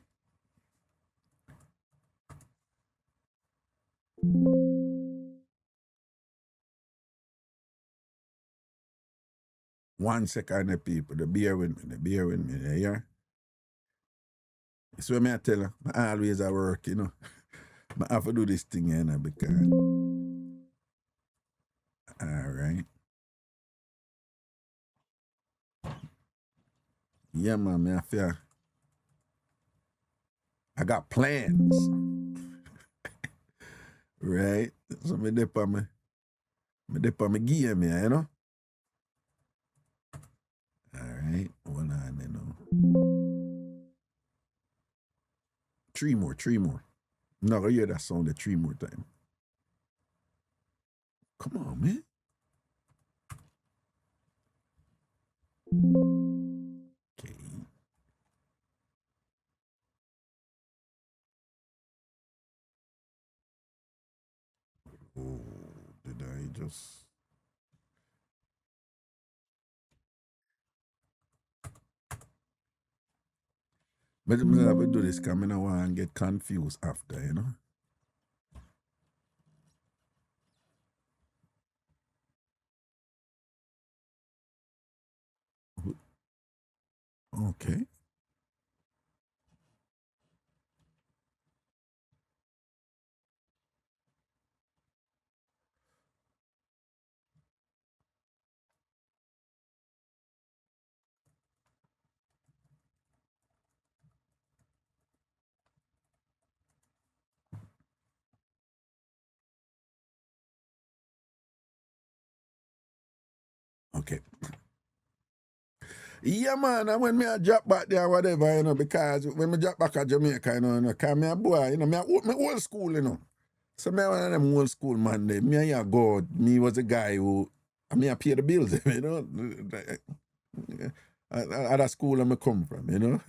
One second, people, the bear with me, you hear? So me I tell her, I always at work, you know. I have to do this thing, you know, because all right. Yeah, man, me I feel I got plans. Right? So me dip on me game, you know. All right, hold on, you know. Three more. No, I hear that song the 3 more time. Come on, man. Okay. Oh, did I just... But I have to do this because I don't want to get confused after, you know. Okay. Okay. Yeah, man, and when me a drop back there, whatever, you know, because when me drop back at Jamaica, you know, because me a boy, you know, me old school, you know. So me one of them old school man there. Me and God, me was a guy who, me a pay the bills, you know. At the school I come from, you know.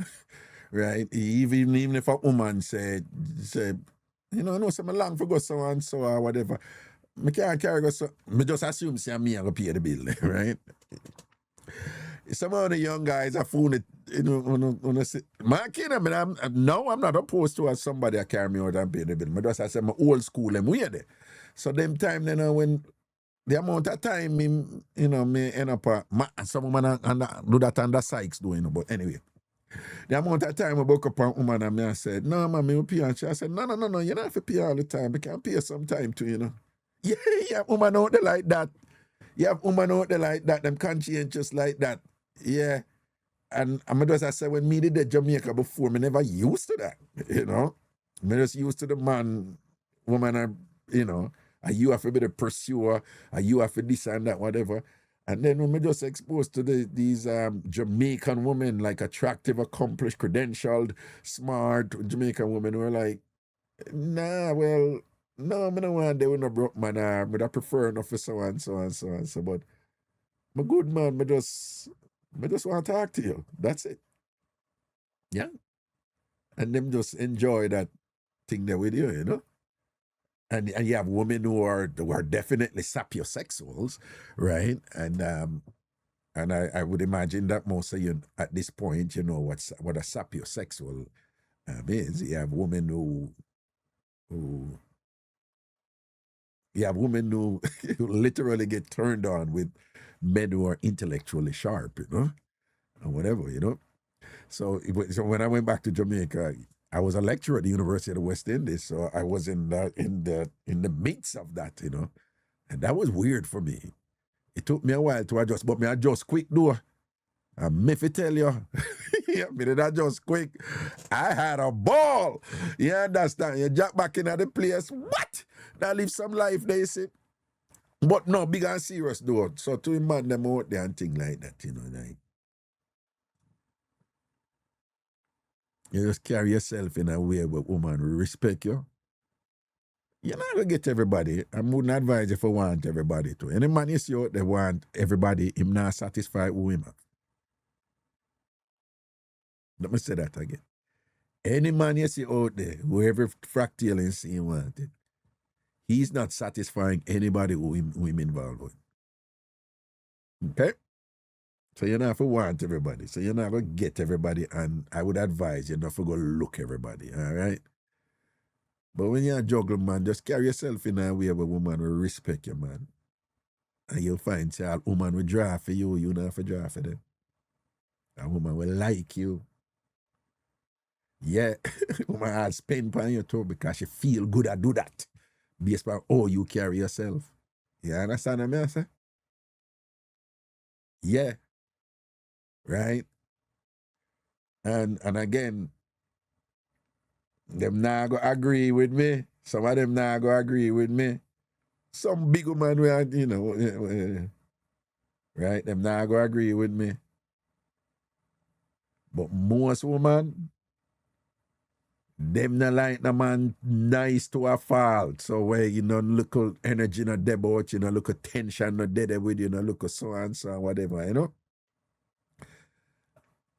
Right? Even if a woman said, you know, so me long for go so and so or whatever. Me can't carry go so, me just assume say me I go pay the bill, right? Some of the young guys are fooling it, you know, my kid, I mean, I'm not opposed to as somebody that carry me out and pay the bill. But just I say my old school them weird. So them time, you know, when the amount of time me, you know, me end up some woman do that under Sykes do, you know, but anyway. The amount of time I woke up on woman and me I said, no, man, me will pay and she I said, no, you don't have to pay all the time. You can pay some time too, you know. Yeah, woman out there like that. You have woman out there like that, them conscientious like that. Yeah. And I just I said when me did the Jamaica before, me never used to that, you know. Me just used to the man, woman, you know, and you have to be the pursuer, and you have to this and that, whatever. And then when me just exposed to these Jamaican women, like attractive, accomplished, credentialed, smart Jamaican women who are like, nah, well, no, I don't want they were not broke man, but I prefer enough for so and so and so and so. But my good man, I just want to talk to you. That's it. Yeah. And them just enjoy that thing there with you, you know? And you have women who are definitely sapiosexuals, right? And I would imagine that most of you at this point, you know what a sapiosexual is. You have women who you have women who literally get turned on with men who are intellectually sharp, you know, or whatever, you know. So when I went back to Jamaica, I was a lecturer at the University of the West Indies, so I was in the midst of that, you know. And that was weird for me. It took me a while to adjust, but me adjust quick though. And me fi tell you, yeah, me did adjust quick. I had a ball. You understand? You jack back in at the place. What? Now live some life, they say. But no, big and serious though. So to man them out there and things like that, you know, like. You just carry yourself in a way where woman will respect you. You're not gonna get everybody. I wouldn't advise you for want everybody to. Any man you see out there want everybody, him not satisfied with him. Let me say that again. Any man you see out there, whoever fractal and see him wanted, he's not satisfying anybody who him involved with. Okay? So you're not for want everybody. So you're not gonna get everybody, and I would advise you not for go look everybody, all right? But when you're a juggle, man, just carry yourself in a way where woman will respect you, man. And you'll find say, a woman will draw for you, you not for draw for them. A woman will like you. Yeah, woman has spend on you too because she feel good at do that. Based on how you carry yourself. You understand what I say? Yeah. Right? And again, them not go agree with me. Some of them not go agree with me. Some big woman will, you know, right? Them not go agree with me. But most women, them not like the man nice to a fault. So where you know look at energy no debout, you know, look at tension no dead with you know, look at so and so and whatever, you know.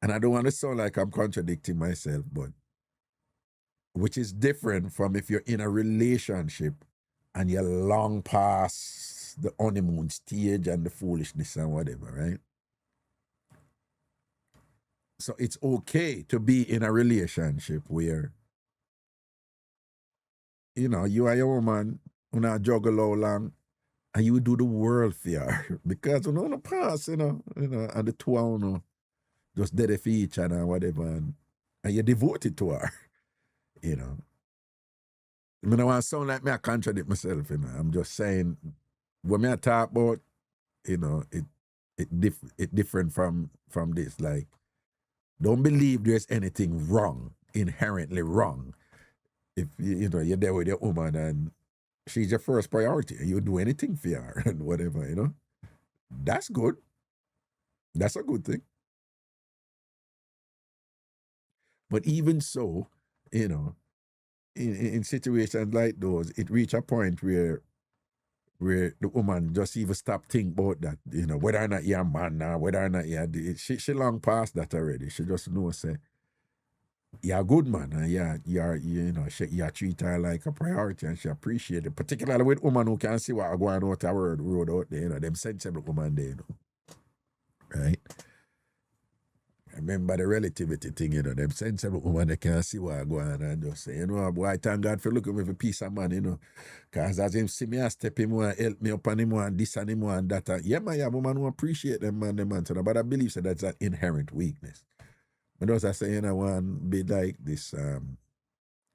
And I don't want to sound like I'm contradicting myself, but which is different from if you're in a relationship and you're long past the honeymoon stage and the foolishness and whatever, right? So it's okay to be in a relationship where, you know, you and your woman, you not juggle how long, and you do the world for her. Because you know the past, you know, and the two of you know, just dead for each other and whatever, and you're devoted to her, you know. I mean, I want to sound like me, I contradict myself, you know. I'm just saying, when me I talk about, you know, it different from this. Like, don't believe there's anything wrong, inherently wrong. If, you know, you're there with your woman and she's your first priority and you do anything for her and whatever, you know. That's good. That's a good thing. But even so, you know, in situations like those, it reach a point where the woman just even stop think about that, you know, whether or not you're a man now, whether or not you're she long past that already. She just knows say you're a good man and you're you know, you treat her like a priority and she appreciate it. Particularly with women who can see what are going out the road out there, you know, them sensible woman there, you know. Right? Remember the relativity thing, you know, them sensible women, they can't see what go on and just say, you know, boy, thank God for looking with a piece of man, you know. Because as him see me, I step him and help me up on him and this and him and that. Yeah, man, yeah, woman who appreciate them man, so, but I believe so that's an inherent weakness. But as I say, you know, one be like this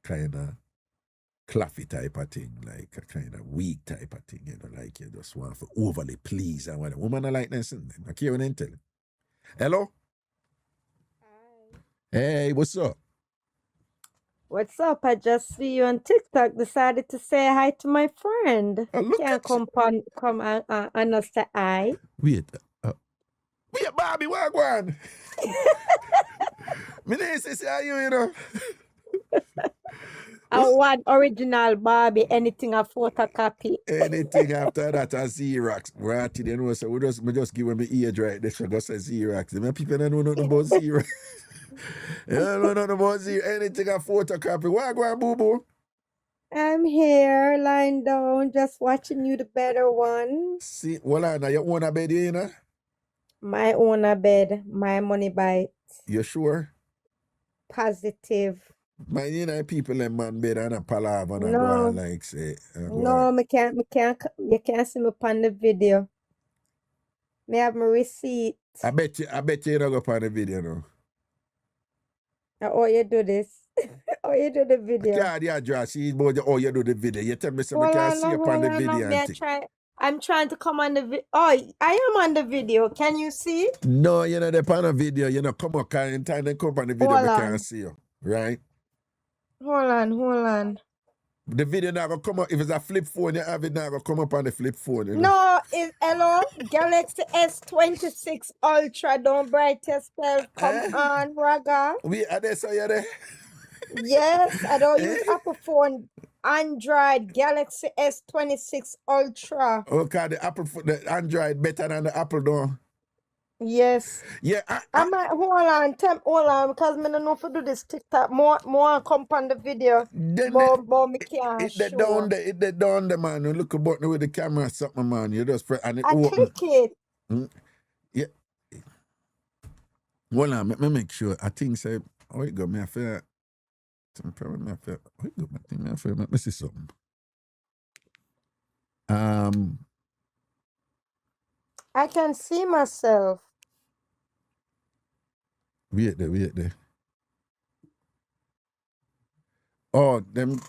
kind of claffy type of thing, like a kind of weak type of thing, you know, like you just want to overly please and whatever. Woman, I like this, I care what they tell you. Hello? Hey, what's up? What's up? I just see you on TikTok. Decided to say hi to my friend. Oh, look Can't come and us say hi. Wait, Bobby, what Gwaan? Me name say how you know. I want original Barbie. Anything a photocopy. Anything after that a Xerox. Right, you know, so we just give them the age right there. So go say Xerox. The people don't know nothing about Xerox. You don't know nothing about Xerox. Anything a photocopy. What Gwaan, boo boo? I'm here, lying down, just watching you, the better one. See, well, now you own a bed, you know? My owner bed, my money bite. You sure? Positive. Man, you know, people in man bed and a palaver and No. go on like say. No, you can't see me upon the video. Me have my receipt. I bet you don't go upon the video, no. How you do this? Oh, you do the video. Card you draw, see, but you do the video. You tell me so I Hold can on, see upon the video me and I thing. try. I'm trying to come on the video. Oh, I am on the video. Can you see? No, you know, the on the video, you know, come up, in time they come on the video, Hold we on. can't see you. Right? Hold on. The video not gonna come up. If it's a flip phone, you have it not gonna come up on the flip phone. You know? No, hello, Galaxy S26 Ultra. Don't bright yourself. Come on, Raga. Are they so you're there? Yes, I don't use Apple phone. Android Galaxy S26 Ultra. Okay, the Android better than the Apple though. Yes. Yeah, I might hold on, because I don't know if I do this TikTok. More come on the video. then But me can't it the show. down the man. You look a button with the camera or something, man. You just press and it I open. click it. Yeah. Hold on, let me make sure. I think say, oh, it go me a fair. Probably me a fair. Oh, it go me a fair. Let me see something. I can see myself. Wait there. Oh, them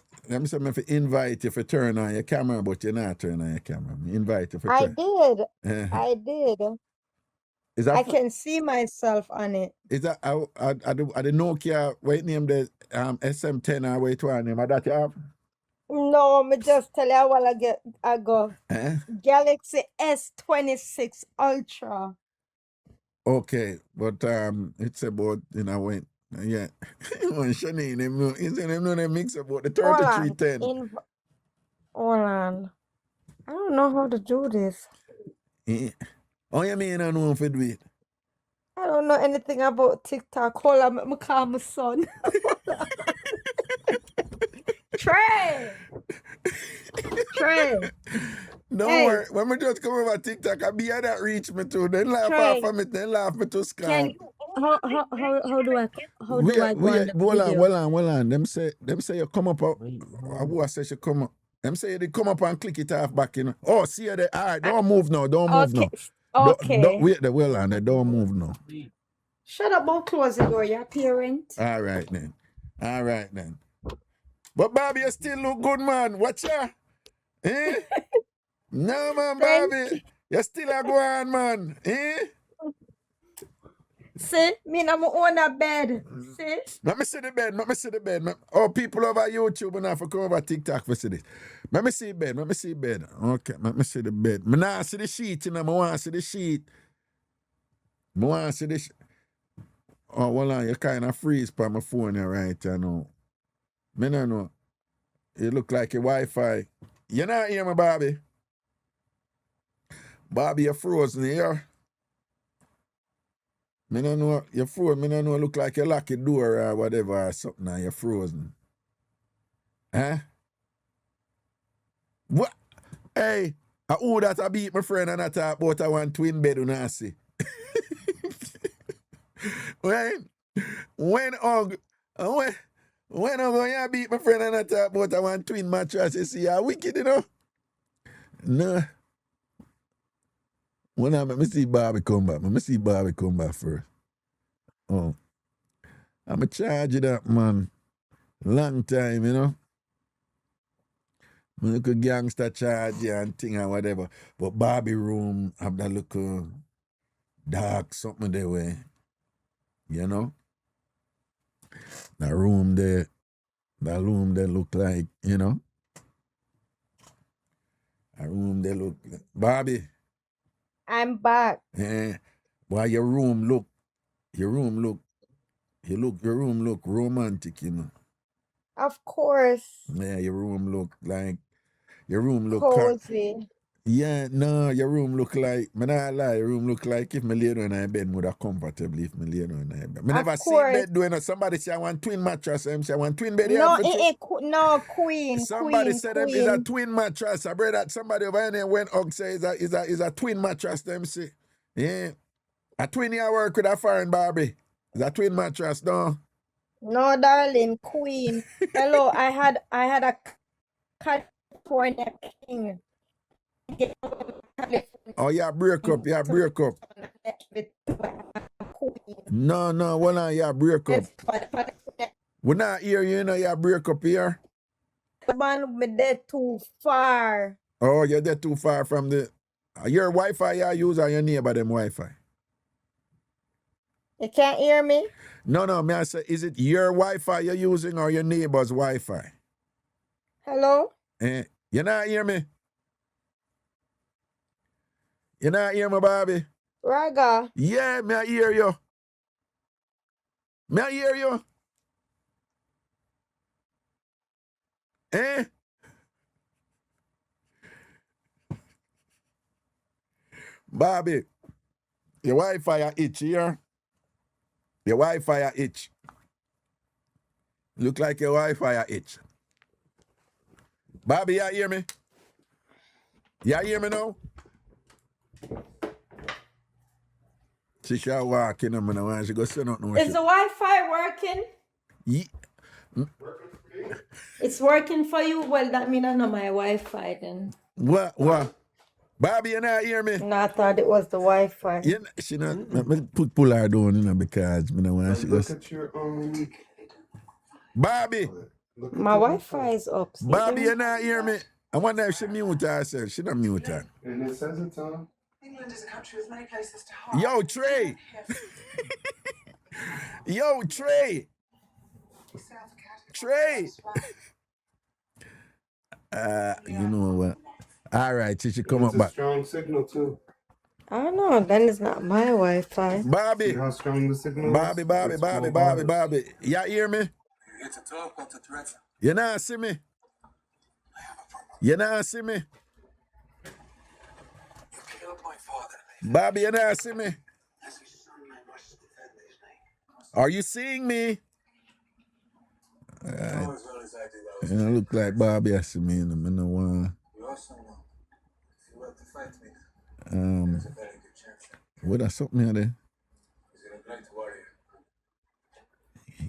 say me fi invite you to turn on your camera, but you're not turn on your camera. Me invite you for I turn. did. Uh-huh. I did. Is that I can see myself on it. is that I the Nokia wait name the SM10 or wait one name that you have? No, me just tell you a while ago. Eh? Galaxy S26 Ultra. Okay, but it's about when yeah. When Shani them know they mix about the Hold 3310. on. I don't know how to do this. Oh, you mean I know if it do it? I don't know anything about TikTok. Hold on, let me call my son. Trey. Don't Hey. worry. When we just come over TikTok, I be at that reach me too. Then laugh Trey. off of me, then laugh me to Can Skype. how do I go on the video? Hold on. Them say you come up. Who I say you come up? Them say they come up and click it off back, you know. Oh, see you there. All right, don't move now. Don't move now. Okay. Don't wait there. Well on there. Don't move now. Shut up, don't close the door, your parent. All right then. But Bobby, you still look good, man. Watch ya. Eh? No, man, Bobby. You still a Gwaan, man. Eh? See, me na my own a bed. See? Let me see the bed. Oh, people over YouTube and I for come over TikTok for see this. Let me see bed. Okay, let me see the bed. Me nah see the sheet, you know. I want to see the sheet. Oh, well, you kind of freeze by my phone here, right? You know. Me no know. You look like a Wi-Fi. You not hear me, Bobby? Bobby, you're frozen here. Me no know. You're frozen. Me no know. Look like you lock your door or whatever or something. And you're frozen. Huh? What? Hey, who that I beat my friend and I talk about I want twin bed and I see. When I'm going to beat my friend and I talk about I want twin mattress, you see, you're wicked, you know? No. When let me see Bobby come back. Let me see Bobby come back first. Oh. I'm a charge it up, man. Long time, you know? I look a gangster charge and thing or whatever. But Bobby room have that look dark something there way. You know? That room there look like, you know? That room there look Bobby. I'm back. Yeah. Why your room look romantic, you know. Of course. Yeah, your room look Cozy. yeah, no, your room look like, me not lie, your room look like if me lay down in a bed, would have comfortably if me lay down in a bed. Me never see bed doing it. Somebody say I want twin mattress, I say I want twin bed. No, queen. Somebody said them is a twin mattress. I read that somebody over there when Og say is a twin mattress, them say. Yeah. A twin you work with a foreign Barbie. Is a twin mattress, no? No, darling, queen. Hello, I had a California king. Oh, yeah, break up. No, well, yeah, break up. We not hear you, you know, you break up here. Man, me there too far. Oh, you're there too far from the... Your Wi-Fi you use or your neighbor them Wi-Fi? You can't hear me? No, me I say, is it your Wi-Fi you're using or your neighbor's Wi-Fi? Hello? You not hear me? You not hear me, Bobby? Raga. Yeah, me I hear you. Me I hear you. Bobby, your Wi-Fi a itch here. Your Wi-Fi a itch. Look like your Wi-Fi a itch. Bobby, you hear me? You hear me now? She shall walk in a minute when she go send out no Is the Wi-Fi working? It's working for you? Well, that means I know my Wi-Fi then. What? Bobby, you not hear me? No, I thought it was the Wi-Fi. She not. Me pull her down, you know, because me know when she goes. Look at your Bobby, My Wi-Fi is up. see Bobby, there? you not hear me? I wonder if she mute herself. She not mute her. And it says it's on. England is a country with many places to hide. Yo, Trey. Yo, Trey. Trey. You know what? All right, she should come up It's a back. strong signal too. I don't know. Then it's not my Wi-Fi. Bobby. See how strong the signal Bobby, is? Bobby, It's Bobby, full Bobby, bars. Bobby. You hear me? You not see me? You not see me? Bobby, you not see me? Are you seeing me? You know, look like Bobby I see me in a minute. What that's something there?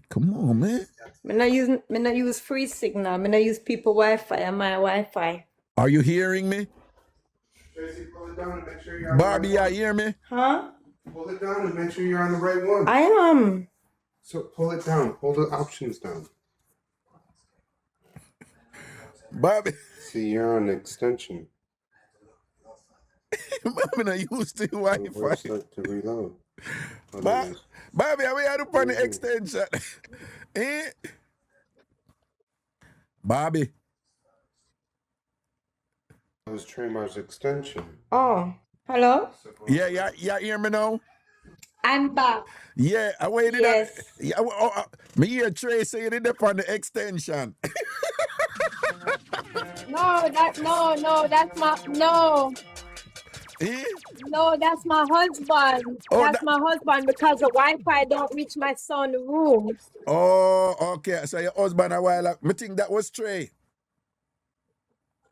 Come on, man. Me not use free signal. Me not use people Wi-Fi and my Wi-Fi. Are you hearing me? Tracy, pull it down and make sure you're on Bobby, the you right one. hear me? Huh? Pull it down and make sure you're on the right one. I am. So pull it down. Pull the options down. Bobby, See, you're on extension. Bobby not used to Reverse Wi-Fi. that to reload. Bobby, we had to put the extension. Bobby. That was Tremar's extension. Oh, hello? Yeah, hear me now? I'm back. Yeah, I waited. Yes. Me hear Trey say you did that on the extension. No, that's my husband. Oh, That's my husband because the Wi-Fi don't reach my son's room. Oh, okay. So your husband a while ago. Me think that was Trey.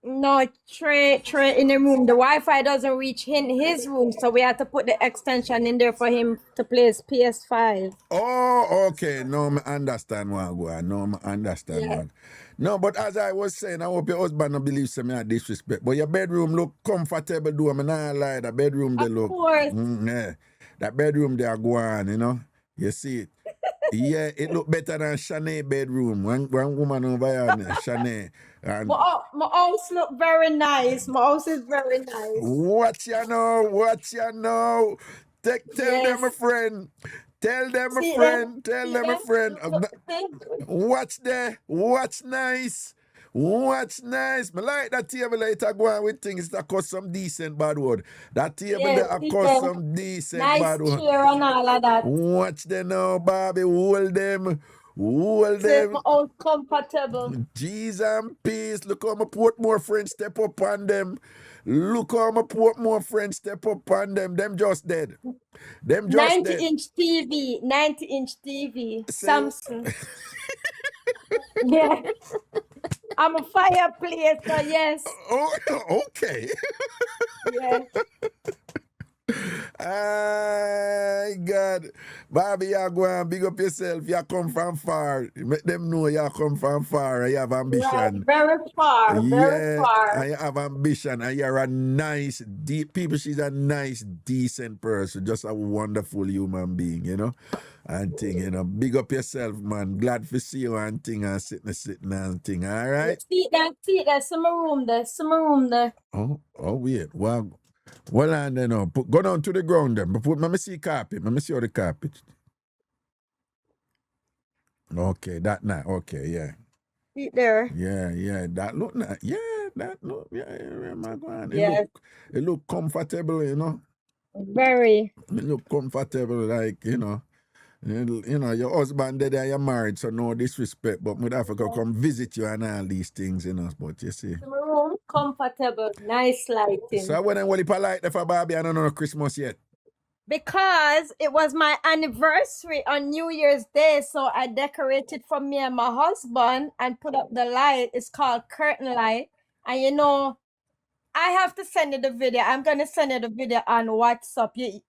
No, Trey in the room. The Wi-Fi doesn't reach in his room, so we had to put the extension in there for him to play his PS5. Oh, okay. No, I understand what go on. No, I understand Yeah. one. No, but as I was saying, I hope your husband don't believe me I disrespect. But your bedroom look comfortable, do I not lie. The bedroom they Of look. course. Yeah. That bedroom they are Gwaan, you know. You see it. Yeah, it look better than Shanae bedroom. One woman over here, Shanae. And My house look very nice. My house is very nice. what you know. Tell them a Yes. friend. Tell them a See friend. them? Tell See them a them? friend. See? What's there? What's nice? What's nice? Me like that table later go on with things that cost some decent bad word. That table Yes, that see cost them? some decent Nice bad word. chair and all of that. Watch them now, Bobby. Hold them. Hold See, them. my house comfortable. Jeez and peace. Look how my Portmore friends step up on them. Look how my Portmore friends step up on them. Them just dead. Them just 90-inch dead. TV. 90-inch TV. Say- Samsung. Yeah. I'm a fireplace, so yes. Oh, okay. Yeah. I God. Bobby, you Gwaan, big up yourself. You come from far. Make them know you come from far and you have Right, ambition. very far, very Yeah, far. and you have ambition and you're a nice, deep people. She's a nice, decent person. Just a wonderful human being, you know. And thing, you know. Big up yourself, man. Glad to see you and thing and sitting and thing. All right. See that, summer room there. Oh, wait. Well, and then go down to the ground then. But let me see carpet. Let me see all the carpet. Okay, that now. Okay, yeah. See there. Yeah. That look nice. Yeah, that look. Yeah, my God. Yes, It look comfortable, you know. very. It look comfortable, like, you know. You know, your husband dead and you're married, so no disrespect, but we'd have to come visit you and all these things, you know. But you see. Summer room, comfortable, nice lighting. So when will you polite for Bobby? I don't know Christmas yet. Because it was my anniversary on New Year's Day, so I decorated for me and my husband and put up the light. It's called curtain light. And you know, I have to send you the video. I'm gonna send you the video on WhatsApp.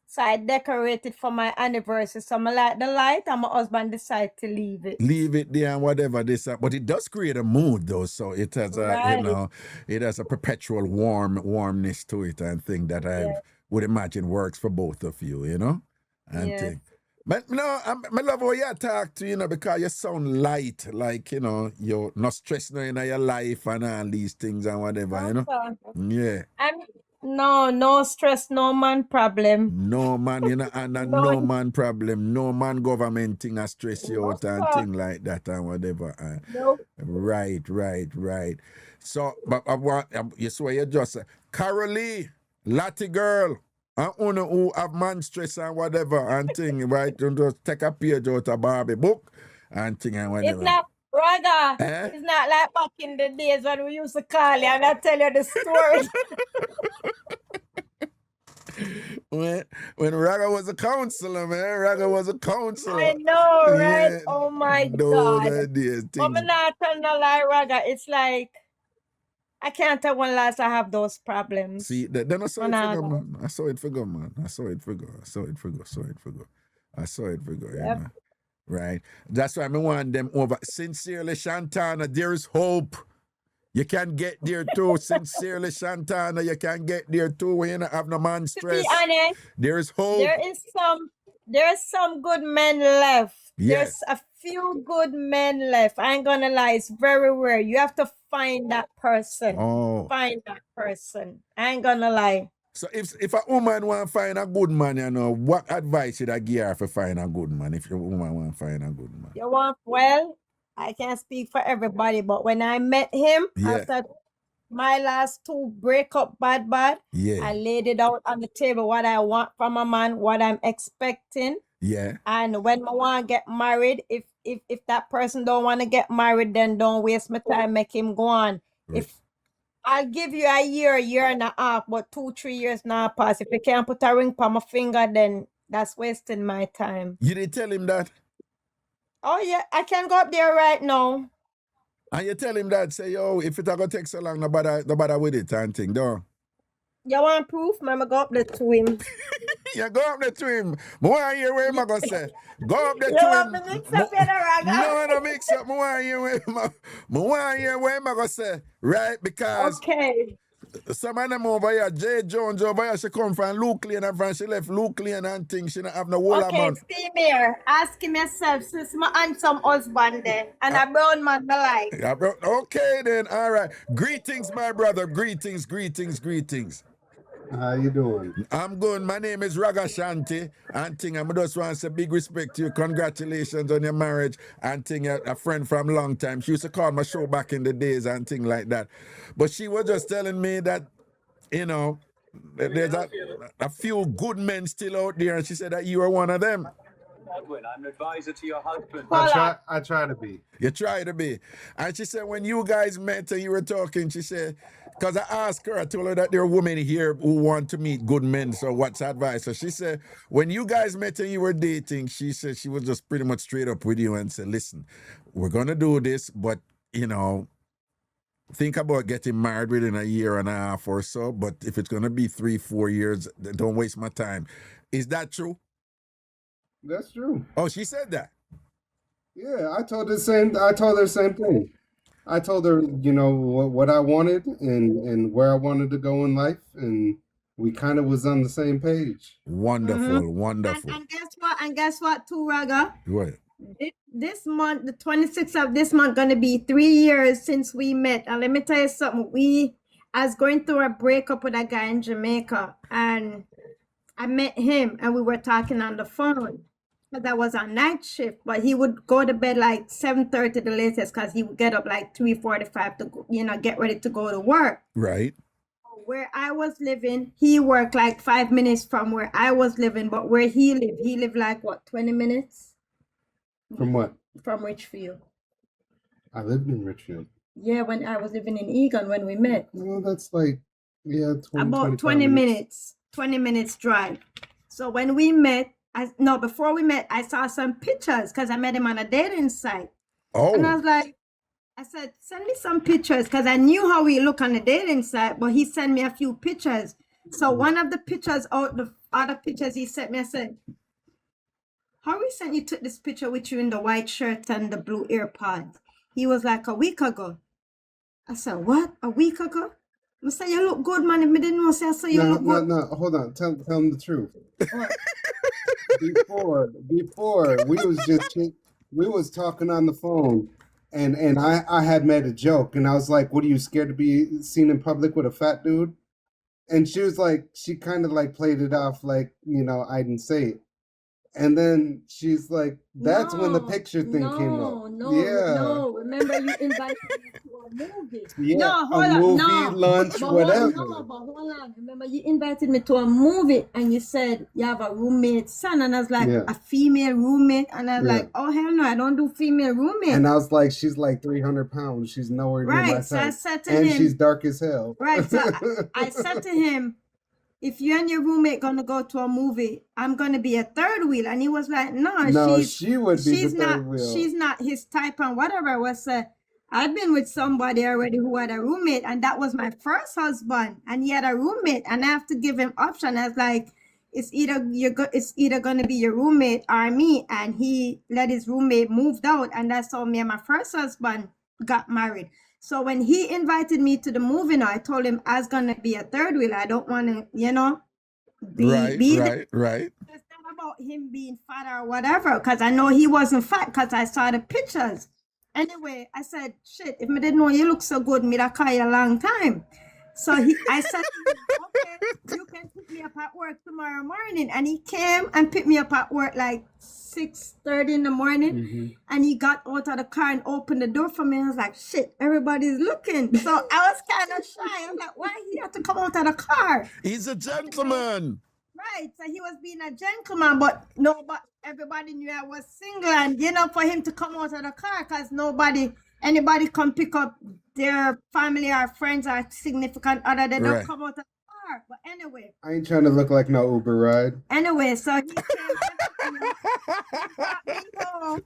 So I decorated for my anniversary. So I light the light and my husband decided to leave it. Leave it there and whatever this, but it does create a mood though. So it has a, Right. you know, it has a perpetual warmness to it and thing that I would imagine works for both of you, you know, and Yes. thing. But no, I love how you talk to, you know, because you sound light, like, you know, you're not stressed now in your life and all these things and whatever, you know. Yeah. No stress, no man problem. No man, you know, and no man problem, no man government thing a stress you out and thing like that and whatever. Nope. Right. So, but I want you swear you just Carolee, Lottie girl, and una who have man stress and whatever and thing, right? You just take a page out of Barbie book and thing and whatever. It's not Raga. Eh? It's not like back in the days when we used to call you and I tell you the story. When Raga was a counselor, man. Raga was a counselor. I know, right? Yeah, Oh my those God. ideas, But I'm things. not telling no lie, Raga. It's like I can't tell when last I have those problems. See, then I saw it Nah, figure, nah. man. I saw it figure, man. I saw it figure, you Yep. know. Right. That's why I want them over. Sincerely, Shantana, there is hope. You can get there too. Sincerely, Shantana, you can get there too when you don't have no man To stress. be honest, There is hope. there's some good men left. Yeah. There's a few good men left. I ain't gonna lie, it's very rare. You have to find that person. Oh. Find that person. I ain't gonna lie. So if a woman want to find a good man, you know, what advice should I give her for find a good man if your woman want to find a good man? You want, well, I can't speak for everybody, but when I met him Yeah. after my last two breakup bad, Yeah. I laid it out on the table what I want from a man, what I'm expecting. Yeah. And when I want to get married, if that person don't want to get married, then don't waste my time, make him go on. Right. If I'll give you a year and a half, but 2-3 years now pass. If you can't put a ring on my finger, then that's wasting my time. You didn't tell him that? Oh yeah, I can go up there right now. And you tell him that, say, yo, if it's going to take so long, no bother with it and thing, don't. You want proof? Mama, go up there to him. You go up there to him. I want to hear what him going to say. Go up there You to want him. me mix up in a Raga? No mix up. I want to hear what him going to say. Right? Because Okay. some of them over here, Jay Jones over here, she come from Luke Lane and from she left Luke Lane and things. She don't have no whole Okay, amount. Steve here. Ask him yourself, since my handsome husband then, and a brown man I like. Yeah, bro. Okay then, all right. Greetings, my brother. Greetings. How you doing? I'm good. My name is Ragashanti. And thing, I just want to say big respect to you. Congratulations on your marriage. And thing, a friend from long time. She used to call my show back in the days and thing like that. But she was just telling me that, you know, there's a few good men still out there. And she said that you were one of them. I'm an advisor to your husband. I try to be. You try to be. And she said when you guys met and you were talking, she said, because I asked her, I told her that there are women here who want to meet good men, so what's advice? So she said, when you guys met and you were dating, she said she was just pretty much straight up with you and said, listen, we're going to do this, but, you know, think about getting married within a year and a half or so, but if it's going to be 3-4 years, don't waste my time. Is that true? That's true. Oh, she said that. Yeah, I told her the same thing. I told her, you know, what I wanted and where I wanted to go in life, and we kind of was on the same page. Wonderful, wonderful. And guess what? And guess what, too, Raga? What? This month, the 26th of this month, gonna be 3 years since we met. And let me tell you something. I was going through a breakup with a guy in Jamaica, and I met him, and we were talking on the phone. But that was on night shift, but he would go to bed like 7:30 the latest, because he would get up like 3:45 to go, get ready to go to work. Right. Where I was living, he worked like 5 minutes from where I was living, but where he lived like what, 20 minutes? From what? From Richfield. I lived in Richfield. Yeah, when I was living in Egan when we met. Well, that's like, yeah, 20, About 25 20 minutes. 20 minutes drive. So when we met, before we met, I saw some pictures because I met him on a dating site. Oh. And I was like, I said, send me some pictures, because I knew how we look on the dating site, but he sent me a few pictures. So one of the pictures, the other pictures he sent me, I said, how recent you took this picture with you in the white shirt and the blue AirPods? He was like, a week ago. I said, what? A week ago? I said, you look good, man. If I didn't know, I said, you look good. No, hold on. Tell him the truth. Before we was talking on the phone, and I had made a joke, and I was like, what, are you scared to be seen in public with a fat dude? And she was like, she kind of like played it off like, I didn't say it. And then she's like, that's when the picture thing came up. No. Remember, you invited me to a movie. Yeah, no, hold a on. movie, No. lunch, But whatever. Hold on. Remember, you invited me to a movie, and you said you have a roommate son, and I was like, a female roommate, and I was like, oh hell no, I don't do female roommate. And I was like, she's like 300 pounds. She's nowhere near my type. So I said to and him, she's dark as hell. Right. So I said to him, if you and your roommate gonna go to a movie, I'm gonna be a third wheel. And he was like, no, she would be the third wheel. She's not his type and whatever. I was I've been with somebody already who had a roommate, and that was my first husband, and he had a roommate, and I have to give him option. I was like, it's either gonna be your roommate or me. And he let his roommate moved out, and that's how me and my first husband got married. So when he invited me to the movie, I told him I was gonna be a third wheel. I don't want to, Right. It's not about him being fat or whatever, because I know he wasn't fat because I saw the pictures. Anyway, I said, shit, if I didn't know you look so good, me that call you a long time. So I said, okay, you can pick me up at work tomorrow morning. And he came and picked me up at work like 6:30 in the morning. And he got out of the car and opened the door for me. I was like, shit, everybody's looking. So I was kind of shy. I was like, why he had to come out of the car? He's a gentleman. Right. So he was being a gentleman, but everybody knew I was single. And, for him to come out of the car, because anybody come pick up their family or friends or significant other, they don't come out of the car. But anyway. I ain't trying to look like no Uber ride. Anyway, so he came and brought me home.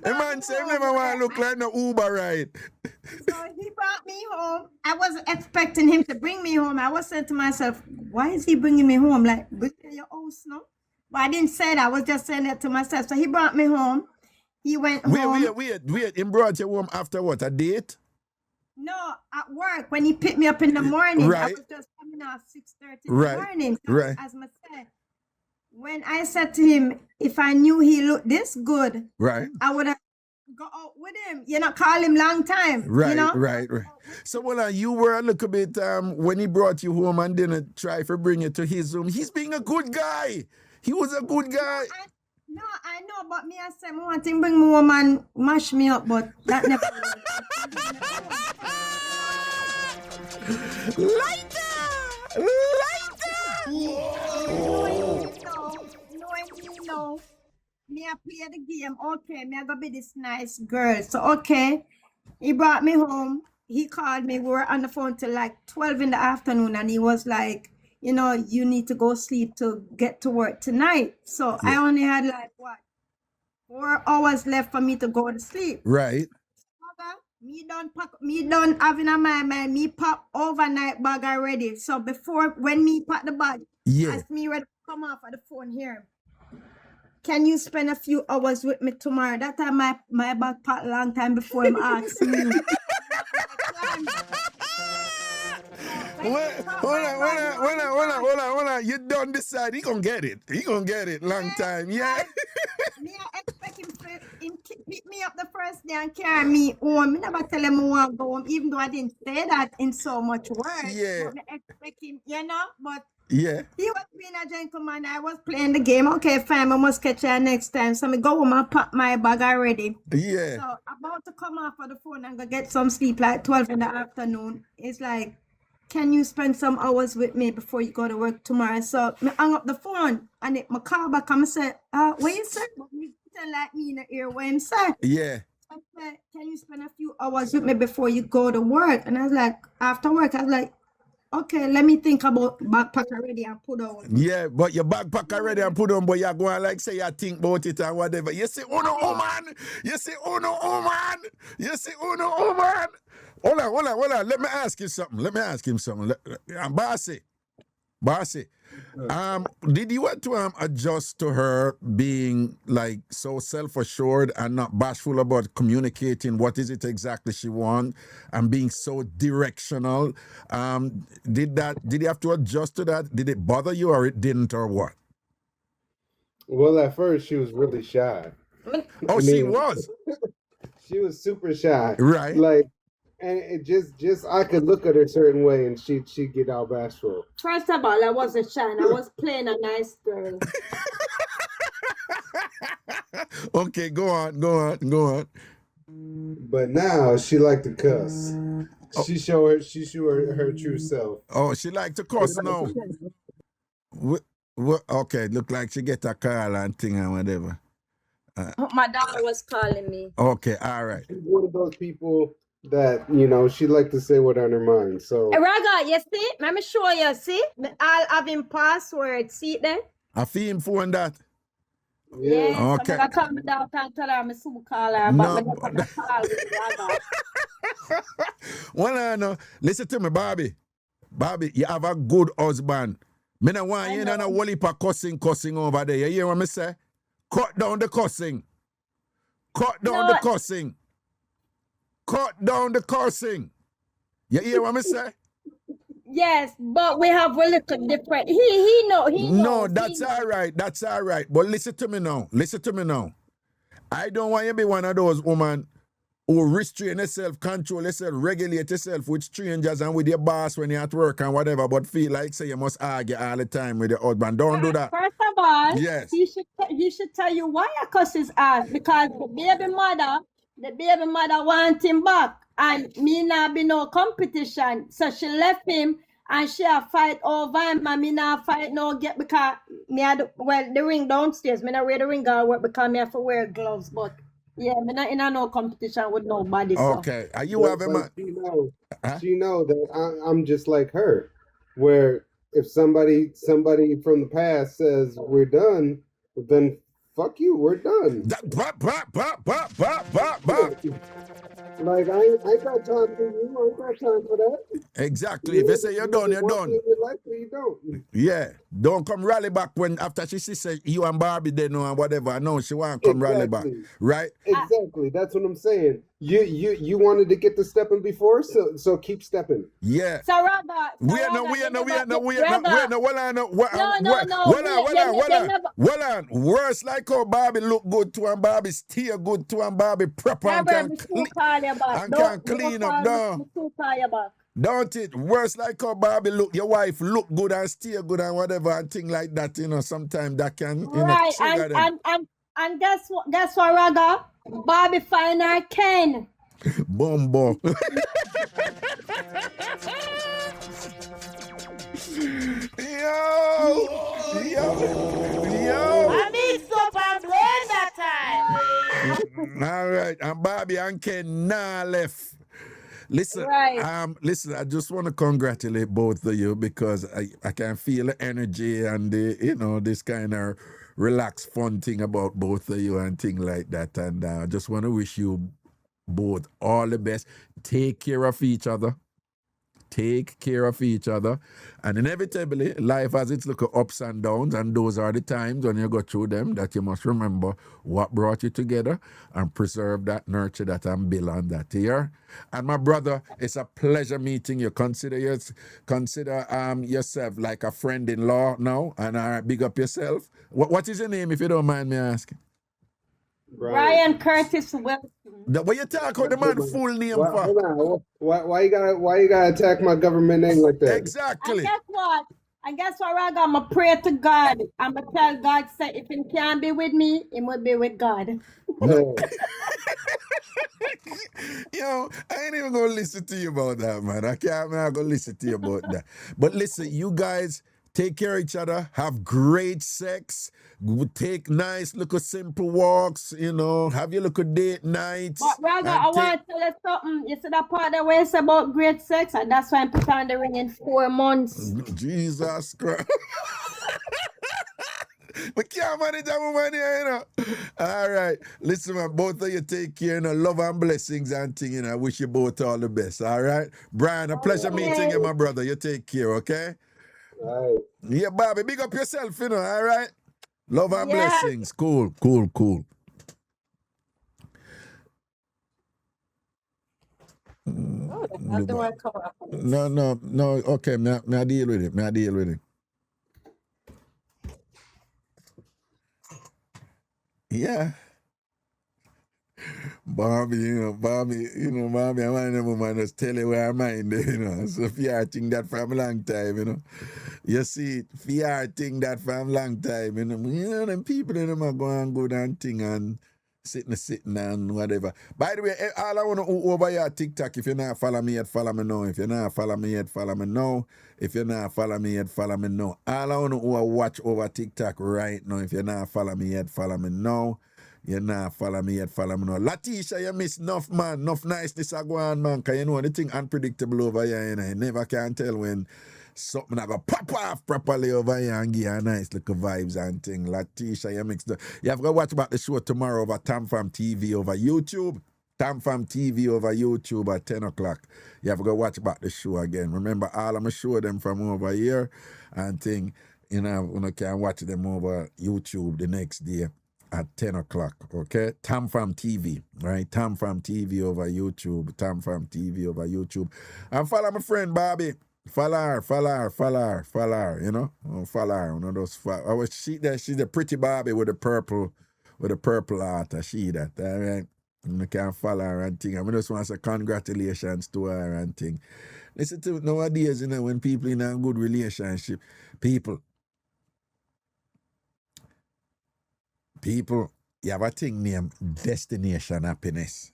The man said never want to look like no Uber ride. So he brought me home. I wasn't expecting him to bring me home. I was saying to myself, why is he bringing me home? Like, bring me your house, no? But I didn't say that. I was just saying that to myself. So he brought me home. He went home. Wait. He brought you home after what? A date? No, at work. When he picked me up in the morning, I was just coming out 6:30 in the morning. Right. As I said, when I said to him, if I knew he looked this good, I would have go out with him. Call him long time. Right. So, you were a little bit, when he brought you home and didn't try to bring you to his room, he's being a good guy. He was a good guy. No, I know, but me, I said, I want him bring me home and mash me up, but that never Lighter! Knowing me, I play the game. Okay, me, I gonna be this nice girl. So, okay, he brought me home. He called me. We were on the phone till like 12 in the afternoon, and he was like, you need to go sleep to get to work tonight. So I only had like 4 hours left for me to go to sleep. Right. Me done having a my mind. Me pop overnight bag already. So when me pack the bag, as me ready to come off of the phone here. can you spend a few hours with me tomorrow? That time my back pack long time before him asked me. Hold on. You don't decide. He gonna get it. He gonna get it. Long time. Yeah. Me, I expect him to pick me up the first day and carry me home. Me never tell him I want to go home, even though I didn't say that in so much words. Yeah. But me expect him, you know, but Yeah. he was being a gentleman. I was playing the game. Okay, fine, I must catch you next time. So me go home and pack my bag already. Yeah. So about to come off of the phone and go get some sleep like 12 in the afternoon. It's like, can you spend some hours with me before you go to work tomorrow? So me hang up the phone and my call back and I say, what you say? But me pretend like me in the ear what him say. Yeah. I said, can you spend a few hours with me before you go to work? And I was like, after work, I was like, okay, let me think about backpack already and put on. Yeah, but your backpack already and put on, but you're going like say you think about it and whatever. You say, oh no, oh man. You say, oh no, oh man. You say, oh no, oh man. Hold on. Let me ask you something. Bossy. Did you want to adjust to her being like so self-assured and not bashful about communicating what is it exactly she wants and being so directional? Did you have to adjust to that? Did it bother you or it didn't or what? Well, at first she was really shy. Oh, she was. She was super shy. Right. Like, and it just I could look at her a certain way and she'd get all bashful. First of all, I wasn't shy. I was playing a nice girl. Okay, go on. But now she like to cuss. She show her true self. Oh, she like to cuss now. Okay, look like she get a call and thing and whatever. My daughter was calling me. Okay, all right. She's one of those people that, you know, she like to say what on her mind. So Raga, you see? Let me show you, see? I'll have him password, see it then? I feel him phone that. yeah. Okay. So I call me down and tell her I'm a super caller, No, but I'm not call with Raga. Well, no. Listen to me, Bobby. Bobby, you have a good husband. Me no want you in a whole heap of cussing over there. You hear what me say? Cut down the cussing. Cut down the cussing. Cut down the cursing. You hear what me say? Yes, but we have a little different. He knows. No, that's all right. That's all right. But listen to me now. I don't want you to be one of those women who restrain yourself, control yourself, regulate yourself with strangers and with your boss when you're at work and whatever, but feel like say you must argue all the time with your husband. Don't do that. First of all, Yes. he should tell you why I cuss his ass, because the baby mother want him back, and me not be no competition. So she left him and she a fight over him, and me not fight no get because me had the ring downstairs. Me not wear the ring or work because me have to wear gloves, but yeah, me not in a no competition with nobody. So. Okay. Are you have a man? She know that I'm just like her, where if somebody from the past says we're done, then fuck you, we're done. Like I ain't got time for you. I ain't got time for that. Exactly. If they say you're done, you're done. You like it, you don't. Yeah. Don't come rally back when after she say you and Barbie they know and whatever. No, she want to come rally back. Right? Exactly. That's what I'm saying. You wanted to get the stepping before, so keep stepping. Yeah. So Raga, Well on. Worse like how Barbie look good to and Barbie still good to and Barbie proper and can clean up down. Don't it? Worse like how Barbie look, your wife look good and still good and whatever and thing like that, you know, sometimes that can, you know, trigger them. And guess what, Raga? Barbie find her Ken. Bumbo. Yo. I Mixup An Blenda time. All right, and Barbie and Ken now left. Listen, listen, I just want to congratulate both of you because I can feel the energy and the, you know, this kind of relaxed fun thing about both of you and thing like that. And I just want to wish you both all the best. Take care of each other. take care of each other. And inevitably, life has its little ups and downs, and those are the times when you go through them that you must remember what brought you together and preserve that, nurture that, and build on that here. And my brother, it's a pleasure meeting you. Consider yourself like a friend-in-law now, and big up yourself. What is your name, if you don't mind me asking? Brian Curtis Wilson. What you talk about the man full name for? Hold on. Why you gotta attack my government name like that? Exactly. And guess what? Raga? I'ma pray to God. I'ma tell God, say, if he can't be with me, he will be with God. Yo, I ain't even gonna listen to you about that, man. I'm not gonna listen to you about that. But listen, you guys take care of each other, have great sex, take nice little simple walks, have your little date nights. But Raga, I want to tell you something. You see that part that where it's about great sex, and that's why I put on the ring in 4 months. Jesus Christ. We can't manage that woman here, All right. Listen, man, both of you take care, love and blessings and thing, I wish you both all the best, all right? Brian, a pleasure meeting you, my brother. You take care, okay? All right. Yeah, Bobby, big up yourself, all right? Love and blessings. Cool. No, okay, me I deal with it. Yeah. Bobby, I want them woman just tell you where I mind, So fear think that from a long time, You see, fear think that from a long time, them people them are going good and thing and sitting and whatever. By the way, all I want to over your TikTok, if you're not follow me yet, follow me now. If you're not follow me yet, follow me now. If you're not follow me yet, follow me now. All I want to watch over TikTok right now. If you're not follow me yet, follow me now. You're not follow me yet, follow me now. Latisha, you miss enough, man. Enough niceness a Gwaan, man. Because the thing unpredictable over here, You never can tell when something I go pop off properly over here and give you a nice little vibes and thing. Latisha, you mix the... You have to watch about the show tomorrow over TamFam TV over YouTube. TamFam TV over YouTube at 10 o'clock. You have to go watch about the show again. Remember, all I'm going to show them from over here and thing, you can watch them over YouTube the next day at 10 o'clock, okay? TamFam TV, right? TamFam TV over YouTube. TamFam TV over YouTube. And follow my friend Bobby. Follow her. Oh, follow her. She's the pretty Barbie with the purple heart. She that, all right? You can follow her and thing. I just want to say congratulations to her and thing. Listen to nowadays, when people in a good relationship, people, you have a thing named destination happiness.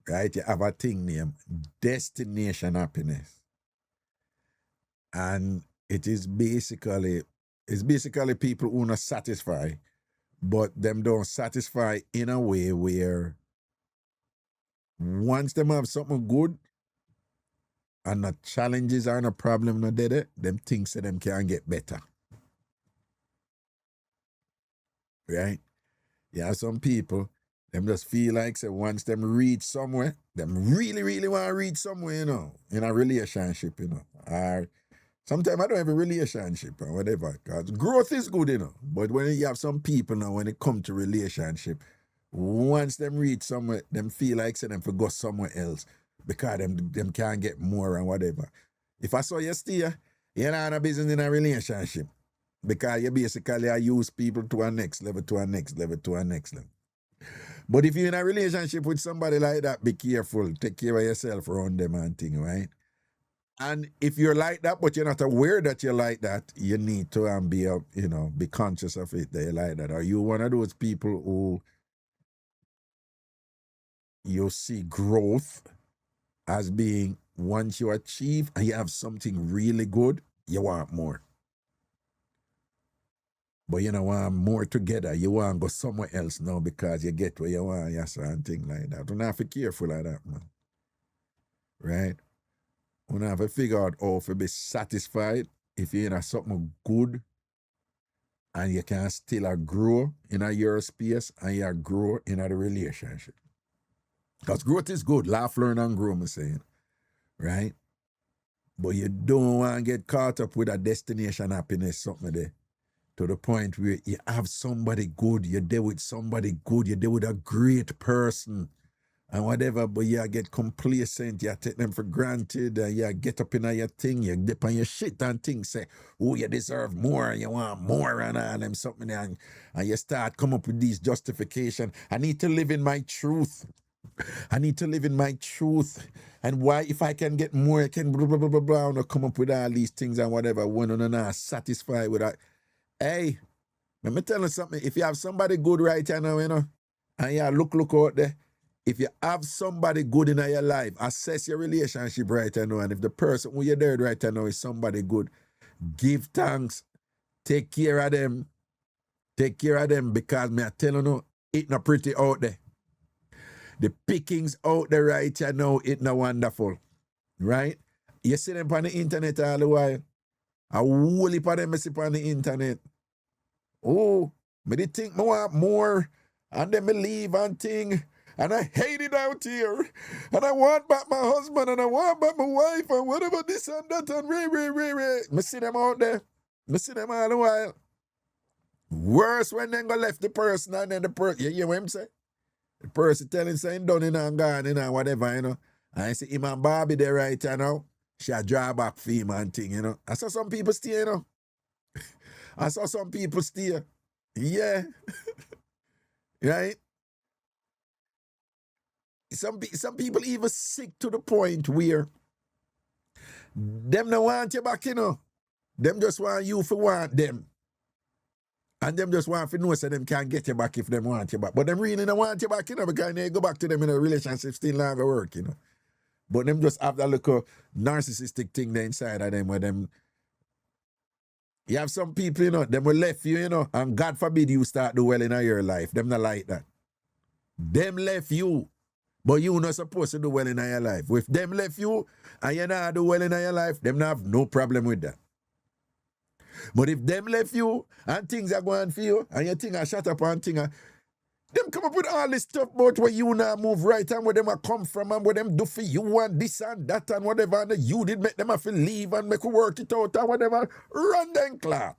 Right? You have a thing named destination happiness. And it's basically people who not satisfy, but them don't satisfy in a way where once them have something good and the challenges are no problem no dead, them things that them can get better. Right? Yeah, some people, them just feel like say once them reach somewhere, them really, really want to reach somewhere, in a relationship, or sometimes I don't have a relationship or whatever, because growth is good, but when you have some people now, when it comes to relationship, once them reach somewhere, them feel like say them forgot somewhere else because them can't get more and whatever. If I saw you stay, you're not in a business in a relationship because you basically use people to a next level, to a next level, to a next level. But if you're in a relationship with somebody like that, be careful. Take care of yourself around them and thing, right? And if you're like that, but you're not aware that you're like that, you need to be conscious of it that you're like that. Are you one of those people who you see growth as being once you achieve and you have something really good, you want more? But you don't want more together. You want to go somewhere else now because you get where you want, yes, and things like that. You have to be careful of that, man. Right? You have to figure out how to be satisfied if you're in something good and you can still grow in your space and you grow in a relationship. Because growth is good. Laugh, learn, and grow, I'm saying. Right? But you don't want to get caught up with a destination happiness, something there. To the point where you have somebody good, you're there with somebody good, you're there with a great person and whatever, but you get complacent, you take them for granted, and you get up in your thing, you dip on your shit and things, say, oh, you deserve more, you want more, and all them something, and you start come up with these justifications. I need to live in my truth. I need to live in my truth. And why, if I can get more, I can blah, blah, blah, blah, blah, and come up with all these things and whatever, when I'm not satisfied with that. Hey, let me tell you something. If you have somebody good right now, you know, and you look out there, if you have somebody good in your life, assess your relationship right now. And if the person who you're there right now is somebody good, give thanks. Take care of them. Take care of them, because me I tell you, it's not pretty out there. The pickings out there right now, it's not wonderful. Right? You see them on the internet all the while. A whole heap of them I see on the internet. Oh, me they think I want more, and then me leave and thing, and I hate it out here, and I want back my husband, and I want back my wife, and whatever this and that, and re. Me see them out there. Me see them all the while. Worse when they go left the person, and then the person, you hear what I'm saying? The person telling saying done in and gone in and whatever, you know. And I see him and Barbie there right now. She a draw back for him and thing, you know. I saw some people stay, you know. I saw some people stay. Yeah. Right? Some people even sick to the point where them don't want you back, you know. Them just want you to want them. And them just want to know so them can get you back if them want you back. But them really don't want you back, you know, because they go back to them in a relationship still not gonna work, you know. But them just have that little narcissistic thing there inside of them where them. You have some people, you know, them will left you, you know, and God forbid you start do well in your life. Them not like that. Them left you, but you not supposed to do well in your life. If them left you and you not do well in your life, them not have no problem with that. But if them left you and things are going for you and you think I shut up and thing, them come up with all this stuff about where you now move right and where them a come from and what them do for you and this and that and whatever, and you did make them have to leave and make work it out and whatever. Run them clout.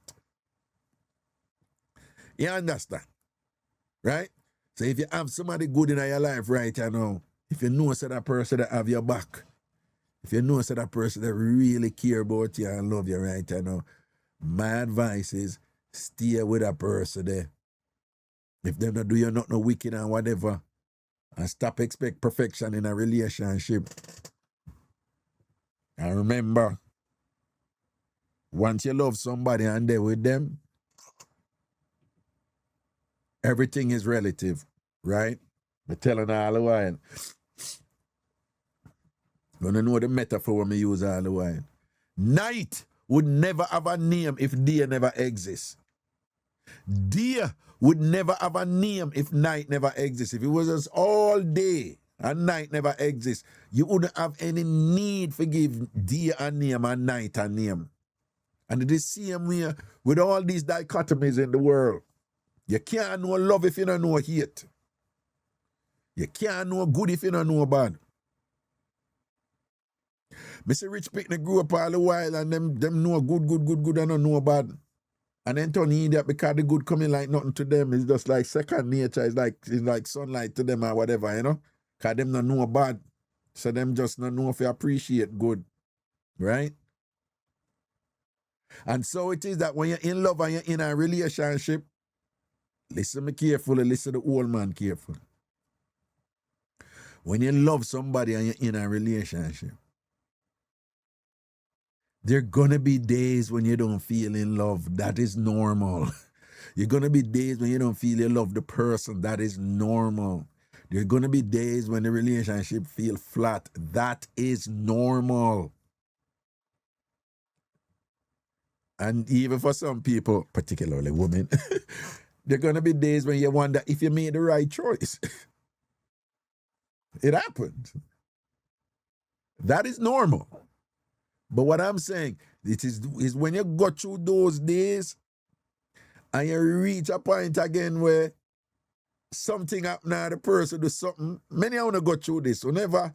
You understand? Right? So if you have somebody good in your life right now, if you know so that person that have your back, if you know so that person that really care about you and love you right now, my advice is stay with that person there. If them not do you not no wicked and whatever, and stop expect perfection in a relationship. And remember, once you love somebody and they're with them, everything is relative, right? I'm telling all the while. You don't know the metaphor me use all the while. Night would never have a name if day never exists. Day would never have a name if night never exists. If it was just all day and night never exists, you wouldn't have any need for give day a name and night a name. And it is the same way with all these dichotomies in the world. You can't know love if you don't know hate. You can't know good if you don't know bad. Mr. Rich Picnic grew up all the while and them know good and don't know bad. And then turn idiot because the good coming like nothing to them. It's just like second nature. It's like sunlight to them or whatever, you know? Because them don't know bad. So them just don't know if you appreciate good. Right? And so it is that when you're in love and you're in a relationship, listen me carefully, listen to the old man carefully. When you love somebody and you're in a relationship, there are gonna be days when you don't feel in love. That is normal. You're gonna be days when you don't feel you love the person. That is normal. There are gonna be days when the relationship feels flat. That is normal. And even for some people, particularly women, there are gonna be days when you wonder if you made the right choice. It happens. That is normal. But what I'm saying, it is when you go through those days and you reach a point again where something happen and the person do something. Many I want to go through this. Whenever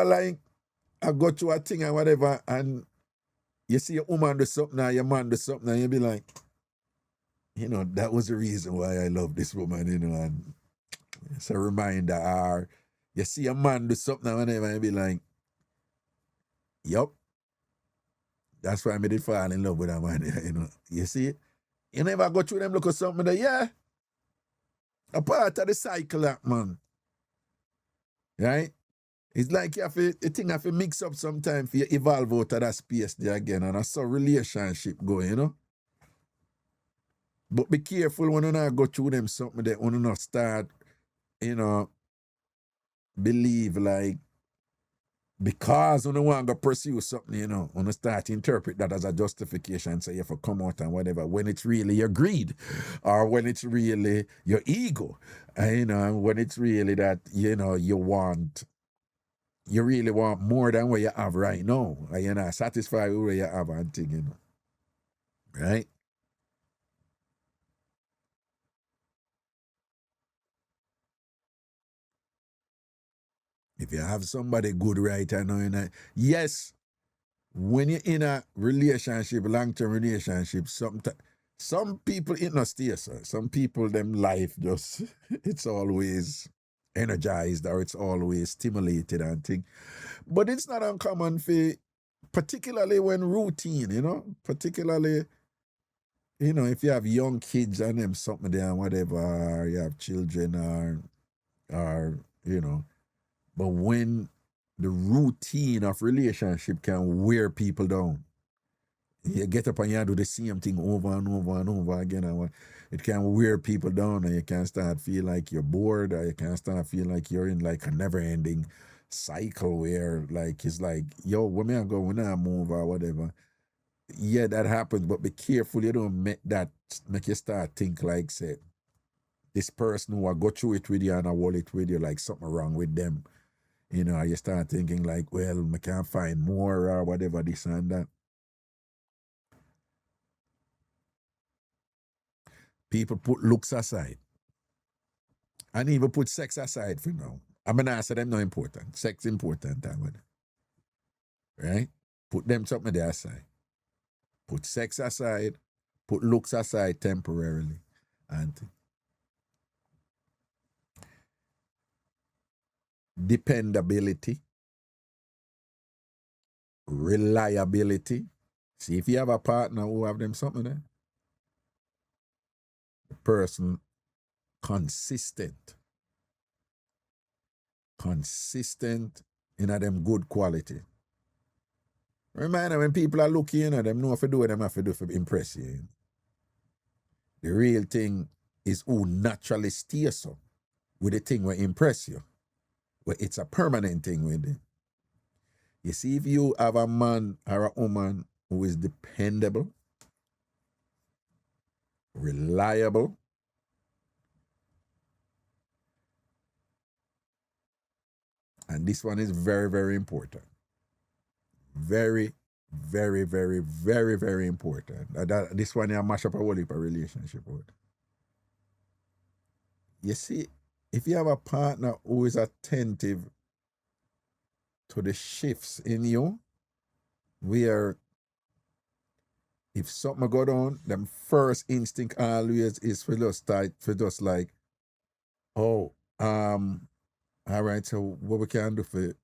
like I go through a thing and whatever, and you see your woman do something and your man do something, and you be like, you know, that was the reason why I love this woman, you know, and it's a reminder. Or you see a man do something and whatever, and you be like, yup, that's why I did fall in love with that man, you know. You see, you never go through them look at something that, yeah, a part of the cycle, that man, right? It's like you think have to mix up sometime for you evolve out of that space there again, and I saw relationship going, you know. But be careful when you not go through them something that when you not start, you know, believe like because when you want to pursue something, you know, when you start to interpret that as a justification, say you have to come out and whatever, when it's really your greed, or when it's really your ego, and, you know, when it's really that, you know, you really want more than what you have right now, and you're not satisfied with what you have and thing, you know, right? If you have somebody good right now, you know, yes, when you're in a relationship, long-term relationship, some people it not stay, sir. Some people them life just it's always energized or it's always stimulated and thing. But it's not uncommon for, particularly when routine, you know, particularly, you know, if you have young kids and them something there and whatever, or you have children or you know, but when the routine of relationship can wear people down. You get up and you do the same thing over and over and over again, and it can wear people down, and you can start feel like you're bored, or you can start feel like you're in like a never-ending cycle where like it's like, yo, when I go, when I move or whatever. Yeah, that happens, but be careful you don't make you start think like, say, this person who I go through it with you and I hold it with you, like something wrong with them. You know, you start thinking like, well, I can't find more or whatever, this and that. People put looks aside and even put sex aside for now. I'm gonna answer them not important. Sex important, right? Put them something there aside. Put sex aside, put looks aside temporarily. And dependability, reliability. See, if you have a partner who have them something there, the person consistent in a them good quality. Remember, when people are looking, you know, them know if to do what them have to do to impress you. The real thing is who naturally stays so with the thing will impress you. Where it's a permanent thing with it. You see, if you have a man or a woman who is dependable, reliable, and this one is very, very important. Very, very, very, very, very important. This one you mash up a whole heap of relationship with. You see, if you have a partner who is attentive to the shifts in you, where if something go down, them first instinct always is for just like, oh, all right, so what we can do for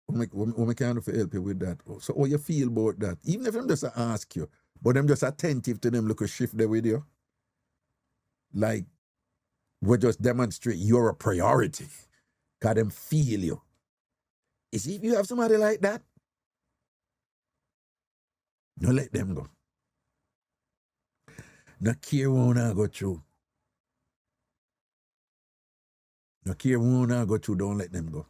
what we can do for help you with that? So how you feel about that? Even if them just ask you, but them just attentive to them look a shift there with you. Like we just demonstrate you're a priority. Cause them feel you. You see, if you have somebody like that, no let them go. No care what I go through. No care what I go through, don't let them go.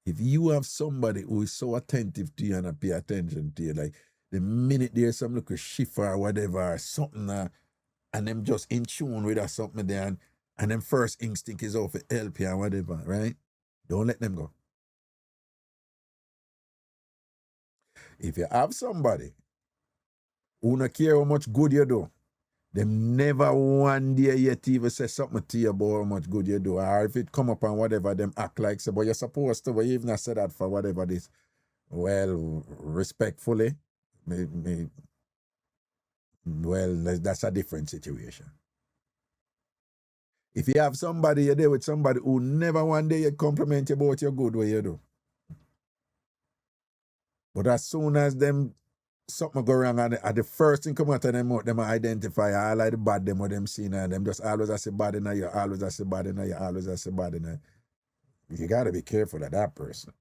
If you have somebody who is so attentive to you and pay attention to you, like the minute there's some little shift or whatever, or something, and them just in tune with or something there, and them first instinct is out for help you and whatever, right? Don't let them go. If you have somebody who don't care how much good you do, Them never one day yet even say something to you about how much good you do. Or if it come up on whatever, them act like say, but you're supposed to, but you even not say that for whatever this. Well, respectfully, well, that's a different situation. If you have somebody, you're there with somebody who never one day you compliment you about your good what you do. But as soon as them something go wrong and the first thing come out of them mouth, them identify all like the bad them what them seen and them just always I say bad in you, always I say bad in you, always I say bad in you. You gotta be careful of that person.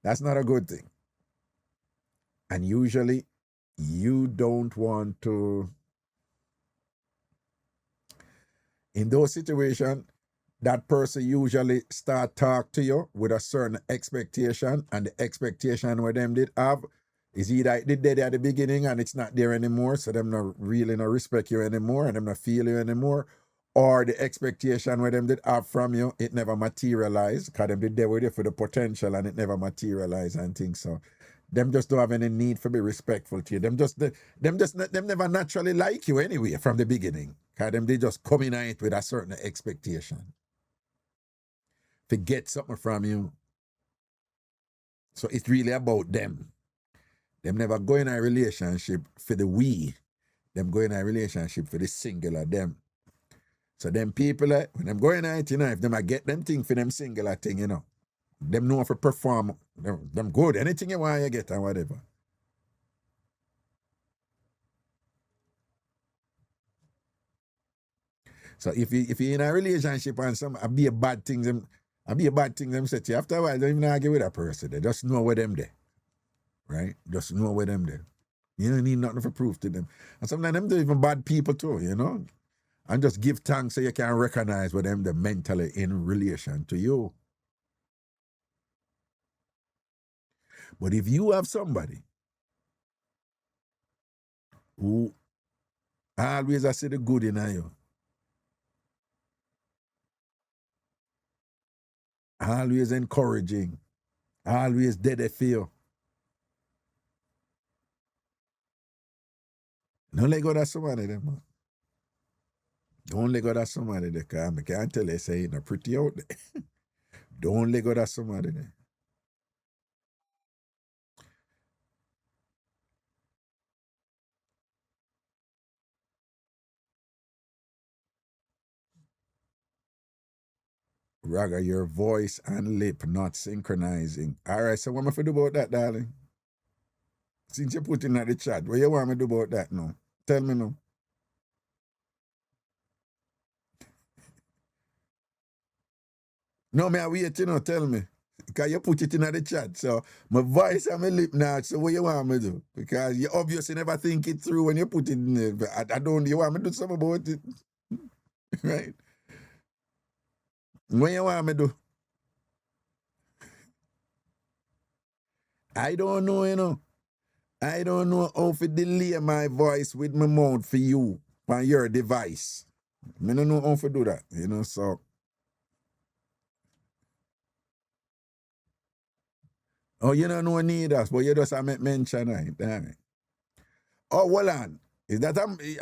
That's not a good thing. And usually you don't want to, in those situations, that person usually start talk to you with a certain expectation, and the expectation where them did have is either it did there at the beginning and it's not there anymore, so them not really not respect you anymore and them not feel you anymore, or the expectation where them did have from you, it never materialized, because them did there with you for the potential and it never materialized and things. So them just don't have any need for be respectful to you. Them never naturally like you anyway from the beginning, because them they just come in it with a certain expectation to get something from you. So it's really about them. Them never go in a relationship for the we. Them go in a relationship for the singular them. So them people, when them go in it, if them get them thing for them singular thing, them know for perform, them good. Anything you want you get and whatever. So if you in a relationship and some be a bad thing, them say to you, after a while, don't even argue with that person. They just know where them there. Right? Just know where them there. You don't need nothing for proof to them. And sometimes them do even bad people too, And just give thanks so you can recognize where them the mentally in relation to you. But if you have somebody who always I see the good in you, always encouraging, always dead for you, don't let go of somebody them, man. Don't let go of somebody there, because I can't tell you, say you're pretty out there. Don't let go of somebody there. Raga, your voice and lip not synchronizing. All right, so what am I to do about that, darling? Since you put in the chat, what you want me to do about that now? Tell me now. No, me I wait, tell me. Because you put it in the chat. So my voice and my lip now, so what you want me to do? Because you obviously never think it through when you put it in there. But I don't, you want me to do something about it? Right? What you want me to do? I don't know, I don't know how to delay my voice with my mouth for you on your device. I don't know how to do that, so. Oh, you don't know neither, but you just make mention of it. Damn. Oh, hold on.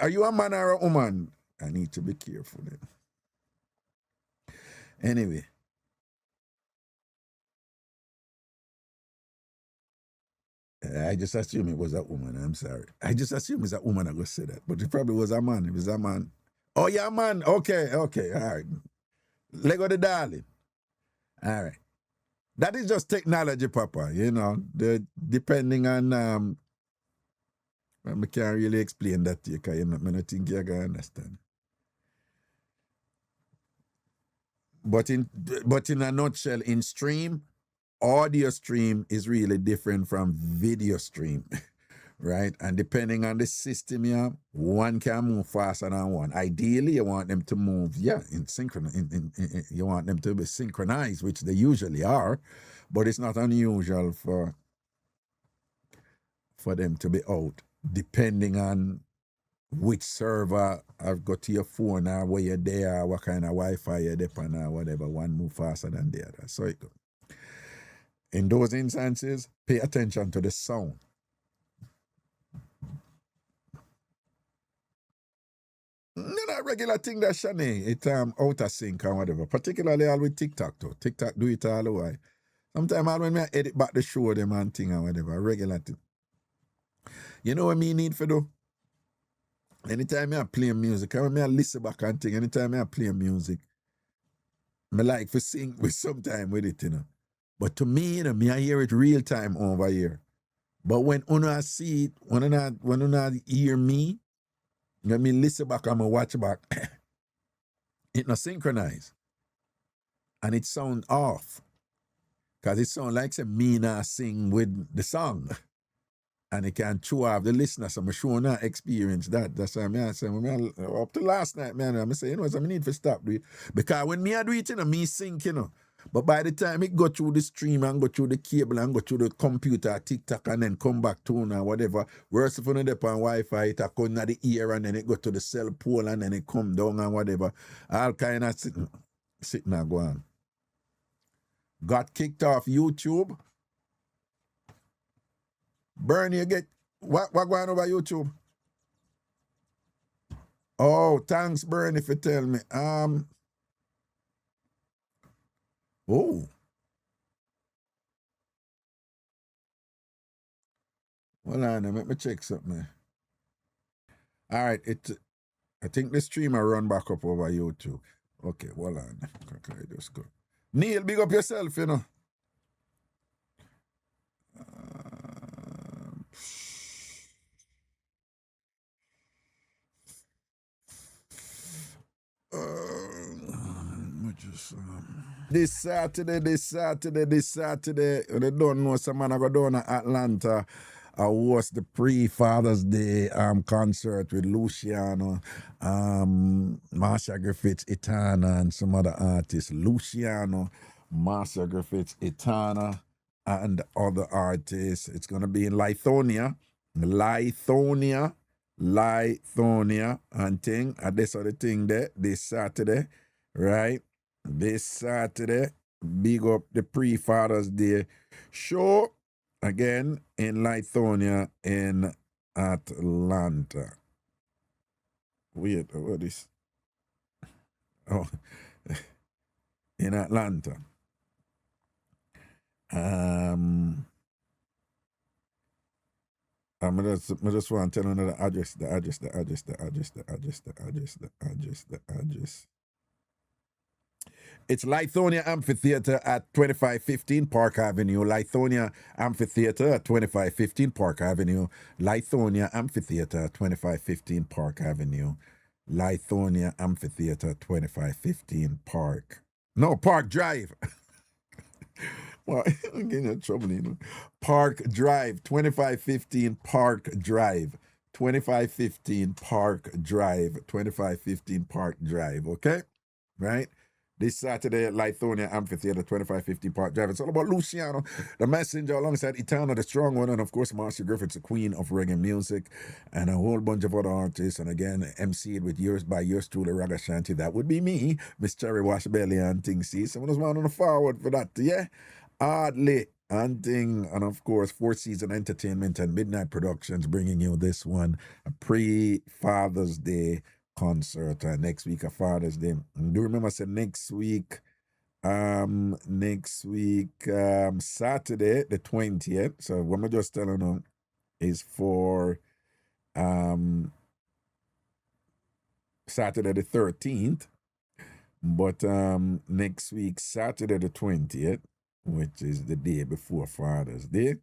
Are you a man or a woman? I need to be careful then. Anyway. I just assumed it was a woman. I'm sorry. I just assumed it's a woman I would say that. But it probably was a man. It was a man. Oh, yeah, man. Okay. All right. Lego the darling. All right. That is just technology, Papa. Depending on I can't really explain that to you because I don't think you're gonna understand. But in a nutshell, in stream, audio stream is really different from video stream, right? And depending on the system you have, one can move faster than one. Ideally, you want them to move, in synchron. You want them to be synchronized, which they usually are, but it's not unusual for them to be out, depending on which server I've got to your phone or where you're there, what kind of Wi-Fi you're depending on, or whatever. One move faster than the other. So it goes. In those instances, pay attention to the sound. regular thing that Shanae, it out of sync and whatever. Particularly all with TikTok too. TikTok do it all the way. Sometimes all when I edit back the show them and thing and whatever, regular thing. You know what me need for do? Anytime I play music, I listen back and thing, anytime I play music, I like to sing with some time with it, you know. But to me, you know, I hear it real time over here. But when I see it, when I hear me, when me listen back and I watch back, it not synchronize. And it sound off. Because it sound like me not sing with the song. And it can chew off the listener. So I'm sure not experience that. That's why I say, up to last night, man, I'm saying, you know, so I need to stop doing it. Because when me I do it, you know, me sing, you know. But by the time it go through the stream and go through the cable and go through the computer, TikTok, and then come back to or whatever, worse if you dep on Wi-Fi, it come in the ear and then it go to the cell pole and then it come down and whatever. All kind of sitting and go on. Got kicked off YouTube. Bernie, you get what going over YouTube? Oh, thanks, Bernie, if you tell me. Oh. Hold on, let me check something. All right, I think the streamer run back up over YouTube. Okay, hold on. Okay, just go. Neil, big up yourself, you know. This Saturday, they don't know some man I go down to Atlanta. I host the pre-Father's Day concert with Luciano, Marsha Griffiths, Etana, and some other artists. Luciano, Marsha Griffiths, Etana, and other artists. It's gonna be in Lithonia, and thing. And this other thing there, this Saturday, right? This Saturday, big up the pre-Father's Day show again in Lithonia in Atlanta. Wait, what is? Oh, in Atlanta. I just want to tell you the address. It's Lithonia Amphitheater at 2515 Park Avenue. Lithonia Amphitheater at 2515 Park Avenue. Lithonia Amphitheater 2515 Park Avenue. Lithonia Amphitheater 2515 Park. No, Park Drive. Well, I'm getting in trouble, you know. Park Drive, 2515 Park Drive. 2515 Park Drive. 2515 Park Drive, okay? Right? This Saturday at Lithonia Amphitheater, 2550 Park Drive. It's all about Luciano, the messenger, alongside Etana, the strong one, and of course, Marsha Griffiths, the queen of reggae music, and a whole bunch of other artists. And again, MC'd with yours truly, Ragashanti. That would be me, Miss Cherry Washbelly and things. See, someone was on the forward for that, yeah? Hardly. And thing, and of course, Fourth Season Entertainment and Midnight Productions bringing you this one, a pre-Father's Day concert next week of Father's Day. Do remember I said next week Saturday the 20th. So what I'm just telling you is for Saturday the 13th, but next week Saturday the 20th, which is the day before Father's Day.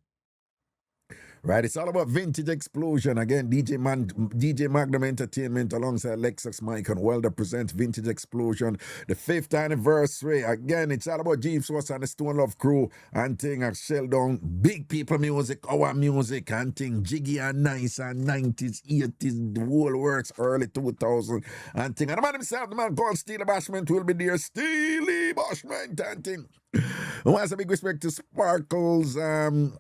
Right, it's all about Vintage Explosion. Again, DJ Magnum Entertainment alongside Lexus Mike and Welder presents Vintage Explosion, the 5th anniversary. Again, it's all about Jeeves Ross and the Stone Love crew and thing at Sheldon. Big people music, our music and thing. Jiggy and nice and 90s, 80s, the whole works, early 2000s and thing. And the man himself, the man called Steely Bashment will be there. Steely Bashment and thing. I want a big respect to Sparkles sound.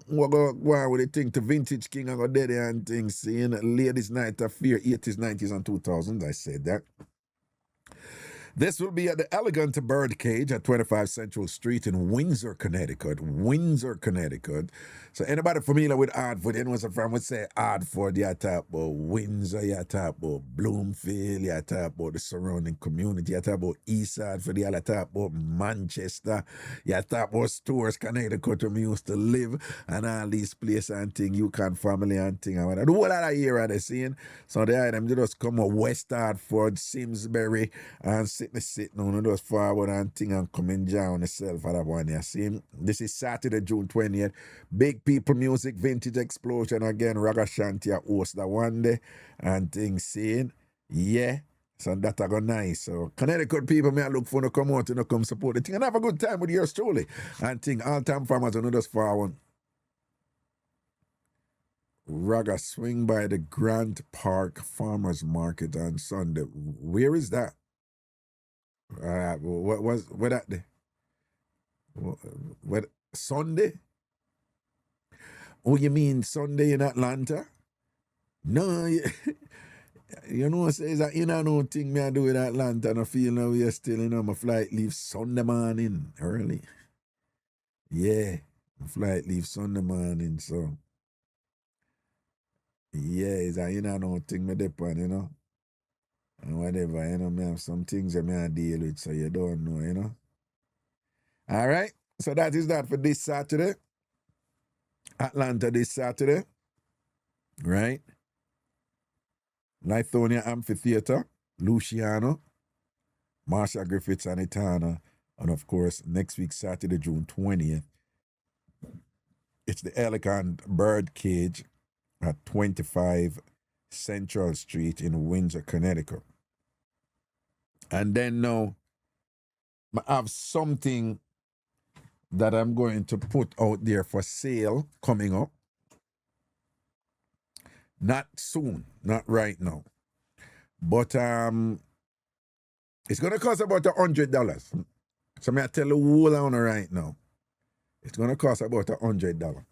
We'll go with the thing to Vintage King and go dead and things. Seeing Ladies Night of Fear, 80s, 90s, and 2000s. I said that. This will be at the Elegant Birdcage at 25 Central Street in Windsor, Connecticut. Windsor, Connecticut. So anybody familiar with Hartford, you know what's from would say Hartford, you talk about Windsor, you talk about Bloomfield, you talk about the surrounding community, you talk about East Hartford, you talk about Manchester, you talk about Stewart, Connecticut, where we used to live, and all these places and thing, Yukon family and thing. And the whole lot of area they're seeing. So the item just come up West Hartford, Simsbury, and sitting on those forward and thing and coming down yourself for that one. You see? This is Saturday, June 20th. Big people music, vintage explosion again. Ragashanti host that one day and things saying, yeah. So that are go nice. So Connecticut people may look for to come out and come support the thing and have a good time with yours truly. And thing all time farmers on those forward. Raga swing by the Grant Park Farmers Market on Sunday. Where is that? What was that day? What Sunday? Oh, you mean Sunday in Atlanta? No, you know what says that you know no thing me I do in Atlanta and I feel now we are still my flight leaves Sunday morning early. Yeah, my flight leaves Sunday morning, so yeah, it's a no thing me depend, and whatever, me have some things that me I deal with, so you don't know, All right, so that is that for this Saturday. Atlanta this Saturday, right? Lithonia Amphitheater, Luciano, Marsha Griffiths and Etana, and of course, next week, Saturday, June 20th, it's the Elegant Birdcage at 25 Central Street in Windsor, Connecticut. And then now, I have something that I'm going to put out there for sale coming up. Not soon, not right now. But it's gonna cost about $100. So I tell you whole on right now. It's gonna cost about $100.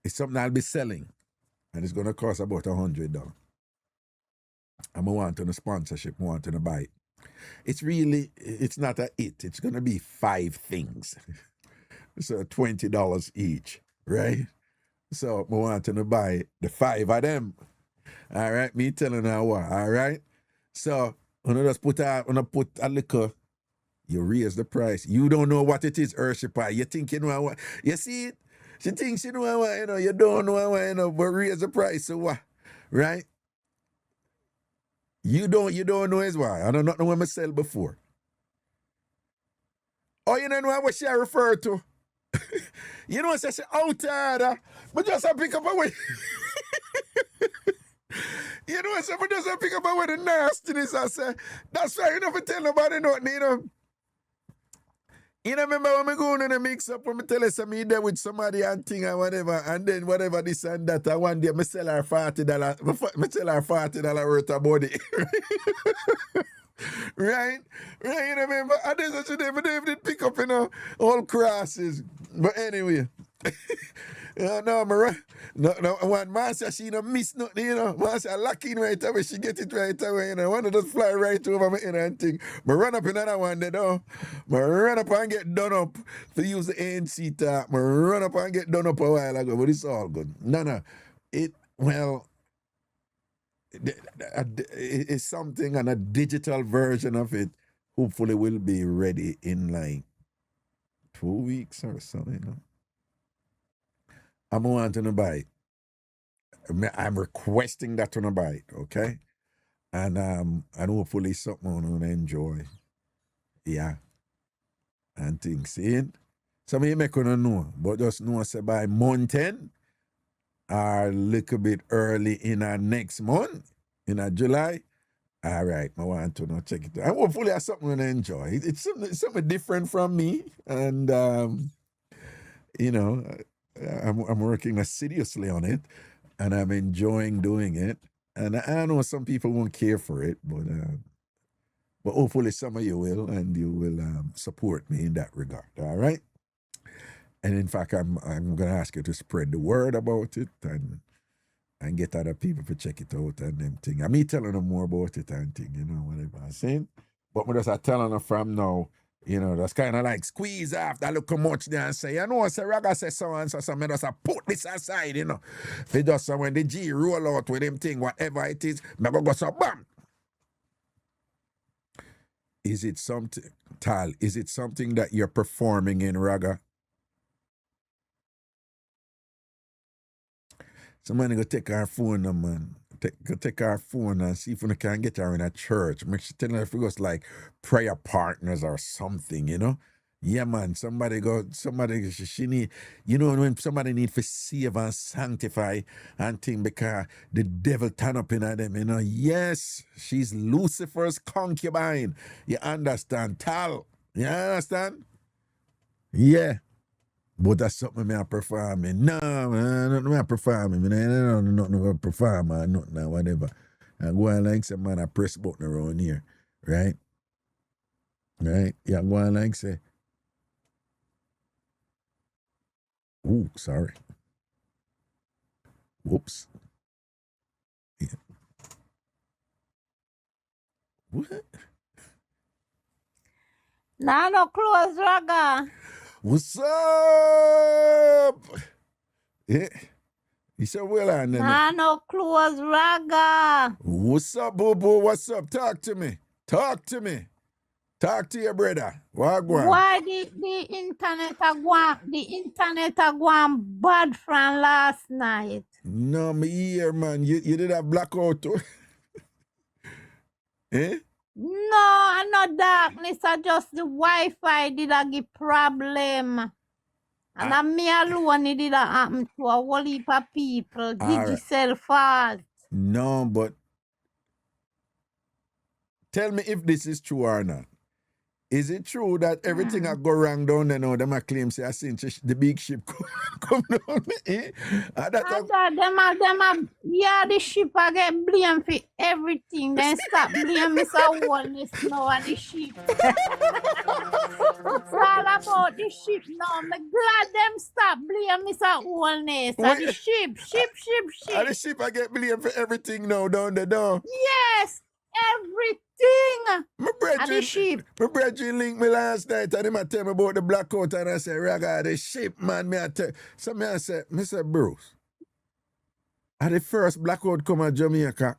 It's something I'll be selling, and it's gonna cost about $100. I'm wanting a sponsorship, I'm wanting to buy it. It's not a it. It's gonna be 5 things. So $20 each, right? So I wanting to buy the 5 of them. All right, me telling her what, all right? So when I just put a liquor, you raise the price. You don't know what it is, Urshipa. You think you know what? You see it? She thinks you know what, you don't know what, but raise the price, so what? Right? You don't know is why. I don't know what I sell before. Oh, you don't know what she refer to? You know what I say out there, but just pick up away. You know what I say, but just pick up away the nastiness. I say, that's why you never tell nobody nothing, You remember when we go in the mix-up, when we tell us me there with somebody and thing or whatever, and then whatever this and that, and one day I sell her $40, I tell her $40 worth of body. Right? Right, you remember? And then such a day, I did pick up, all crosses. But anyway. One master, she don't miss nothing, Master lucky right away, she get it right away, One of just fly right over me and thing. But run up another one there, though. But run up and get done up to use the ANC talk. But run up and get done up a while ago, but it's all good. No. It's something, and a digital version of it hopefully will be ready in like 2 weeks or so, I'm wanting to buy it. I'm requesting that to buy it, okay? And hopefully something I'm gonna enjoy. Yeah. And things, see? Some of you may gonna know, but just know say by month 10 or a little bit early in our next month, in our July. All right, I want to check it out. And hopefully I have something I'm gonna enjoy. It's something different from me, and I'm working assiduously on it, and I'm enjoying doing it. And I know some people won't care for it, but hopefully some of you will, and you will support me in that regard. All right. And in fact, I'm gonna ask you to spread the word about it and get other people to check it out and them thing. I'm me telling them more about it and thing, whatever I'm saying. But me just a telling her from now, you know, that's kind of like squeeze after look how much there and say, you know, say Raga say so and so, so me just a put this aside, you know. They just when the G roll out with him thing, whatever it is, me go so bam. Is it something, Tal, is it something that you're performing in Raga? Somebody go take our phone, man. Take our phone and see if we can get her in a church. Make sure tell her if it was like prayer partners or something, you know? Yeah, man. Somebody she need, you know, when somebody need to save and sanctify and thing because the devil turn up in them, you know. Yes, she's Lucifer's concubine. You understand, Tal? You understand? Yeah. But that's something I performing. No, man, I'm performing. I don't know nothing about perform or nothing or whatever. I go on like say, man, I press button around here. Right? Right? Yeah, go on like say. Ooh, sorry. Whoops. Yeah. What? Nah, no close, Raga. What's up? Yeah. You said, well, and then. Nah, no close, Raga. What's up, boo boo? What's up? Talk to me. Talk to me. Talk to your brother. Wagwan. Why the internet a gone bad from last night? No, me here, man. You did a blackout too. Eh? No, not darkness, I just the Wi-Fi did a give problem. And a me alone it did a happen to a whole heap of people. Alright. Digicel fault. No, but tell me if this is true or not. Is it true that everything I go wrong down there now, them a claim say I seen the big ship come down? Eh? The ship I get blamed for everything. Then stop blaming Mr. Wellness now at the ship. It's all about the ship now. I'm glad them stop blaming Mr. Wellness at the ship. And the ship I get blamed for everything now down there now. Yes, everything. My At the ship. brethren linked me last night and him a tell me about the blackout and I said, Raga, the ship, man, me I tell. So me I said, Mr. Bruce, at the first blackout come at Jamaica,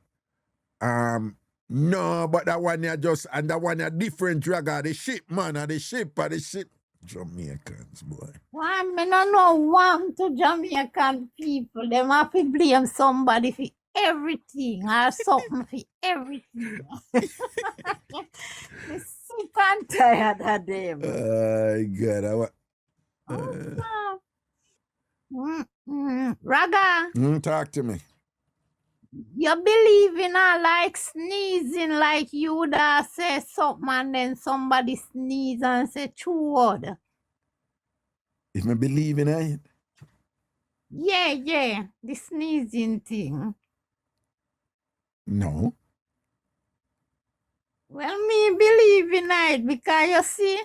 no, but that one ya just, and that one ya different, Raga, the ship, man, the ship. Jamaicans, boy. Why me no know one to Jamaican people. Them have to blame somebody for everything or something for everything. I'm sick and tired of them. God, Raga, talk to me. you believe in like sneezing, like you da say something and then somebody sneeze and say true word. If me believe in it, Yeah, the sneezing thing. no. Well, me believe in it because you see,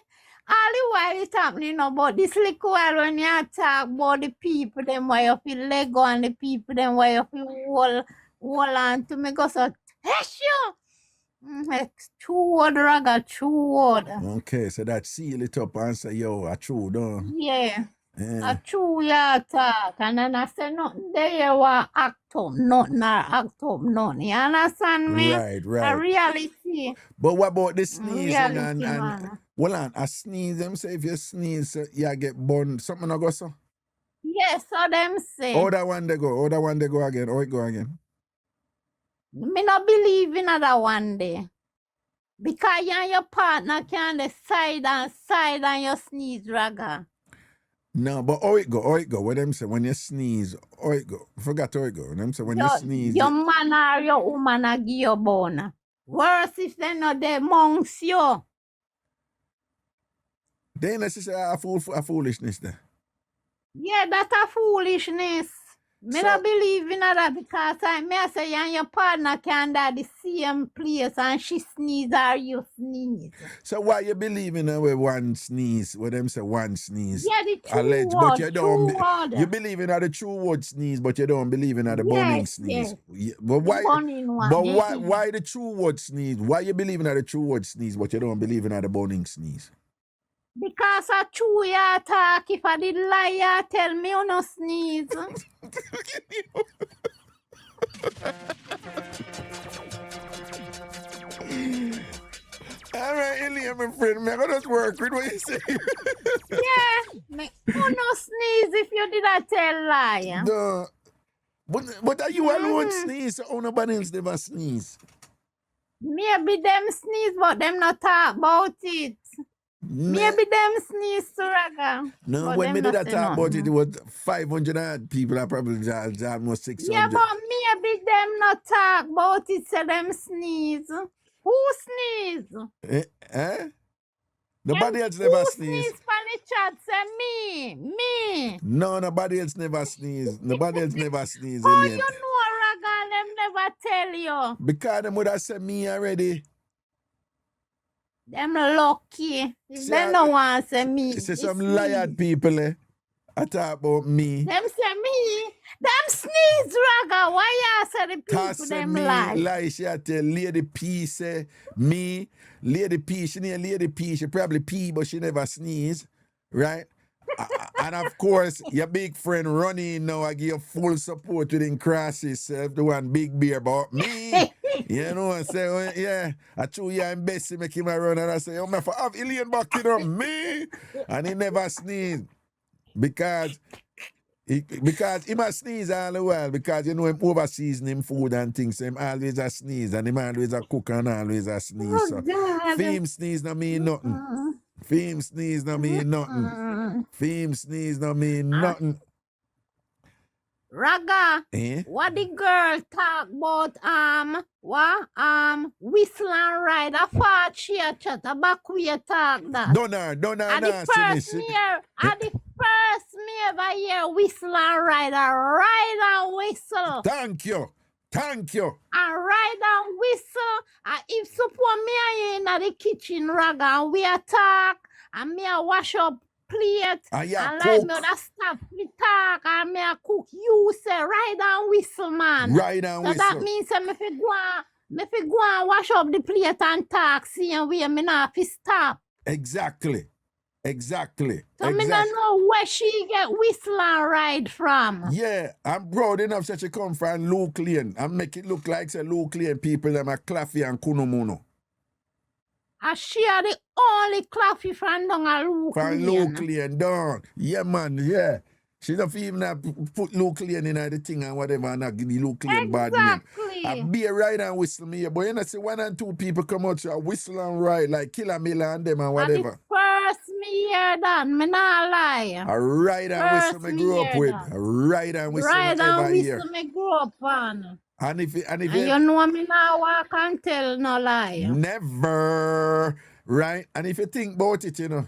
all the while it's happening about this little while when you talk about the people, them way of the Lego and the people, them way of the wall on to me go so, true word, Raga, true word. Okay, so that seal it up and say, yo, I true, don't. Yeah. Yeah. A true ya talk, and then I say nothing there you want act up, nothing or act up, nothing. You understand me? Right. A reality. But what about the sneezing Reality, and man. well, I sneeze, them say if you sneeze, you get burned. Something I go so. Yes, so them say. Oh, that one they go again. Oh, it go again. Me not believe in other one day. Because you and your partner can side and you sneeze, Raga. No, but oh it go. What them say when you sneeze, oh it go. Forgot how it go. Them say when you sneeze. Your man or your woman a give you bone. Worse if they not there amongst you. They necessarily a foolishness there. Yeah, that's a foolishness. Me So, don't believe in that because I say you and your partner can die the same place and she sneeze or you sneeze. so why you believe in with one sneeze? What them say one sneeze? Yeah, the true Alleged, but word, you true don't. word. You believe in the true word sneeze, but you don't believe in the boning Yes, sneeze. yes. But The why? burning one. But why the true word sneeze? Why you believe in the true word sneeze, but you don't believe in the boning sneeze? Because I true you talk. If I did lie, you tell me you no sneeze. All right, Elliot, my friend, I'm gonna just work with what you say. Yeah, me you no sneeze if you did not tell lie. No. But are you alone sneeze or nobody else never sneeze? Maybe them sneeze, but them not talk about it. Maybe them sneeze to Raga. No, but when them me did not that say talk about it, nothing. it was 500 odd people. I probably almost 600. Yeah, but maybe them not talk about it, say them sneeze. Who sneeze? Nobody Them else never who sneeze. sneeze pan the chat say me. No, nobody else never sneeze. Nobody else never sneeze, How Alien. you know Raga them never tell you? Because them would have said me already. Them lucky. If See, they no want say me. See me some sneeze. liar people, I talk about me. Them say me. Them sneeze Raga. Why you say the people Cause them me lie? lie, she a tell Lady P say me, Lady P, she near Lady P, she probably pee, but she never sneeze, right? And of course, your big friend Ronnie now I give you full support within crosses, the one big beer about me. You know, I say, well, yeah, I chew you and Bessie make him a run, and I say, oh, man, for have alien back in on me, and he never sneeze because he must sneeze all the while because you know him over seasoning food and things, so him always a sneeze and him always a cook and always a sneeze. So God. fame sneeze no mean nothing. Fame sneeze no mean nothing. Fame sneeze no mean nothing. Raga, Eh? what the girl talk about whistle and ride a fart she a chat about we talk that. Don't At the first me ever hear whistle and ride and whistle. Thank you. And ride and whistle. And if suppose me are in the kitchen, Raga, and we a talk, and me a wash up plate, And you and cook. like me that stop me talk, and me a cook, you say ride and whistle, man. Ride and So whistle. that means me fi go and wash up the plate and talk, see and where me not fi stop. Exactly. So me not know where she get whistle and ride from. Yeah, I'm proud enough that she come from Luke Lane and make it look like say Luke Lane people them are Claffy and Kunomono. And she are the only claffy from down a Luke From Lane. Luke Lane down. Yeah, man, yeah. She don't even have put Luke Lane in the thing and whatever and not give the Luke Lane bad name. Exactly. I be a ride and whistle me, but you know see one and two people come out to a whistle and ride like Killer Miller and them and And whatever. the first me hear that, me not lie. A ride and whistle First me me grew up hear with. that. A ride and whistle Ride me and ever hear. whistle me grow up on. And if And you know me now walk and tell no lie. never, right? And if you think about it, you know,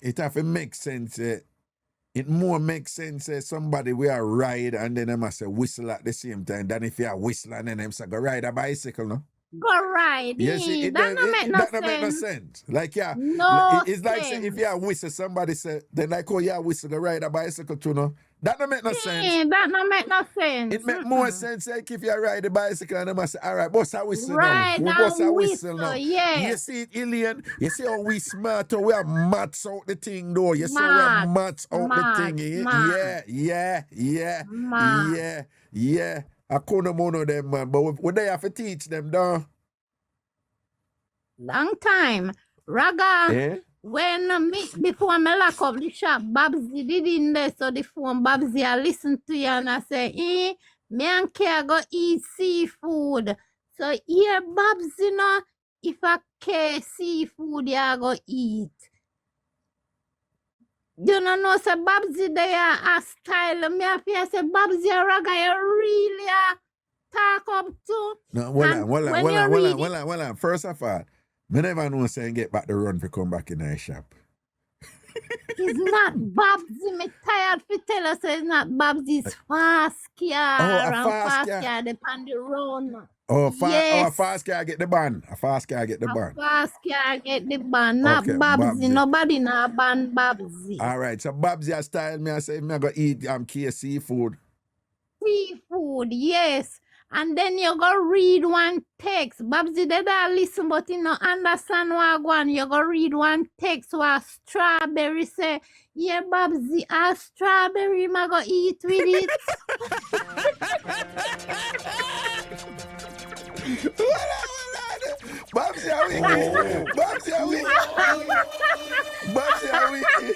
it have to make sense. It more makes sense somebody we are ride and then them must say whistle at the same time than if you are whistle and then them say go ride a bicycle, no? Go ride. Yes, That don't make no that don't make no sense. sense. Like yeah, No it's like say, if sense. you are whistle, somebody say then like oh yeah whistle go ride a bicycle too, no? That don't make no sense. That don't make no sense. It make more sense like if you ride the bicycle and they must say, all right, bust a whistle Ride now. Bust a and whistle now. whistle, yeah. You see it, Alien? You see how we smart, how we are mats out the thing though. You see how we are mats out the thing. Yeah. I couldn't mono them, man. But what they have to teach them, though? Long time. Raga. Eh? When before me lock up the shop, Babsy did in there, so the phone Babsy I listen to you and I say, me and Care go eat seafood. So here Babsy no, if I care seafood, you go eat. You know, say Babsy there a style. Me I feel say Babsy Raga, you really talk up to. No, And when you read it- hold on. First of all, me never know saying get back the run for come back in the shop. It's not Babsy. Me tired to tell us it's not Babsy. It's fast car. a And fast fast car. car depend the road. Oh, a Yes. fast car get the ban. A fast car get the A ban. fast car get the ban. Not Okay, Babsy. Babsy. Nobody not ban Babsy. All right, so Babsy a style me. I say me I go eat KC food. Seafood, yes. And then you go read one text. Babsy did I listen, but you know understand what Gwaan. You go read one text where strawberry say, yeah, Babsy, a strawberry ma go eat with it. Babsy a wiki. Babsy a wiki. Babsy a wiki.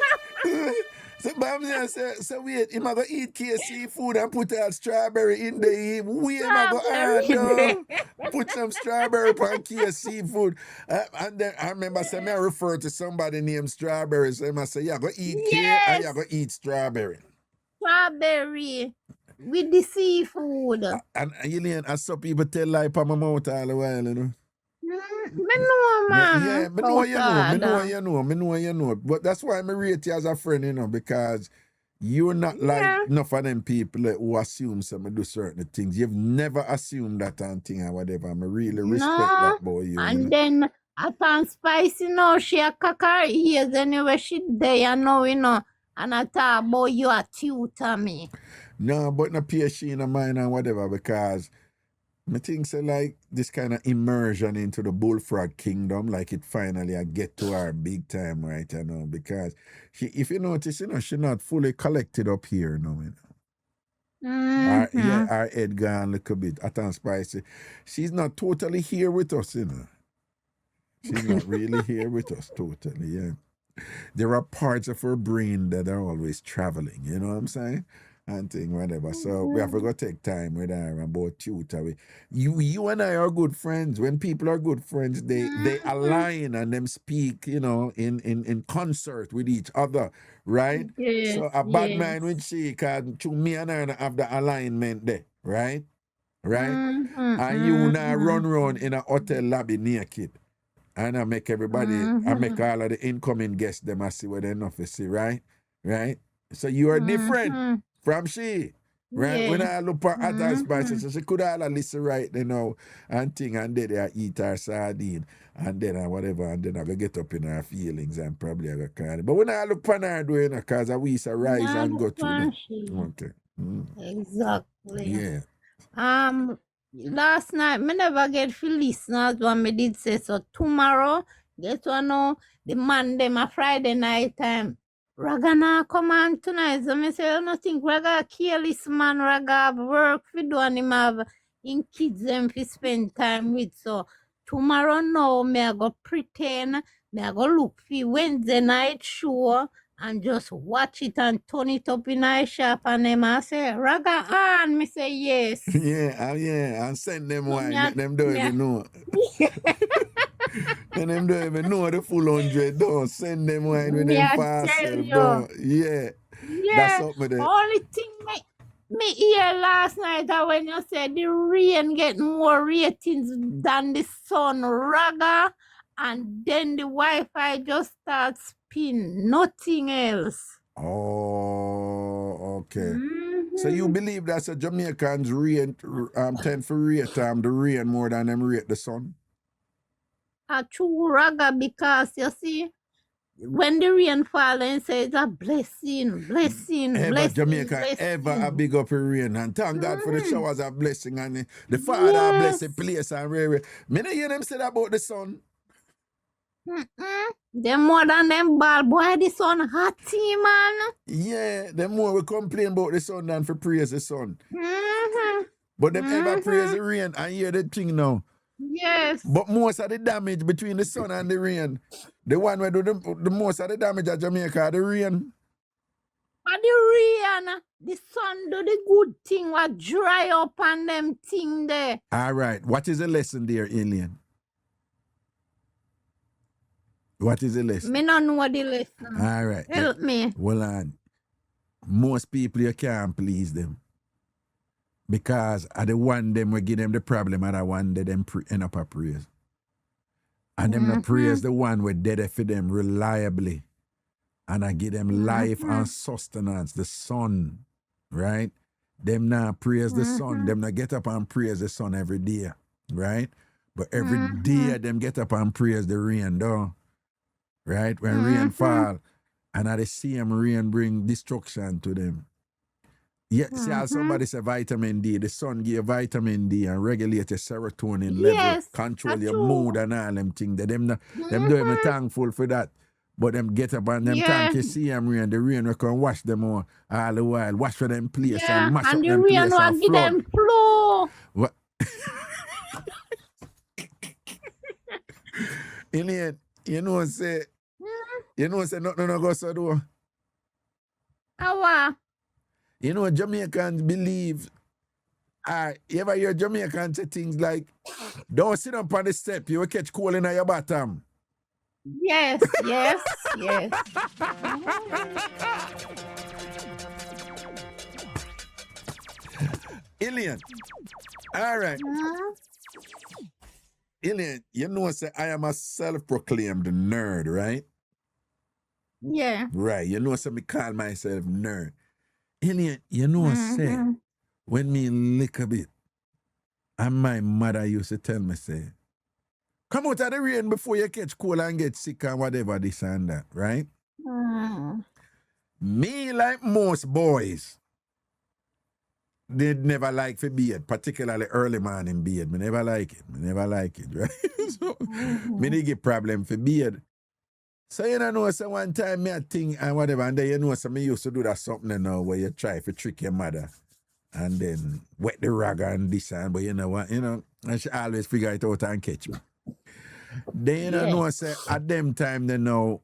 So Babsy say, so wait, him a go eat KC food and put a strawberry in the way him a go hard put some strawberry on KC food. And then I remember saying I refer to somebody named Strawberry. So I say, yeah, go eat K and you go eat strawberry. Strawberry with the seafood. And Elaine, I saw people tell lie pa my mouth all the while, you know. Me know, man. Yeah, me know you know. But that's why I rate you as a friend, you know, because you're not like enough of them people who assume some do certain things. You've never assumed that and thing or whatever. I really respect that boy. You And know? then I found Spicy, no, she a cock her ears anyway, she there, you know, and I thought, boy, you a tutor me. No, but no PhD in mine and whatever, because I think so like this kind of immersion into the bullfrog kingdom, like it finally I get to her big time, right? You know, because she, if you notice, you know, she's not fully collected up here, you know. Our head gone a little bit. At Spicy. She's not totally here with us, you know. She's not really here with us totally, yeah. There are parts of her brain that are always traveling, you know what I'm saying? And thing, whatever. So we have to go take time with her and both tutor. You and I are good friends. When people are good friends, they align and them speak, you know, in concert with each other, right? Yes, So a bad man with she can to me and her have the alignment there, right? Right? And you now run around in a hotel lobby naked. And I make everybody, I make all of the incoming guests them I see what they know to see, right? Right? So you are different from she. Right? When I look at her spices, so she could all listen right, you know, and thing, and then I eat her sardine, and then whatever, and then I go get up in her feelings and probably I go cry. But when I look at her doing it, because I wish I rise and go through it. Okay. Exactly. Yeah. Last night, me never get for listeners when me did say so. Tomorrow, get to know the Monday, my Friday night time. Raga na come on tonight. So me say, I don't think Raga careless man, Raga have work for do and him have in kids them for spend time with. So tomorrow now, me I go pretend, me I go look for Wednesday night show and just watch it and turn it up in my shop and them I say, Raga on, me say yes. Yeah, and send them wine, make them don't even know. And them don't even know the full 100, don't send them wine with them parcel, don't. Yeah. That's something there. Only thing me hear last night when you said the rain get more ratings than the sun, Raga, and then the Wi-Fi just starts spin, nothing else. Oh, okay. So you believe that the Jamaicans rate tend to rate the rain more than them rate the sun? A true Raga, because you see, when the rain fall and say it's a blessing. Jamaica ever a big up in rain, and thank God for the showers a blessing, and the Father bless the place and rare. Me not hear them say that about the sun. Them more than them ball, boy, the sun hotty, man. Yeah, them more we complain about the sun than for praise the sun. But them ever praise the rain and hear the thing now. Yes. But most of the damage between the sun and the rain, the one where do the most of the damage at Jamaica, the rain. And the rain, the sun do the good thing, what dry up on them thing there. All right. What is the lesson there, Alien? What is the lesson? Me don't know the lesson. All right. Help me. Well, most people you can't please them. Because at the one them we give them the problem, and the one that them end up a praise. And them not praise the one we did it for them reliably and I give them life and sustenance, the sun, right? Them now praise the sun. Them not get up and praise the sun every day, right? But every day them get up and praise the rain, though, right? When rain fall, and at the same rain bring destruction to them. Yeah, see how somebody say vitamin D, the sun give vitamin D and regulate your serotonin level, Yes, control that's your true. mood and all them things. Them do them thankful for that. But them get up and them thank you see them rain. The rain will come wash them all the while, wash for them place Yeah, and mash up and the them rain place will and give flood. them flow. What? Ilian, you know say nothing no go so do. Our You know Jamaicans believe you ever hear Jamaicans say things like, don't sit up on the step, you will catch cold in your bottom. yes. Ilian. All right. Ilian, you know say I am a self-proclaimed nerd, right? Yeah. Right. You know say me call myself nerd. Ilian, you know say when me lick a bit, and my mother used to tell me say, come out of the rain before you catch cold and get sick and whatever this and that, right? Me, like most boys, they never like for beard, particularly early morning beard. Me never like it, right? So, me they get problem for beard. So you know, so one time me a thing and whatever, and then you know, so me used to do that something you know, where you try to trick your mother and then wet the rag and this and, but you know what, and she always figure it out and catch me. Then you know, say at them time they know,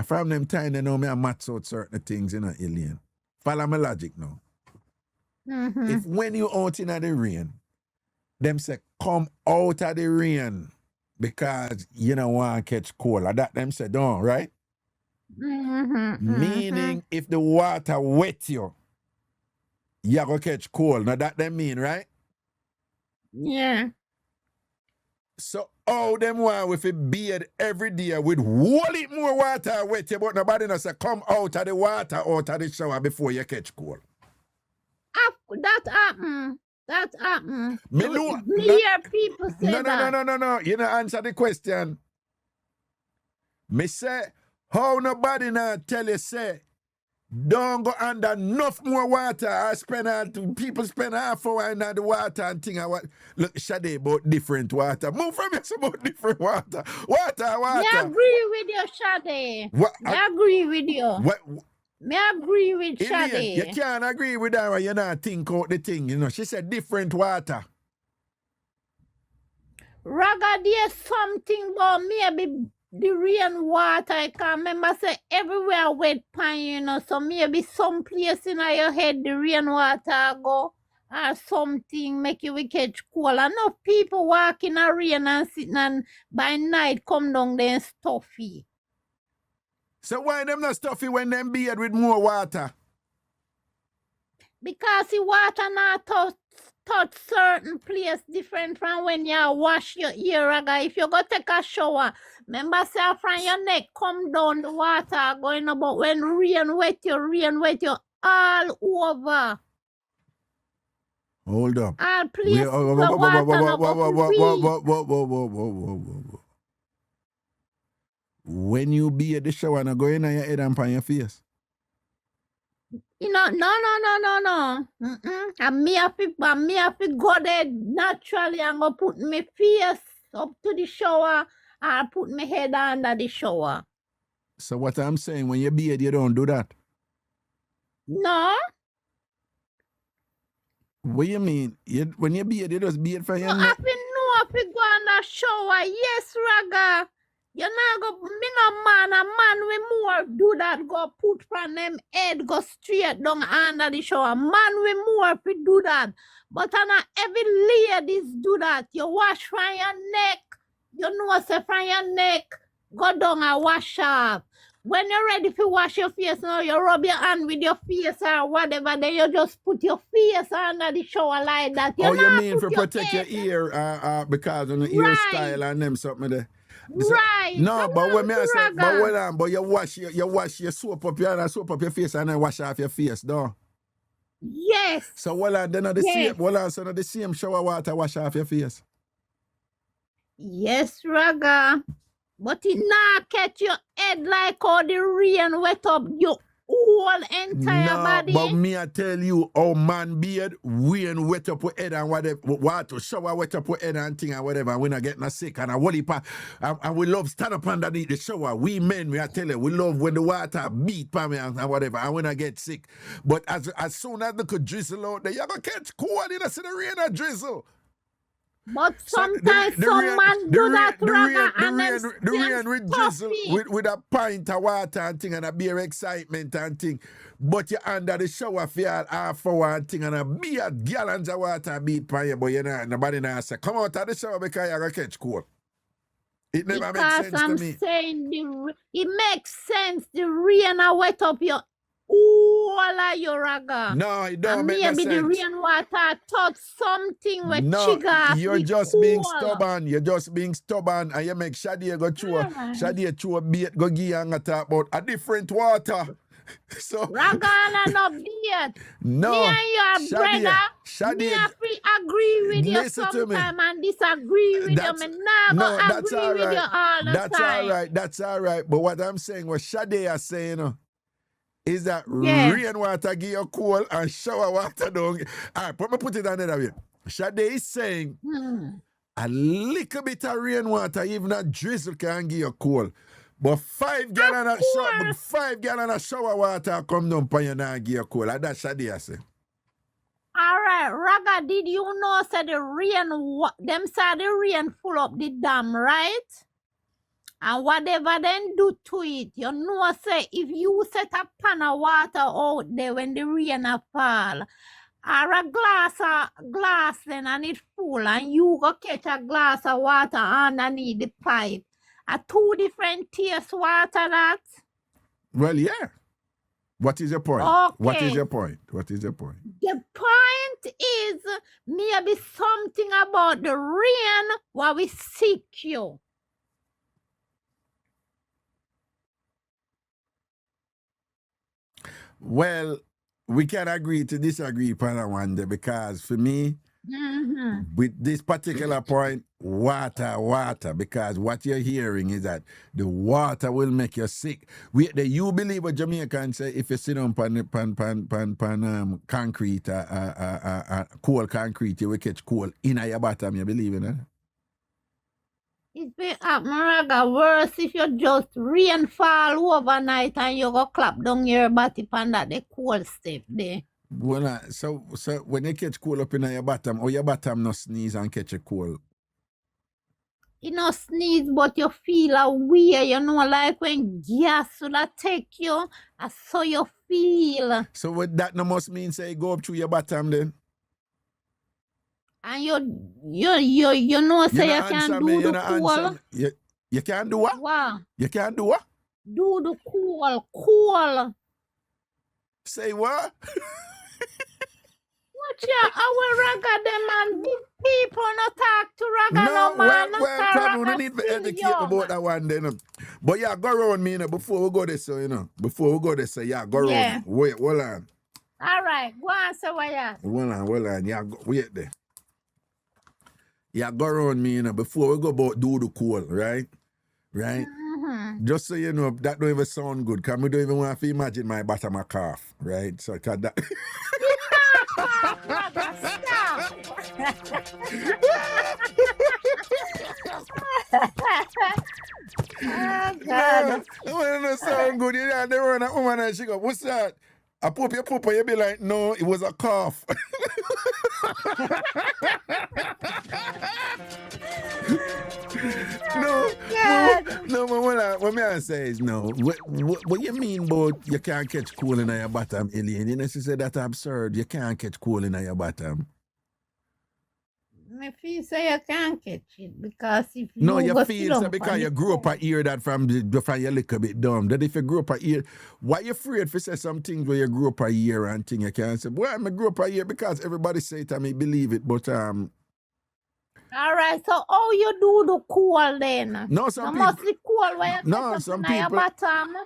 from them time they know me I match out certain things, alien. Follow my logic now. If when you out in the rain, them say come out of the rain because you don't want to catch cold. Like that them say don't, right? Meaning if the water wet you go catch cold. Now that them mean, right? Yeah. So all them want with a beard every day with whole it more water wet you, but nobody no say come out of the water, out of the shower before you catch cold. That happen. Me You know- hear people say that. No. You know answer the question. Me say, how nobody now tell you say, don't go under enough more water. People spend half hour in the water and thing. Look, Shade about different water. Move from us about different water. Water. Me agree with you, Shade. What? Me agree with you. What? Me agree with Ilian, Shade. you can't agree with her when you not think out the thing. She said different water. Raga, there's something about maybe the rainwater. I can remember say everywhere wet pan, so maybe some place in your head the rainwater go or something make you catch cold. Enough people walk in a rain and sitting and by night come down there stuffy. So why them not stuffy when them beard with more water? Because the water not touch certain place different from when you wash your ear, Raga. If you go take a shower, remember say from your neck come down the water going about when rain wet you all over. Hold up. All places the water no go free. Whoa. When you be at the shower, not go in your head and on your face. No. And me have to go there naturally and go put my face up to the shower and put my head under the shower. So what I'm saying, when you beard, you don't do that. No? What you mean? When you beard, you just beard for your No, neck. I have to go under shower. Yes, Raga. You not go, me no man, a man we more do that, go put from them head, go straight down under the shower. Man we more fi do that. But every ladies do that. You wash from your neck, you know say from your neck, go down and wash up. When you're ready to wash your face now, you rub your hand with your face or whatever, then you just put your face under the shower like that. You not mean put for protect your face- ear because of the Right. hairstyle and them something there. Right. No, Come but when on, me I say, but Raga. hold on, but you wash your soap up your face and then wash off your face, no. Yes. So hold on, then the Yes. same, hold on, so the same shower water wash off your face. Yes, Raga. But it not catch your head like all the rain wet up your whole entire No, body. but me I tell you, oh man beard, rain wet up with head and whatever, water, shower wet up with head and thing and whatever, and we not getting sick and and we love stand up underneath the shower. We men, me I tell you, we love when the water beat pa me and whatever, and we not get sick. But as soon as they could drizzle out there, you gonna catch cold, you know, see the rain and drizzle. But So sometimes some man do that, Raga, and then the rain with drizzle stuffy. with a pint of water and thing and a beer excitement and thing. But you under the shower for half hour and thing and a beer gallons of water beat by you, but you know, nobody now say, come out of the shower because you're gonna catch cold. It never makes Because sense I'm to me. saying it makes sense. The rain a wet up your all of your Raga. No, it don't And make no maybe the sense. rainwater touch something with No, trigger off you're the just being cool. stubborn. You're just being stubborn, and you make Shadi go through. Alright. Shadi through a bait, go give and talk about a different water. So Ragana no beard. no, Me and your brother. Me Shadi, have to agree with you listen to me. sometime and disagree with you. That's- Me never no, that's agree all with you right. all the That's time. all right. That's all right. But what I'm saying, what Shadi is saying, is that Yeah. rainwater give you cold and shower water don't. All right, put it another way. Shadi is saying a little bit of rainwater, even a drizzle, can give you cold. But 5 gallon of shower, 5 gallon of shower water come down for you and give you cold. And that's Shadi I say. All right, Raga, did you know say the rain, them say the rain full up the dam, right? And whatever then do to it, you know say if you set a pan of water out there when the rain a fall, or a glass then and it full and you go catch a glass of water underneath the pipe. A 2 different taste water that. Well, yeah. What is your point? What is Okay. your point? What is your point? The point is maybe something about the rain what we seek you. Well, we can agree to disagree upon that one day because for me, with this particular point, water, because what you're hearing is that the water will make you sick. You believe what Jamaicans say, if you sit on concrete, cold concrete, you will catch cold in your bottom, you believe in it? It be Raga worse if you just rain fall overnight and you go clap down your body pan that the cold step there. Well, so when you catch cold up in your bottom, or your bottom no sneeze and catch a cold. You know sneeze but you feel a way, you know, like when gas would take you, and so you feel. So what that no must mean say go up through your bottom then? And you know say you can do the cool. You can't do what? Wow. You can't do what? Do the cool. Say what? Watch out, our Raga them and big people not talk to Raga no man. well, probably we need to educate about that one then. But yeah, go around me, before we go there, so, before we go there, so yeah, go around. Wait, hold on. All right, go on, so what ya? Hold on, yeah, wait there. Yeah, go around me, before we go about do the cool, right? Right? Just so you know, that don't even sound good, because we don't even want to imagine my bottom a cough, right? So, cause that... Oh, God. When it sound good, you know, they run a woman and she go, what's that? I poop your poop, you be like, no, it was a cough. No, but what I say is no. What you mean about you can't catch cool in your bottom, alien? You know, she said that's absurd. You can't catch cool in your bottom. Me feel say you can't catch it because if No, you you go feel sit so down because on you it, grew up a hear that from you're a little bit dumb. That if you grew up a hear, why you afraid to say some things where you grew up a year and thing you can't say, well, I grew up a year because everybody say it and me believe it, but All right, so how you do the cool then? No, some No must people. be cool where you No, catch up some in your people. bottom.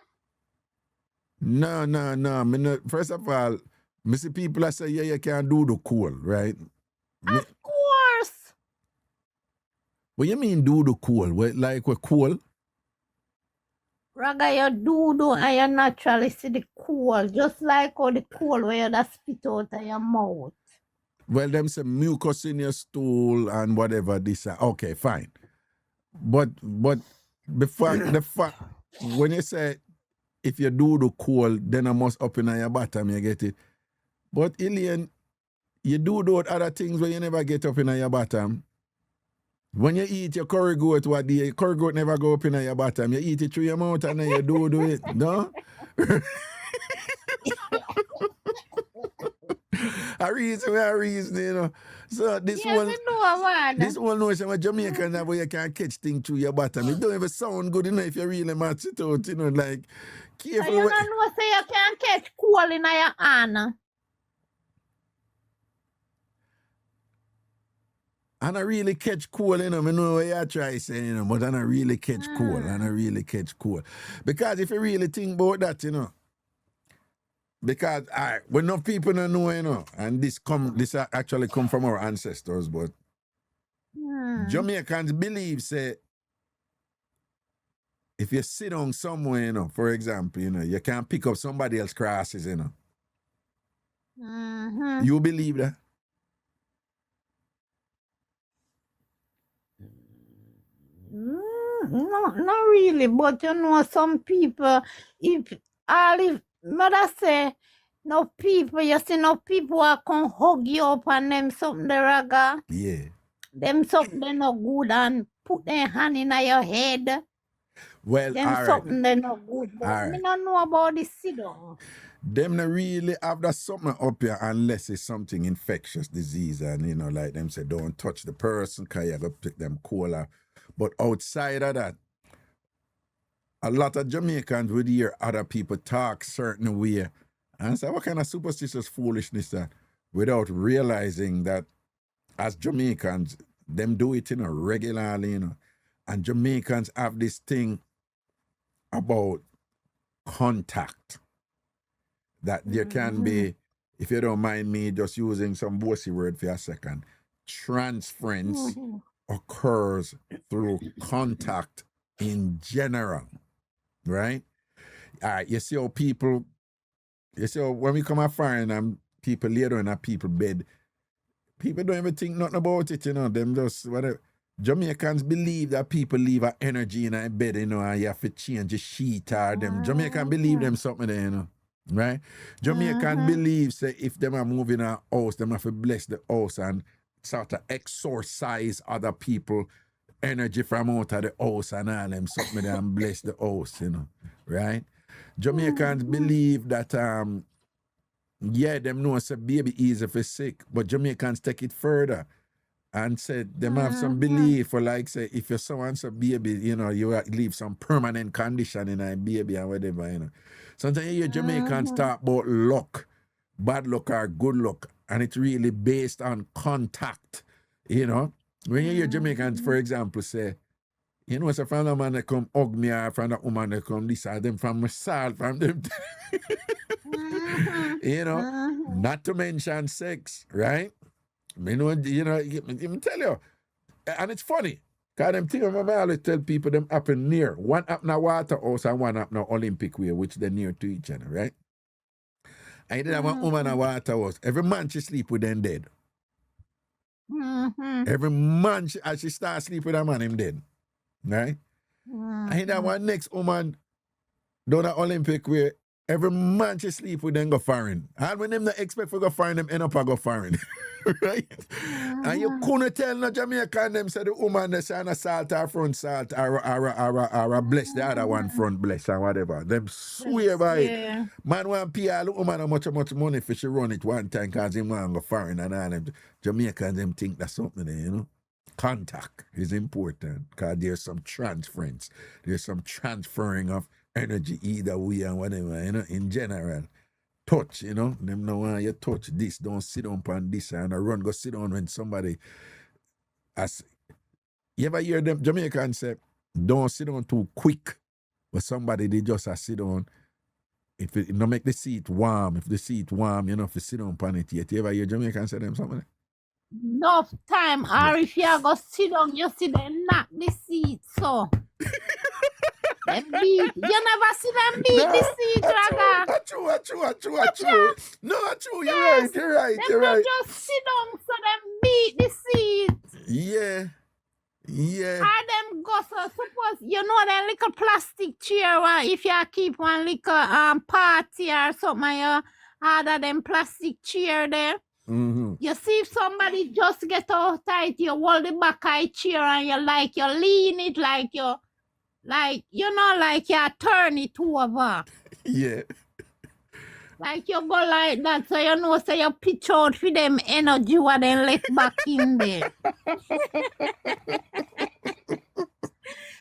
No. Me no, first of all, me see people that say, yeah, you can't do the cool, right? Of course. What you mean do the cool? What, like we're cool? Raga, you do and you naturally see the cool, just like how the cool where you just spit out of your mouth. Well, them say mucus in your stool and whatever this. Okay, fine. But the fact when you say if you do the cool, then I must up in your bottom, you get it. But Ilian, you do those other things when you never get up in your bottom. When you eat your curry goat, what the curry goat never go up in your bottom. You eat it through your mouth and then you do it. No? a reason, you know. So this Yes, one, you know, man. this one notion of Jamaican that way you can catch things through your bottom. It don't even sound good, you know, if you really match it out, you know, like So careful. you don't know say you can catch cool in your hand. And I really catch cool, you know. I know what you try saying, you know, but I don't really catch cool. And I really catch cool. Because if you really think about that, you know, because when enough people don't know, you know, and this actually come from our ancestors, but Jamaicans believe, say, if you sit on somewhere, you know, for example, you know, you can pick up somebody else's crosses, you know. You believe that? No, not really, but you know, some people, if mother say, no people, you see, no people are can hug you up and them something the raga, Yeah. them something they no good and put their hand in your head, Well, them all right. something they no good, but All me right. not know about this sit down. Them not really have that something up here unless it's something infectious disease and, you know, like them say, don't touch the person because you got to pick them cola. But outside of that, a lot of Jamaicans would hear other people talk certain way and say, what kind of superstitious foolishness that? Without realizing that as Jamaicans, them do it, you know, regularly, you know. And Jamaicans have this thing about contact. That there can be, if you don't mind me just using some bossy word for a second, transference occurs through contact in general, right? All right, you see how people, you see how when we come out foreign and people lay down in a people bed, people don't even think nothing about it, you know, them just, whatever. Jamaicans believe that people leave an energy in a bed, you know, and you have to change the sheet or them. Jamaicans believe them something there, you know. Right? Jamaican believe say if them are moving a house, them have to bless the house and sort of exorcise other people energy from out of the house and all them something there and bless the house, you know. Right? Jamaicans believe that yeah, them know say baby easy for sick, but Jamaicans take it further and said them have some belief for like say if you're someone's a baby, you know, you leave some permanent condition in a baby and whatever, you know. Sometimes you hear Jamaicans talk about luck, bad luck or good luck, and it's really based on contact, you know. When you hear Jamaicans, for example, say, you know, so from a man that come hug me or from a woman that come this or them from salt, from them, you know, not to mention sex, right? You know, let tell you, and it's funny, because them things I always tell people them happen near. One up in a water house and one up in Olympic way, which they're near to each other, right? And you did have one woman in a water house. Every man she sleep with them dead. Every man as she start sleep with a man, him dead. Right? And you have one next woman down at Olympic way, every man she sleep with them go foreign. And when them not expect for go foreign, them end up a go foreign. Right? And you couldn't tell no Jamaican them say the woman they say on a salt or front salt or bless the other one front bless or whatever. Them swear by it. Man want pay all the woman how much money for she run it one time because him want go foreign and all them Jamaicans them think that's something there, you know. Contact is important because there's some transference. There's some transferring of energy either way and whatever, you know, in general. Touch, you know, them know why you touch this, don't sit down on this and run, go sit down when somebody as You ever hear them Jamaicans say, don't sit down too quick, but somebody they just sit down. If it not make the seat warm, if the seat warm, you know, if you sit down upon it yet. You ever hear Jamaicans say them something? Enough time, or if you go sit down, you see them knock the seat, so. Them beat. You never see them beat the seat, Raga. True. No, true. Yes. You're right. Them not just sit down, so them beat the seat. Yeah. Or them go, so suppose, you know that little plastic chair, if you keep one little party or something, you order them plastic chair there. Mm-hmm. You see if somebody just get out tight, you hold the back of the chair and you lean it like you turn it over. Yeah. Like you go like that, so you know, so you pitch out for them energy what they left back in there.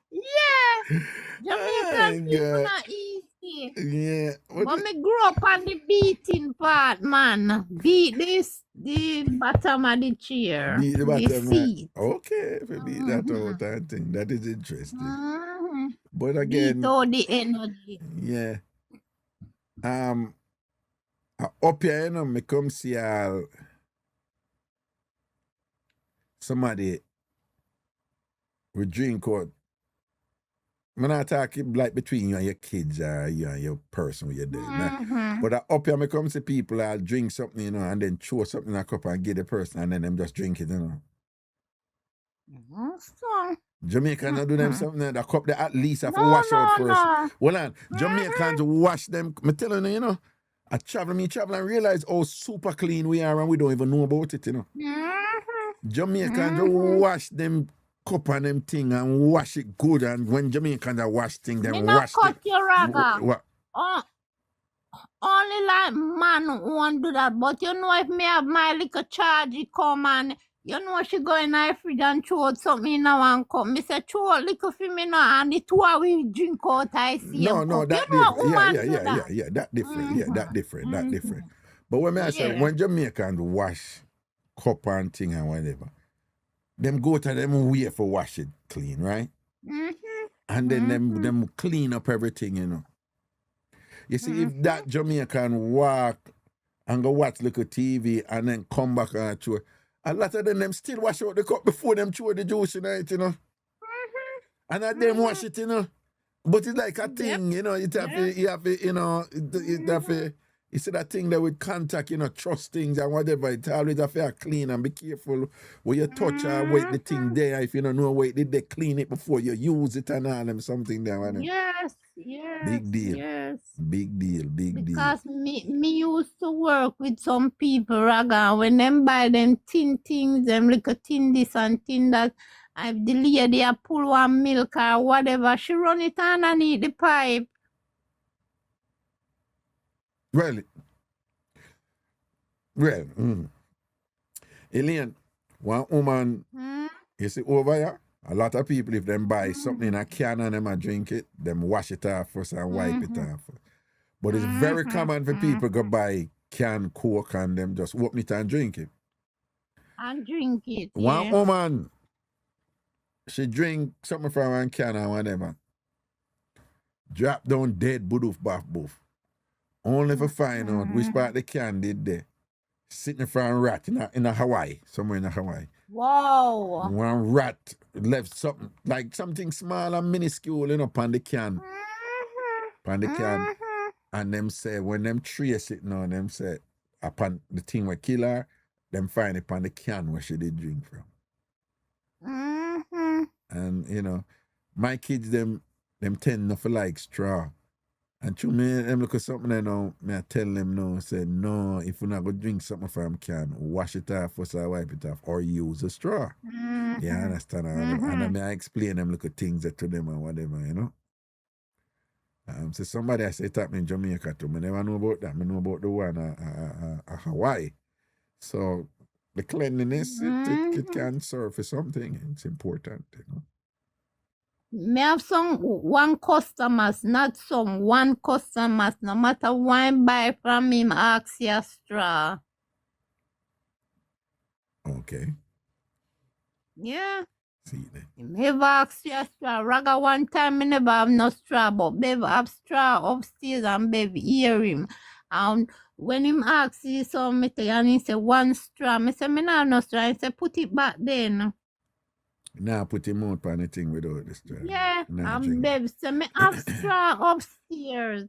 Yeah. Jamaican people not easy. Yeah. But me grew up on the beating part, man. Beat the bottom of the chair. Beat the bottom, seat. Okay, if you beat that out, I think that is interesting. But Beat again, all the energy. yeah. Up here, you know, me come see somebody we drink out. I'm not talking like between you and your kids or you and your person with your day. But up here, me come see people I'll drink something, you know, and then throw something in a cup and give the person, and then them just drink it, you know. So, Jamaicans not do them something. The cup they at least have to wash out first. Hold on. Jamaicans wash them. Me telling you, you know, I travel and realize how super clean we are and we don't even know about it, you know. Jamaicans wash them cup and them thing and wash it good, and when Jamaicans wash things, then wash cut it. your Raga. What? Only like man won't do that, but you know if me have my little charge come and you know she go in my fridge and throw out something in one cup. Me say throw out little for me now and the two of we drink out I see. No, that you know, different. Yeah, that different. Yeah, that different. But when I say when Jamaicans wash cup and thing and whatever, them go to them way for wash it clean, right? And then them clean up everything, you know. You see, if that Jamaican walk and go watch little TV and then come back and chew, a lot of them still wash out the cup before them chew the juice in it, you know. And then them wash it, you know. But it's like a thing, you know, you have to, you know, it have to, it's that thing that with contact, you know, trust things and whatever. It always have to clean and be careful when you touch or wait the thing there. If you don't know wait, did they clean it before you use it and all them something there. Whatever. Yes. Big deal. Yes. Big deal. Because me used to work with some people, Raga, when them buy them tin things, them little tin this and tin that, if the lady a pull one milk or whatever, she run it underneath the pipe. Well, Elaine, one woman, you see over here, a lot of people, if them buy something in a can and them a drink it, them wash it off first and wipe it off. But it's very common for people go buy can Coke and them just open it and drink it. And drink it. One woman, she drink something from one can or whatever. Drop down dead boof. Only for find out which part the can did there. Sitting in front of a rat in a Hawaii, somewhere in Hawaii. Wow. One rat left something, like something small and minuscule, you know, upon the can. Upon the can. And them say, when them trace it now, them say, upon the thing where kill her, them find it upon the can where she did drink from. And, you know, my kids, them tend not to like straw. And to me, them look at something I know, me I tell them no, say, no, if you're not going to drink something from can, wash it off first or wipe it off, or use a straw. You understand? And I explain them look at things that to them and whatever, you know. So somebody I say tap me in Jamaica too. I never know about that. I know about the one Hawaii. So the cleanliness, it can serve for something. It's important, you know. Me have one customers, one customers, no matter why buy from him, ask your straw. Okay. Yeah. See there. Me never ask you a straw. Raga one time me never have no straw, but Bev have straw upstairs and Bev hear him. And when him ask you so me tell you, and he say one straw, me say me not have no straw. He say put it back then. Now put him out on the thing without the straw. Yeah, Nah, and drink. Bev say me have straw upstairs.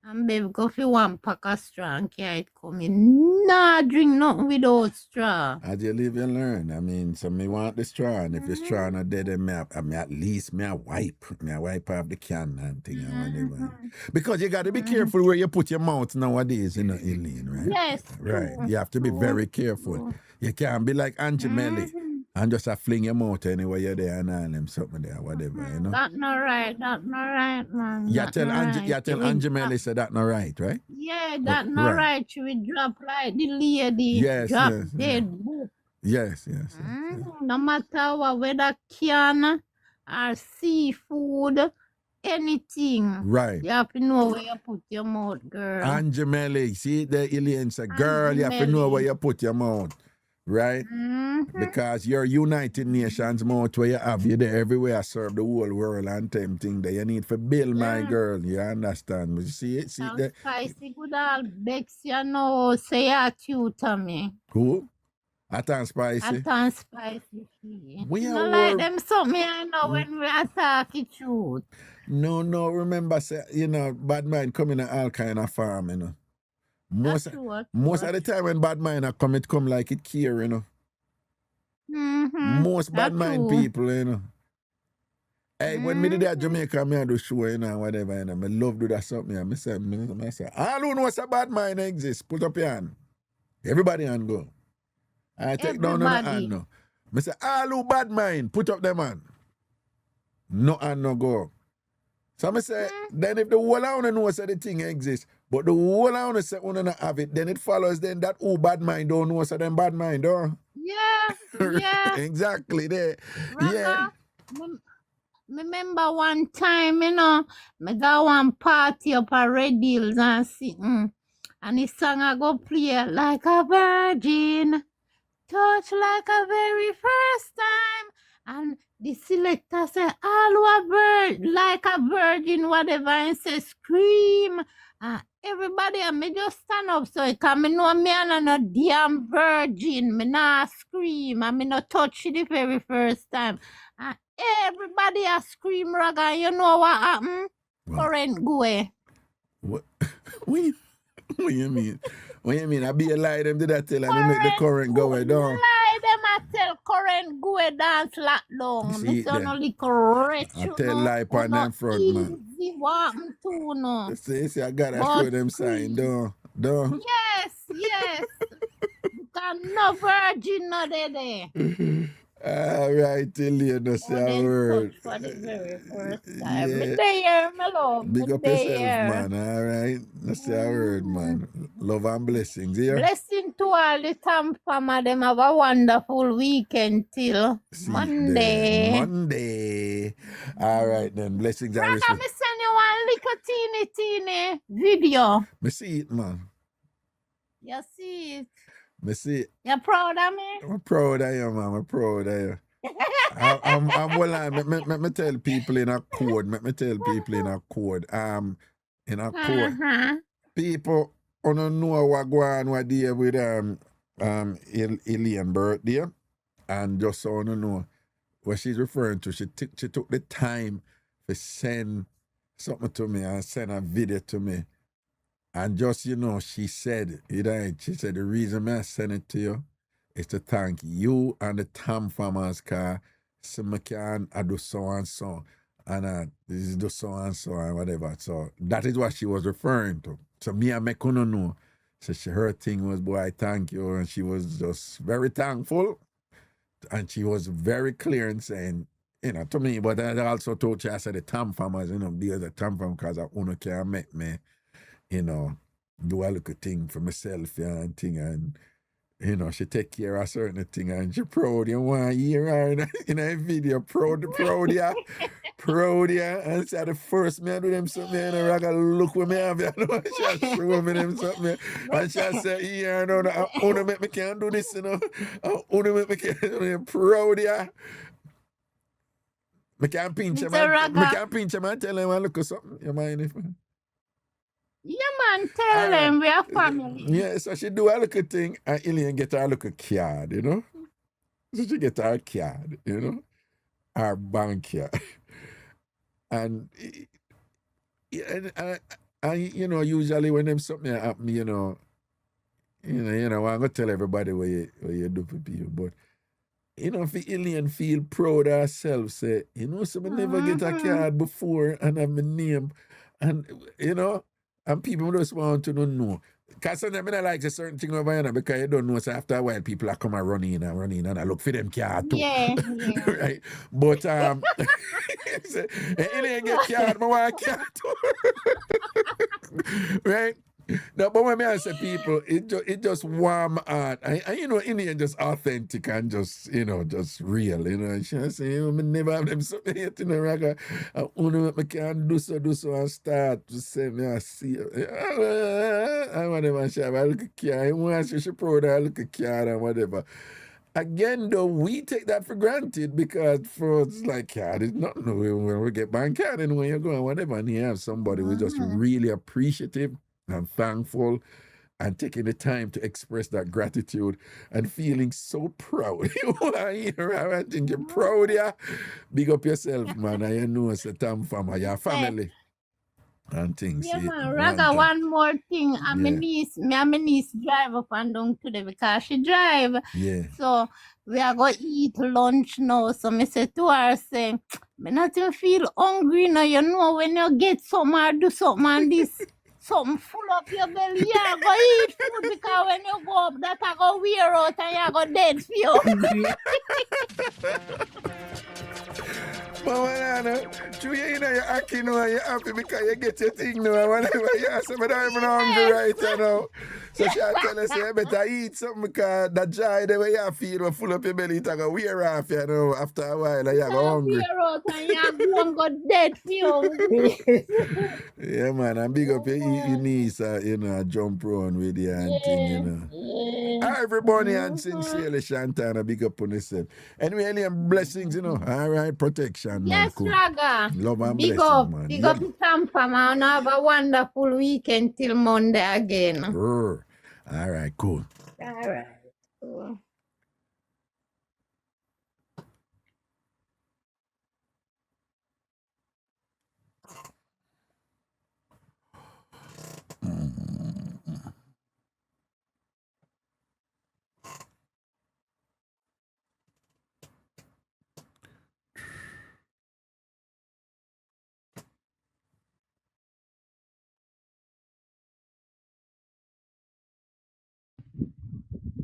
And Bev go for one pack of straw and carry it come in. Nah, drink nothing without straw. As you live, you learn. I mean, so me want the straw, and if the straw not dead, then me at least me a wipe off the can and thing and whatever. Because you got to be careful where you put your mouth nowadays, you know, Eileen, right? Yes, Right. true, You have to be true, very careful. true. You can't be like Angie Melly and just a fling your mouth anywhere you're there and all them something there, whatever, you know. That not right, man. You That tell not Angie, right. you tell She will Angie drop- Melly say that not right, right? Yeah, that not right. right. She will drop like the lady. Yes, drop yes, dead book. Yes. No matter what, whether can or seafood, anything. Right. You have to know where you put your mouth, girl. Angie Melly, see the Ilian say, girl, you have to know where you put your mouth, right? Because your United Nations mouth where you have you there everywhere, serve the whole world and tempting there. You need to build, my girl. You understand? But you see it? See that? Spicy good all Bex, you know, say you cute to me. Who? Atan Spicy. Atan spicy. We You are know, like work- them something I know when we attack the truth. No, remember, say, you know, bad mind come in all kind of farm, you know. Most of the time when bad mind a come, it come like it care, you know. Most bad mind people, you know. Hey, when me did that Jamaica, me I do show, you know, whatever, you know. Me love do that something. And me say, all who knows a bad mind exists, put up your hand. Everybody hand go. I take down on the hand now. Me say, all who bad mind, put up them hand. No hand no go. So I say, then if the whole of knows that the thing exists, but the whole of say you not have it, then it follows then that who bad mind don't know so them bad mind, don't. Yeah. Exactly there. Raga, Yeah. Remember one time, you know, me go one party up at Red Hills and sitting, and the song I go play like a virgin, touch like a very first time, and the selector say all were like a virgin, whatever, and say scream. Everybody, and me just stand up so it can me know me and a damn virgin. Me not scream and me not touch it the very first time. Everybody a scream, Raga. You know what happened? Current go away. What you mean? What you mean? I be a lie them did that tell and they make the current go away down. Lie them I tell current go away dance lock down. See Me it say there. no little rich. I tell lie on them front, man. Easy what happen to no. See, I gotta But show them sign down. Yes. Because no virgin no there. All right, till you know say a word. For the very first time. Yeah. Me there, my love. Big Me up yourself, there. man. All right. Let's say a word, man. Love and blessings here. Blessing to all the TamFam. Them have a wonderful weekend till See Monday. there. Monday. All right, then. Blessings and Raga, respect. me send you one little teeny video. Me see it, man. You see it? Me see it. You proud of me? I'm proud of you, man. I'm proud of you. I'm well, me tell people in a code. Me tell people in a code. In a code. People don't know what Gwaan was there with Elaine birthday, and just so you know what she's referring to. She took the time to send something to me and send a video to me, and just she said she said the reason I send it to you is to thank you and the TamFamers car so I can do so and so. And this is the so and so and whatever. So that is what she was referring to. So me and me couldn't know. So her thing was, boy, thank you. And she was just very thankful. And she was very clear in saying, to me, but I also told her, I said the TamFamers, there's a TamFam because I can make me, do a little thing for myself and thing and she take care of certain thing and she proud you want to hear her in a video proud yeah and say the first me I do them something and I gotta look with me have you know she show me them something and she say yeah no I wanna make me can't do this I wanna make me can't proud yeah Me can pinch him Mr. and tell him I look at something. You mind if Yeah, man, tell All them we are family. Yeah, so she do a little thing and Ilian get her little card, you know? So she get her card, you know? Her bank card. And, you know, usually when them something happen, you know, I'm going to tell everybody what you do for people. But, you know, if the alien feel proud of herself, say, you know, so I never get a card before and have my name. And, you know, and people just want to know. Because sometimes I don't like a certain thing over here because you don't know. So after a while, people are come and run in and I look for them card too. Yeah. Right? But, say, alien get card, I want a card too. Right? No, but when I say people, it just warm heart. And you know, Indian just authentic and just, you know, just real, you know. She say, you know, I never have them something yet in a raga. I can do so and start to say, me I see. I want them to share, I look at care. I want to show proud, I look at care and whatever. Again, though, we take that for granted because for us, like, it's not no when we get bank card and when you're going, whatever, and you have somebody who's just really appreciative and thankful and taking the time to express that gratitude and feeling so proud. I think you're proud, yeah. Big up yourself, man. And you know it's a TamFam, your family and things. Yeah, man. Raga, one more thing. My niece drive up and down today because she drive. Yeah. So we are going to eat lunch now. So I said to her, say, I not even feel hungry now. You know, when you get something or do something and this, something full up your belly, you go eat food because when you go up, that I go wear out and you go dead for you. Mama, you know you're acting now and you're happy because you get your thing now and whatever you say, but I'm even hungry right now. So she tell us you better eat something because that joy the way you feel will full up your belly, it's going to wear off, you know, after a while and you're hungry. Wear out and you go dead for you. Yeah, man, and big up your niece, you know, jump around with you and thing, you know. Everybody and sincerely, Shantana, big up on yourself. Anyway, alien blessings, you know. All right, protection, man. Yes, Cool. Raga. Love and Big blessings, up. man. Big up to TamFam and have a wonderful weekend till Monday again. All right, cool. All right. Cool.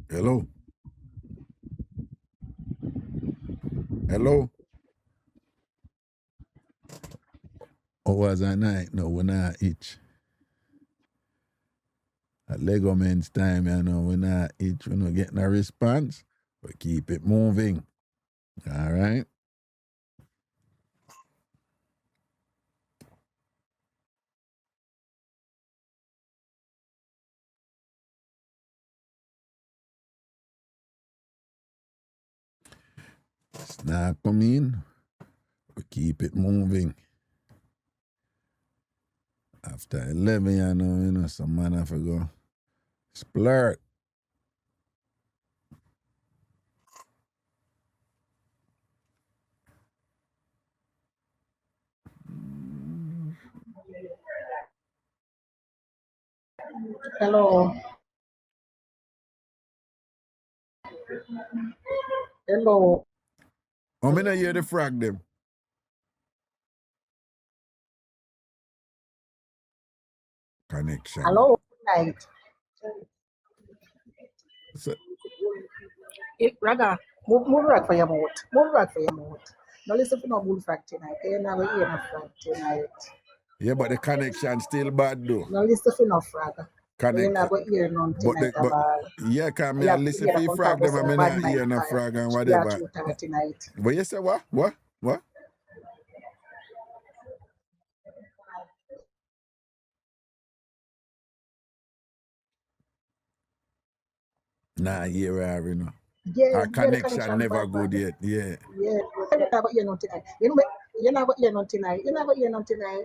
Hello? Hello? Oh, was I night? No, we're not itch. At Lego Men's time, you know, we're not itch. We're not getting a response, but keep it moving. All right? It's not coming. We keep it moving. After 11, you know, some man have to go splurt. Hello. Hello. How many hear the frag them? Connection. Hello. Good night. So, Raga, move right for your mouth. Move right for your mouth. No listen to no bullfrog tonight. You never hear no frog tonight. yeah, but the connection still bad though. No listen to no frog. You Connect. never hear none tonight about. Yeah, can me listen for you frag them and me not hear no frag and whatever. Yeah, too tired tonight. But you say what? What? Nah, here we know. Yeah, Our the connection never bad, good bad. yet. Yeah. Yeah, but you know tonight. You know, You never hear nothing tonight. You never hear nothing tonight.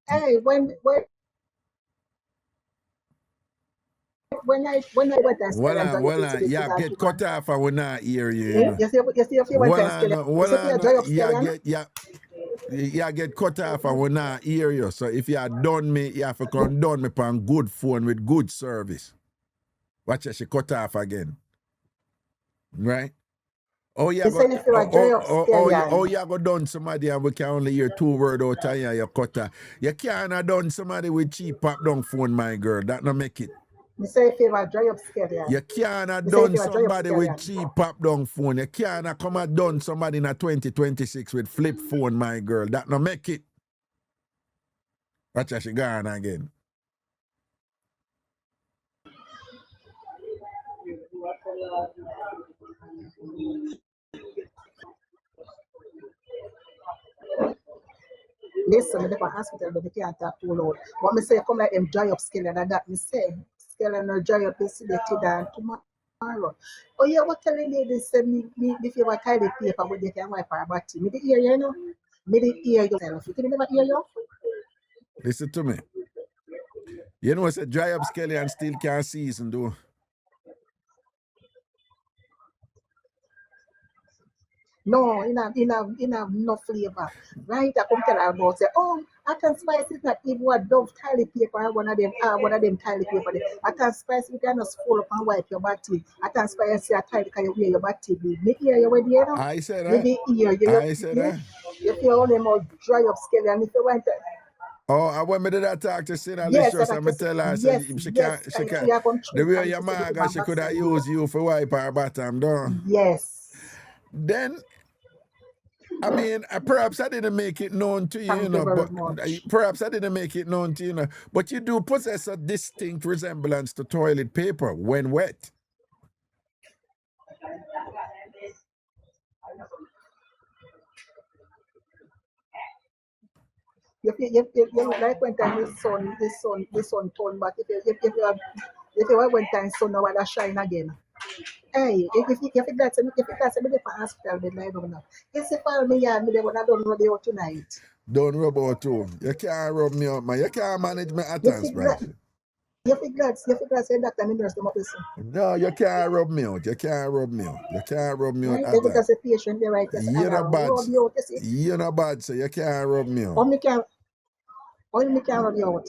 Hey, when I went and spell and Well, it's a bit yeah, than get cut off and we not hear you, you know. see if you went and spell Well, you dry up yeah, scallion. get cut off and we not hear you. So if you are done me, you have to come done me on good phone with good service. Watch she cut off again. Right? Oh, yeah, You say if you are dry up scallion. you go done somebody and we can only hear 2 words out of you cut off. You can't have done somebody with cheap pop down phone, my girl. That not make it. Me say if you are dry up scallion. You can't have Me say if done you are dry up somebody with scallion. cheap pop down phone. You can't have come and done somebody in a 2026 with flip phone, my girl. That not make it. Watch how she gone again. Listen, me dey for hospital, but me can't talk too loud. But me say come like them dry up scallion and that me say scallion or dry up is the down tomorrow. Oh yeah, what telling lady say me if you want toilet paper with the can wipe her body. Me the hear you know. Me the hear yourself. You can never hear you. Listen to me. You know it's a dry up skelly and still can't season though. No, in a no flavor. Right? I come tell her about say, oh, I can spice it not even a Dove toilet paper or one of them toilet paper. I can spice it, you can just fold up and wipe your body. I can spice it a toilet because you wear your body. Me hear you with you know? I said Me that. the ear you. I said that. If you only more dry up scale and if you want to Oh, I when me did that talk to Sina yes, Licious and me tell her yes, she yes, can't you come the through way and your to say maga she could have used you for wipe her bottom down. yes. Then I mean, perhaps I didn't make it known to you, Thank you know, you very but much. perhaps I didn't make it known to you, know, but you do possess a distinct resemblance to toilet paper when wet. You like when time the sun turn back if you when time sun now will shine again. Hey, if it that's me the hospital bed like now. Yes, if I me yard me they wanna done rub out tonight. Don't rub out too. You can't rub me out, man. You can't manage my You attempts, feel man. glad say doctor me nurse them up listen. No, you can't rub me out. You can't rub me out. You can't rub me out Right? at If all. it's a patient they right yes, You're I'll not bad. rub you out, you see. You're not bad, so you can't rub me Or out. me can rub you out.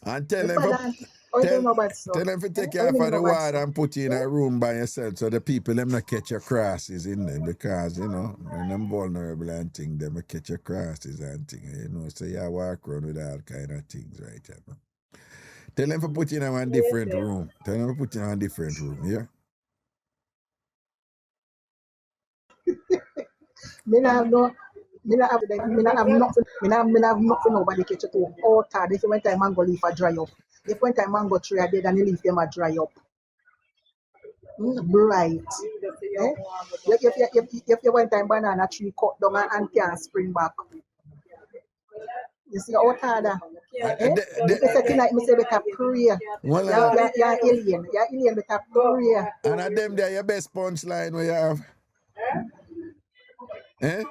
And tell The them for father or you don't know bad so. tell them to take you Or you off don't of the know bad water so. and put you in a room by yourself so the people them not catch your crosses in them because you know when them vulnerable and things them catch your crosses and things you know so you walk around with all kind of things right you know. Tell them to put you in a different room. Tell them to put you in a different room, yeah? Me not have no me not have nothing nobody catch it to all tired. If you went time mango leaf a dry up. If when time mango tree are dead and the leaf them a dry up. Bright. Eh? If you went time banana tree cut down and can't spring back. You see how tired eh? If you say tonight me say better pray. Well, You're alien. You're alien better pray. and at them there your best punchline where you have. Eh?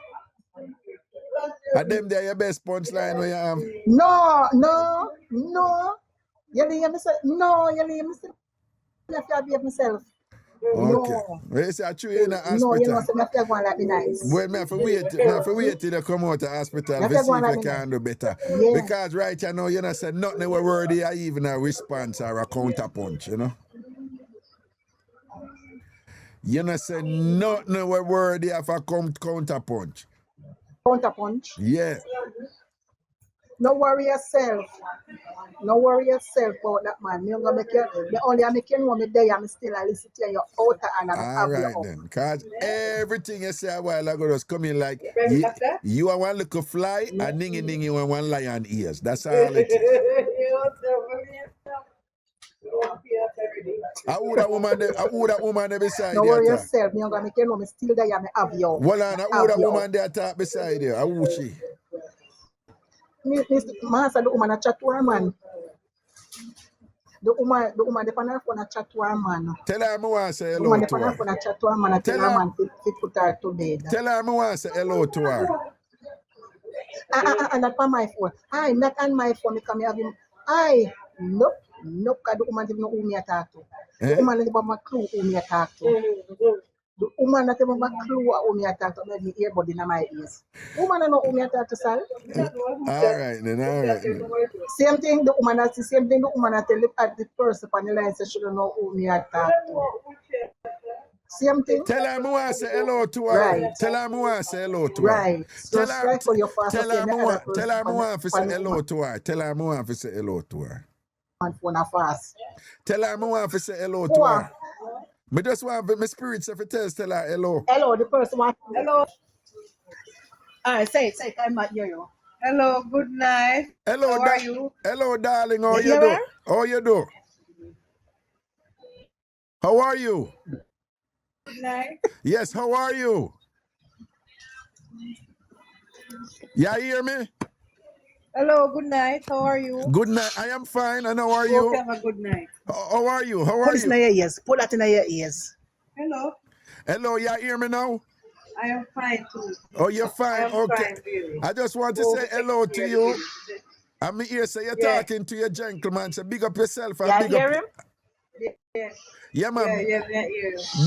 At them there your best punchline where you have. No. You leave me say no, you leave me say I have to behave myself. Okay. No. Well, you say I chew you in the hospital. No, you know, so I have to go and like be nice. Well, me have to wait till you come out of the hospital You have to to see go if and you let me can do better. Yeah. Because right you know, you know, say nothing were worthy or even a response or a counter punch, you know. You know, say nothing were worthy of a counter punch. Counter punch. Yeah. No worry yourself. No worry yourself about that man. Me gonna make you. Me only make you know me there. I'm still I listen to you out and I'm All have you right up. then, because everything you say a while ago just come in like you are one little fly and ningy and one lion ears. That's all it is. I would that woman there beside No you. worry yourself. Me gonna make you know me still there. Me have you. Well, I would that woman there talk beside you. How would she? Master, the woman a chat to her man. The woman the on her phone a chat to her man. Tell her I want to say The hello woman to on her her. phone a chat to her man. I tell her man to put her to bed. Tell her I want to say hello to her. Not on my phone. Not on my phone because me have him. Nope. Because the woman didn't know who me I talk to. The Eh? woman didn't have a clue who me I talk to. The woman that have a clue who me I talk to. Made me earbud in my ears. Woman don't know who me I talk to, sir. All right then. Same thing the woman has the same thing the woman has tell the person on the line say she don't know who me I talk to. Same thing. Tell her I want to say hello to her. Right. Tell her I want to say hello to her. Right. Tell Just her, like for your fast tell her I the want, tell her I person want to say on hello to her. Tell her I want to say hello to her. phone a fast. Tell her I want to say hello to Who her. are? Me just want my spirits if it tell her hello. Hello, the person want. Hello. Say it. I'm not hear you. Hello, good night. Hello, How are you? hello, darling. How You you hear do? her? How you do? How are you? Good night. Yes, how are you? You hear me? Hello, good night. How are you? Good night. I am fine. And how are Okay, you? have a good night. How are you? How Put are this in you? your ears. Put that in your ears. Hello, Hello, you hear me now? I am fine too. Oh, you're I fine. am Okay. fine, really. I just want to say hello to you. I'm here, say you're Yeah. talking to your gentleman. Say big up yourself and Yeah, big hear up. him? Yeah, Yeah, man. yeah.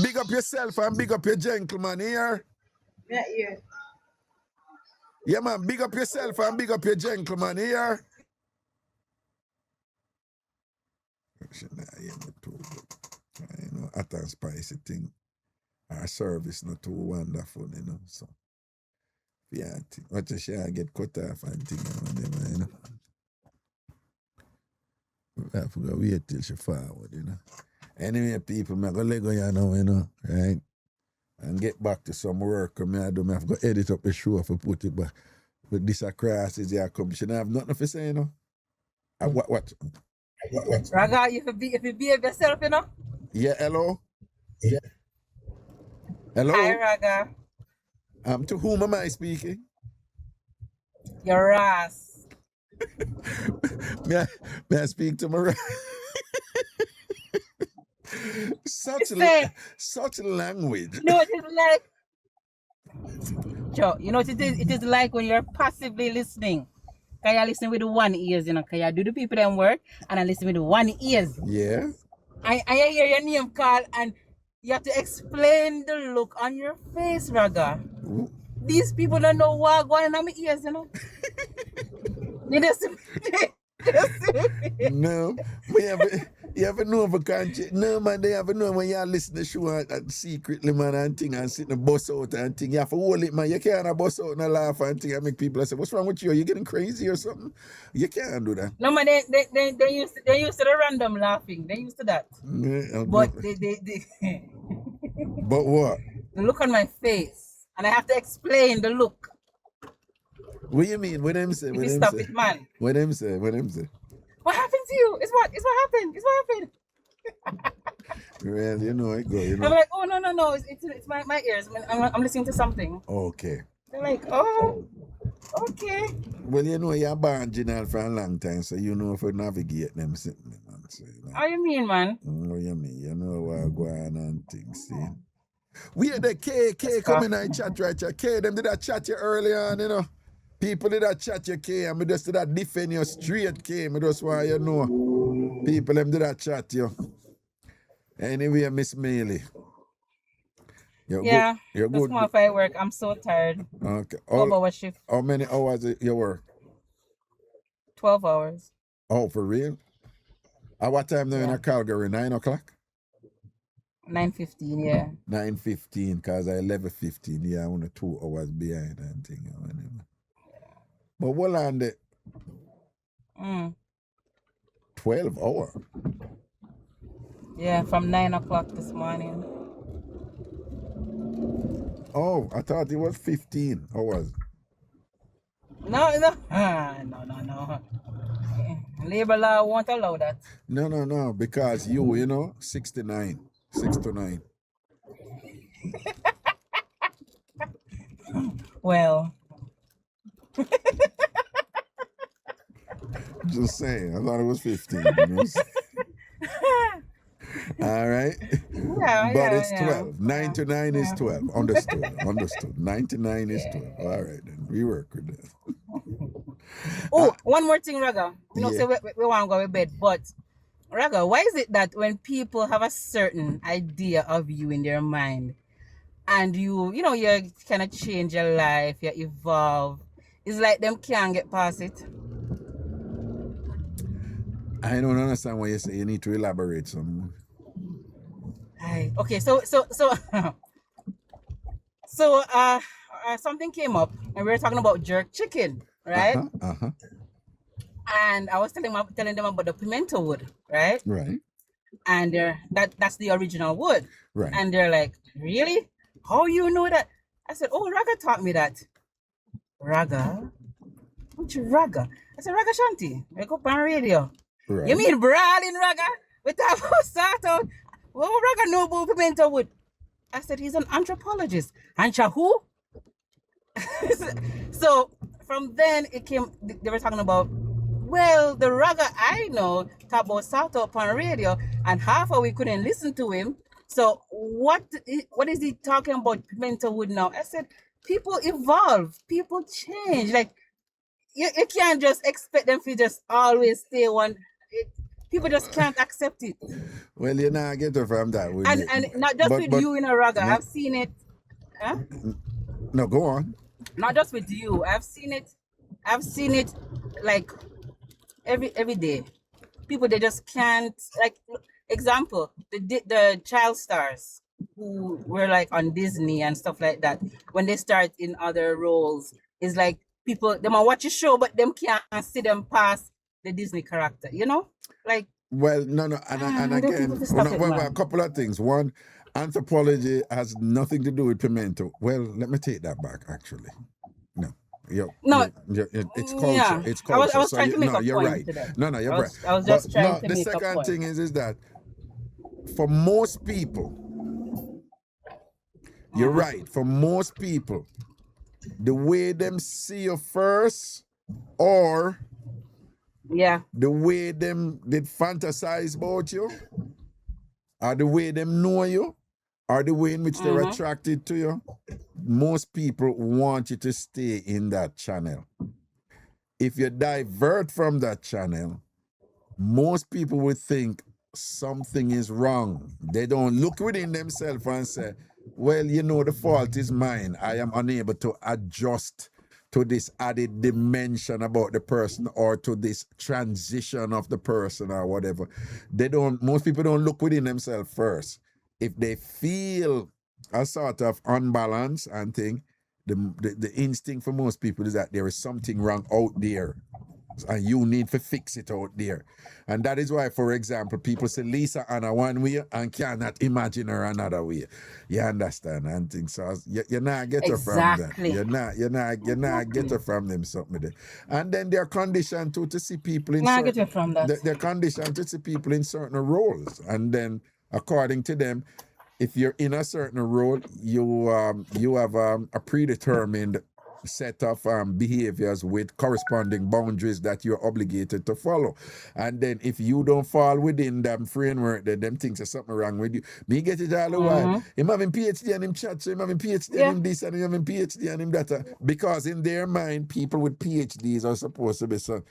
Big up yourself and big up your gentleman here. Yeah. Yeah, man. Big up yourself and big up your gentleman here. You know, hot and spicy thing. Our service not too wonderful, you know. So, yeah, what you shall get cut off and thing, you know. I have to go wait till she forward, you know. Anyway, people, I'm going to let go, you know, right? And get back to some work. I have to edit up the show for put it back. But this crisis here come. She don't have nothing to say, you know. What? Raga, if you behave yourself, you know. Yeah, hello? Yeah. Hello? Hi, Raga. To whom am I speaking? Your ass. May I speak to Mariah? Such language. No, it is like, Joe, you know what it is? It is like when you're passively listening. Can you listen with the one ears, you know? Can you do the people that work and I listen with the one ears? Yeah. I hear your name called and you have to explain the look on your face, Raga. These people don't know what going on in my ears, you know? You just No, you ever know of a country? No, man, they ever know when you listen to the show and secretly, man, and thing, and sit in the bus out and thing. You have to hold it, man. You can't bus out and laugh and thing and make people say, what's wrong with you? Are you getting crazy or something? You can't do that. no, man, they used to the random laughing. They used to that. But they But what? the look on my face. And I have to explain the look. What do you mean? What them say? If What you them stop say? it, man. What them say? What them say? What happened to you? It's what happened. It's what happened. Well, you know it go, you I'm know. like, oh no. It's my ears. I'm listening to something. Okay. They're like, oh, okay. Well, you know you're born general for a long time, so you know if you navigate them sitting, man. So, you know. How you mean, man? What you mean? You know what Gwaan and things, see? We had the K coming and chat right here. K, them did that chat you earlier on, you know. People did that chat you, K, and me just did that defend you straight, K. Me just want you know. People them did that chat you. Anyway, Miss Mealy. You're Yeah. good. You're Just good. come off at work. I'm so tired. Okay. 12-hour shift. How many hours you work? 12 hours. Oh, for real? At what time now in Calgary? 9 o'clock? 9:15, yeah. 9:15, because I 11:15. Yeah, I'm only 2 hours behind and thing. But what on the 12 hours? Yeah, from 9 o'clock this morning. Oh, I thought it was 15 hours. No. No. Labor law won't allow that. No, because you know, 69. 6 to 9. Well. Just saying, I thought it was 15. You know? All right? Yeah, but it's 12. 9 to 9 is 12. Understood. 9 to 9 is 12. All right, then. We work with that. Oh, one more thing, Raga. We know Yeah. say we want to go to bed, but Raga, why is it that when people have a certain idea of you in their mind and you kind of change your life, you evolve, it's like them can't get past it? I don't understand why you say. You need to elaborate some more. Okay, so something came up and we were talking about jerk chicken, right? And I was telling them about the pimento wood, right? Right. And that's the original wood. Right. And they're like, really? How you know that? I said, oh, Raga taught me that. Raga? Which Raga? I said, Ragashanti. Wake up on radio. Right. You mean brawling Raga? We talk about start out. Well, Raga know about pimento wood. I said, he's an anthropologist. Ancha who? So from then it came, they were talking about, well, the Raga I know talk about start up on radio, and half of we couldn't listen to him. So what is he talking about pimento wood now? I said, people evolve, people change. Like you can't just expect them to just always stay one. People just can't accept it. Well, you know, I get it from that. And not just with you in a Raga. no. I've seen it. Huh? No, go on. Not just with you. I've seen it like every day. People, they just can't, like, example, the child stars who were like on Disney and stuff like that, when they start in other roles, it's like people, they might watch a show, but them can't see them past the Disney character, you know? Like, well, no, and again, a couple of things. One, anthropology has nothing to do with pimento. Well, let me take that back, actually. No. It's culture. Yeah. It's culture. I was trying to make a point. You're right. Today. No, you're right. I was just trying to the make a second point. thing is that for most people, you're right. For most people, the way them see you first, or the way them did fantasize about you, or the way them know you, or the way in which they're attracted to you, most people want you to stay in that channel. If you divert from that channel, most people would think something is wrong. They don't look within themselves and say, well, you know, the fault is mine. I am unable to adjust to this added dimension about the person, or to this transition of the person, or whatever. Most people don't look within themselves first. If they feel a sort of unbalance and thing, the instinct for most people is that there is something wrong out there, and you need to fix it out there. And that is why, for example, people say Lisa Anna one way and cannot imagine her another way. You understand? And things. So you're not get her from that. You're not get her from them something there. And then they're conditioned to see people in get her from that. They're conditioned to see people in certain roles. And then according to them, if you're in a certain role, you have a predetermined set of behaviors with corresponding boundaries that you're obligated to follow. And then if you don't fall within them framework, then them things there's something wrong with you. Me get it all the while. Him having PhD and him chat, so him having PhD and him this and him having PhD and him that. Because in their mind, people with PhDs are supposed to be so.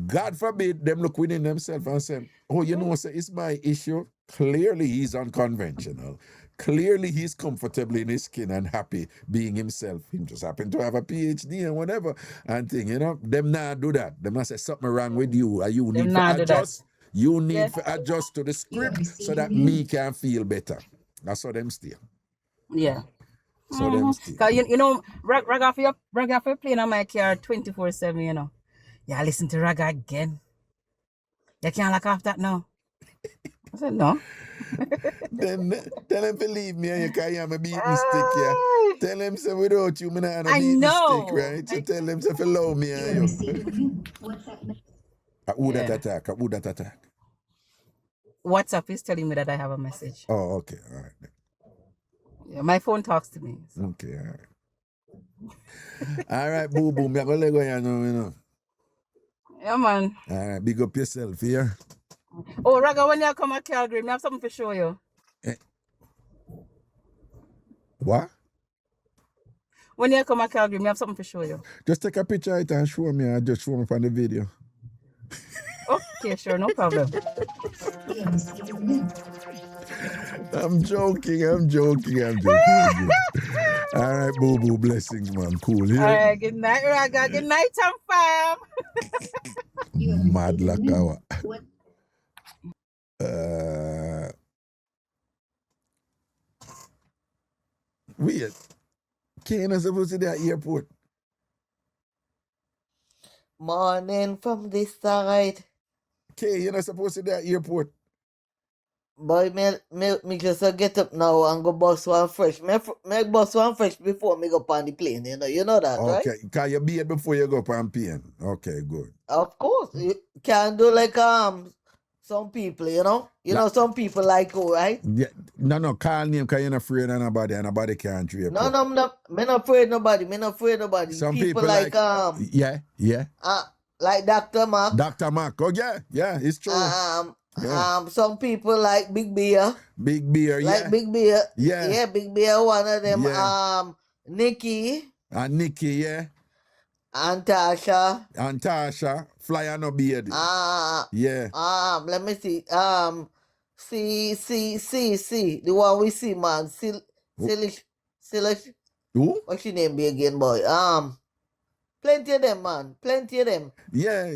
God forbid them look within themselves and say, oh, you know, say, it's my issue. Clearly he's unconventional. Clearly he's comfortable in his skin and happy being himself. He just happen to have a PhD and whatever. And thing, you know, them not do that. They must say something wrong with you, or you need to adjust. You need to adjust to the script so that me can feel better. That's how them stay. Yeah. So them stay. Cause you know, Raga for playing on my car 24/7, you know. Yeah, listen to Raga again. You can't lock off that now. I said no. Then tell him to leave me and you can't have a beating stick, yeah. Tell him say without you, me not have a beating stick, right? So tell him to follow me and you. Who that attack? Who that attack? WhatsApp is telling me that I have a message. Oh, okay, all right. Yeah, my phone talks to me. So. Okay, all right. All right, boo boo, me gonna let go, you know. Yeah, man. All right, big up yourself here. Oh, Raga, when you come to Calgary, I have something to show you. What? When you come to Calgary, me have something to show you. Just take a picture of it and show me, and just show me from the video. Okay, sure, no problem. I'm joking. All right, boo, blessings, man. Cool. All Yeah. right, good night, Raga. Good night, TamFam. Mad lakawa. Weird. Kane is supposed to be at the airport. Morning from this side. Kane, you're not supposed to be at the airport. Boy, me just get up now and go bust one fresh. Me bust one fresh before me go on the plane, you know that, right? Okay, can you be it before you go up on plane? Okay, good. Of course. You can do like some people, you know? Know some people like you, right? Yeah, no, call name because you're not afraid of nobody and nobody can't trip. No, me not afraid nobody. Some people like yeah. Like Dr. Mark. Dr. Mark. Oh yeah, it's true. Some people like Big Beer. Big Beer, like Big Beer. Yeah. Big Beer, one of them. Yeah. Nikki. And Nikki, yeah. And Tasha. Fly on no beard. Yeah. Let me see. See. The one we see, man. Silish. Who? What's your name be again, boy? Plenty of them, man. Plenty of them. Yeah,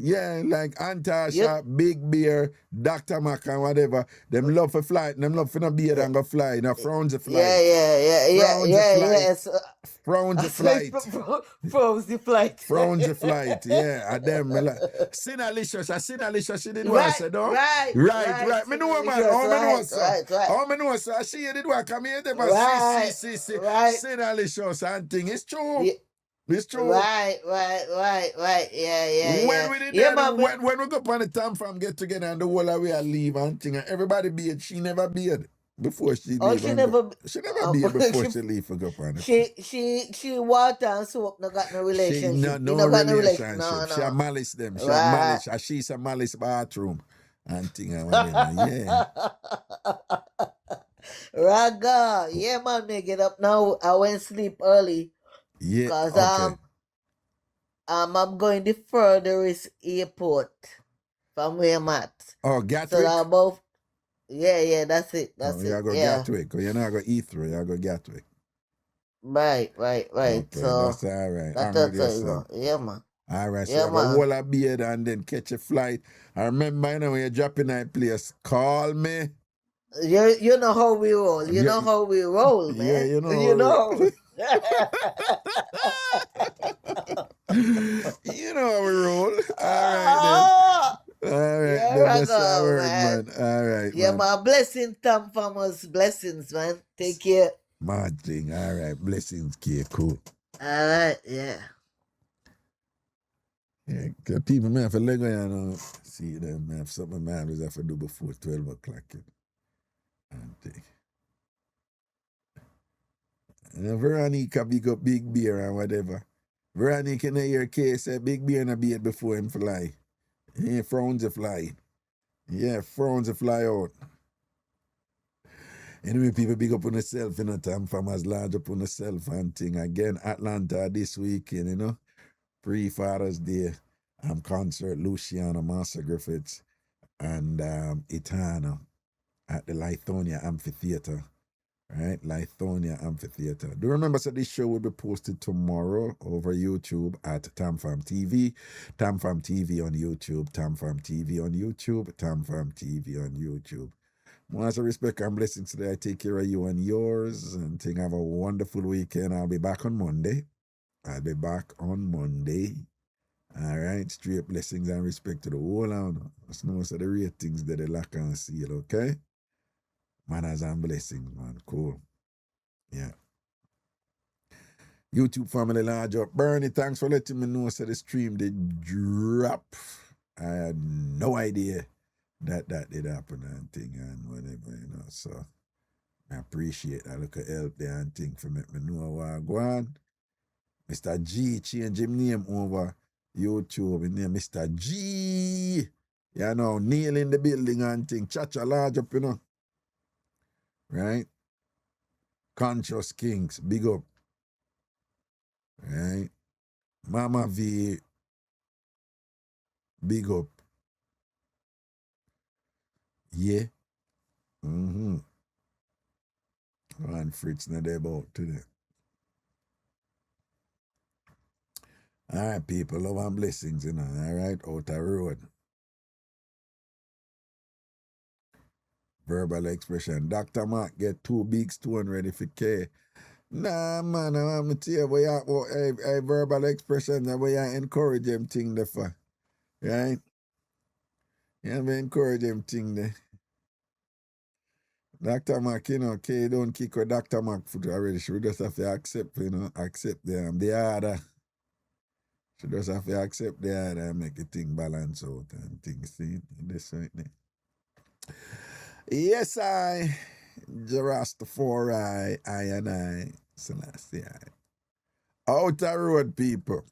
like Antasha, Big Beer, Dr. Mac and whatever. Them love for flight, them love for no beard and go fly. Now frowns the flight. Yes. Frowns the flight. Frowns the flight. Frowns the flight, yeah. And them like Sinalicious, she did what I said, no? Right. Me know, man. How me know, sir? How me know, sir? She did what come here, they see. Sinalicious and thing. It's true. Yeah. It's true. Right. Yeah. When we did that, when we go up on the TamFam get together and the whole of we are leave and thing, and everybody beard, she never beard before she leave. She never beard before she leave for go up on it. She water and soap no got no relationship. No relationship. No. She a malice them. She a malice. And she's a malice bathroom and thing and whatever. Yeah. Raga, yeah man, me get up now. I went sleep early. Yeah, because I'm going the furthest airport from where I'm at. Oh, Gatwick? So about that's it. You go Gatwick, or you're not going Heathrow, you go Gatwick. Right. Okay, so that's all right. That's how you go. Yeah, man. All right, so Yeah, you man. go hold a beard and then catch a flight. I remember, when you're dropping that place, call me. You know how we roll. You know how we roll, man. Yeah, you know. You know. You know how we roll. All right, then. All right, Yeah, that's Raga, our word, man. man. All right, Yeah, man. man. Blessing, TamFamers. Blessings, man. Take care. Mad thing. All right, blessings, kid. Cool. All right, yeah. Yeah, cause people may have to leg on see them, man. Something man was have to do before 12 o'clock. And Veronica big up Big Beer and whatever. Veronica in your case said Big Beer na beard before him fly. He frowns a fly. Yeah, frowns a fly out. Anyway, people big up on themselves, TamFamers large up on themselves and thing. Again, Atlanta this weekend, pre-Father's Day, concert, Luciano, Master Griffiths, and Etana at the Lithonia Amphitheater. Right? Lithonia Amphitheater. Do remember that this show will be posted tomorrow over YouTube at TamFam TV. TamFam TV on YouTube. TamFam TV on YouTube. TamFam TV on YouTube. Once I respect and blessings today, I take care of you and yours and think have a wonderful weekend. I'll be back on Monday. All right, straight blessings and respect to the whole on. That's most of the ratings that they lack and seal, okay? Manners and blessings, man. Cool. Yeah. YouTube family large up. Bernie, thanks for letting me know so the stream did drop. I had no idea that did happen and thing and whatever, so I appreciate that look at help there and thing for make me know what Gwaan. Mr. G change him name over YouTube. His name Mr. G. Neil in the building and thing. Chacha large up, Right? Conscious Kings. Big up. Right? Mama V, big up. Yeah. Mm-hmm. And Fritz not there about today. All right, people, love and blessings, you know. All right, out the road. Verbal expression. Dr. Mark get 2 big stone ready for K. Nah, man, I'm going to tell you what a verbal expression that way I encourage them thing there for. Right? You have to encourage them thing there. Dr. Mark, you know, K don't kick with Dr. Mark foot already. She just have to accept, you know, accept the order. She just have to accept the order and make the thing balance out and things see this right there. Yes, I, Jarastafari, I and I, Selassie. Outer road people.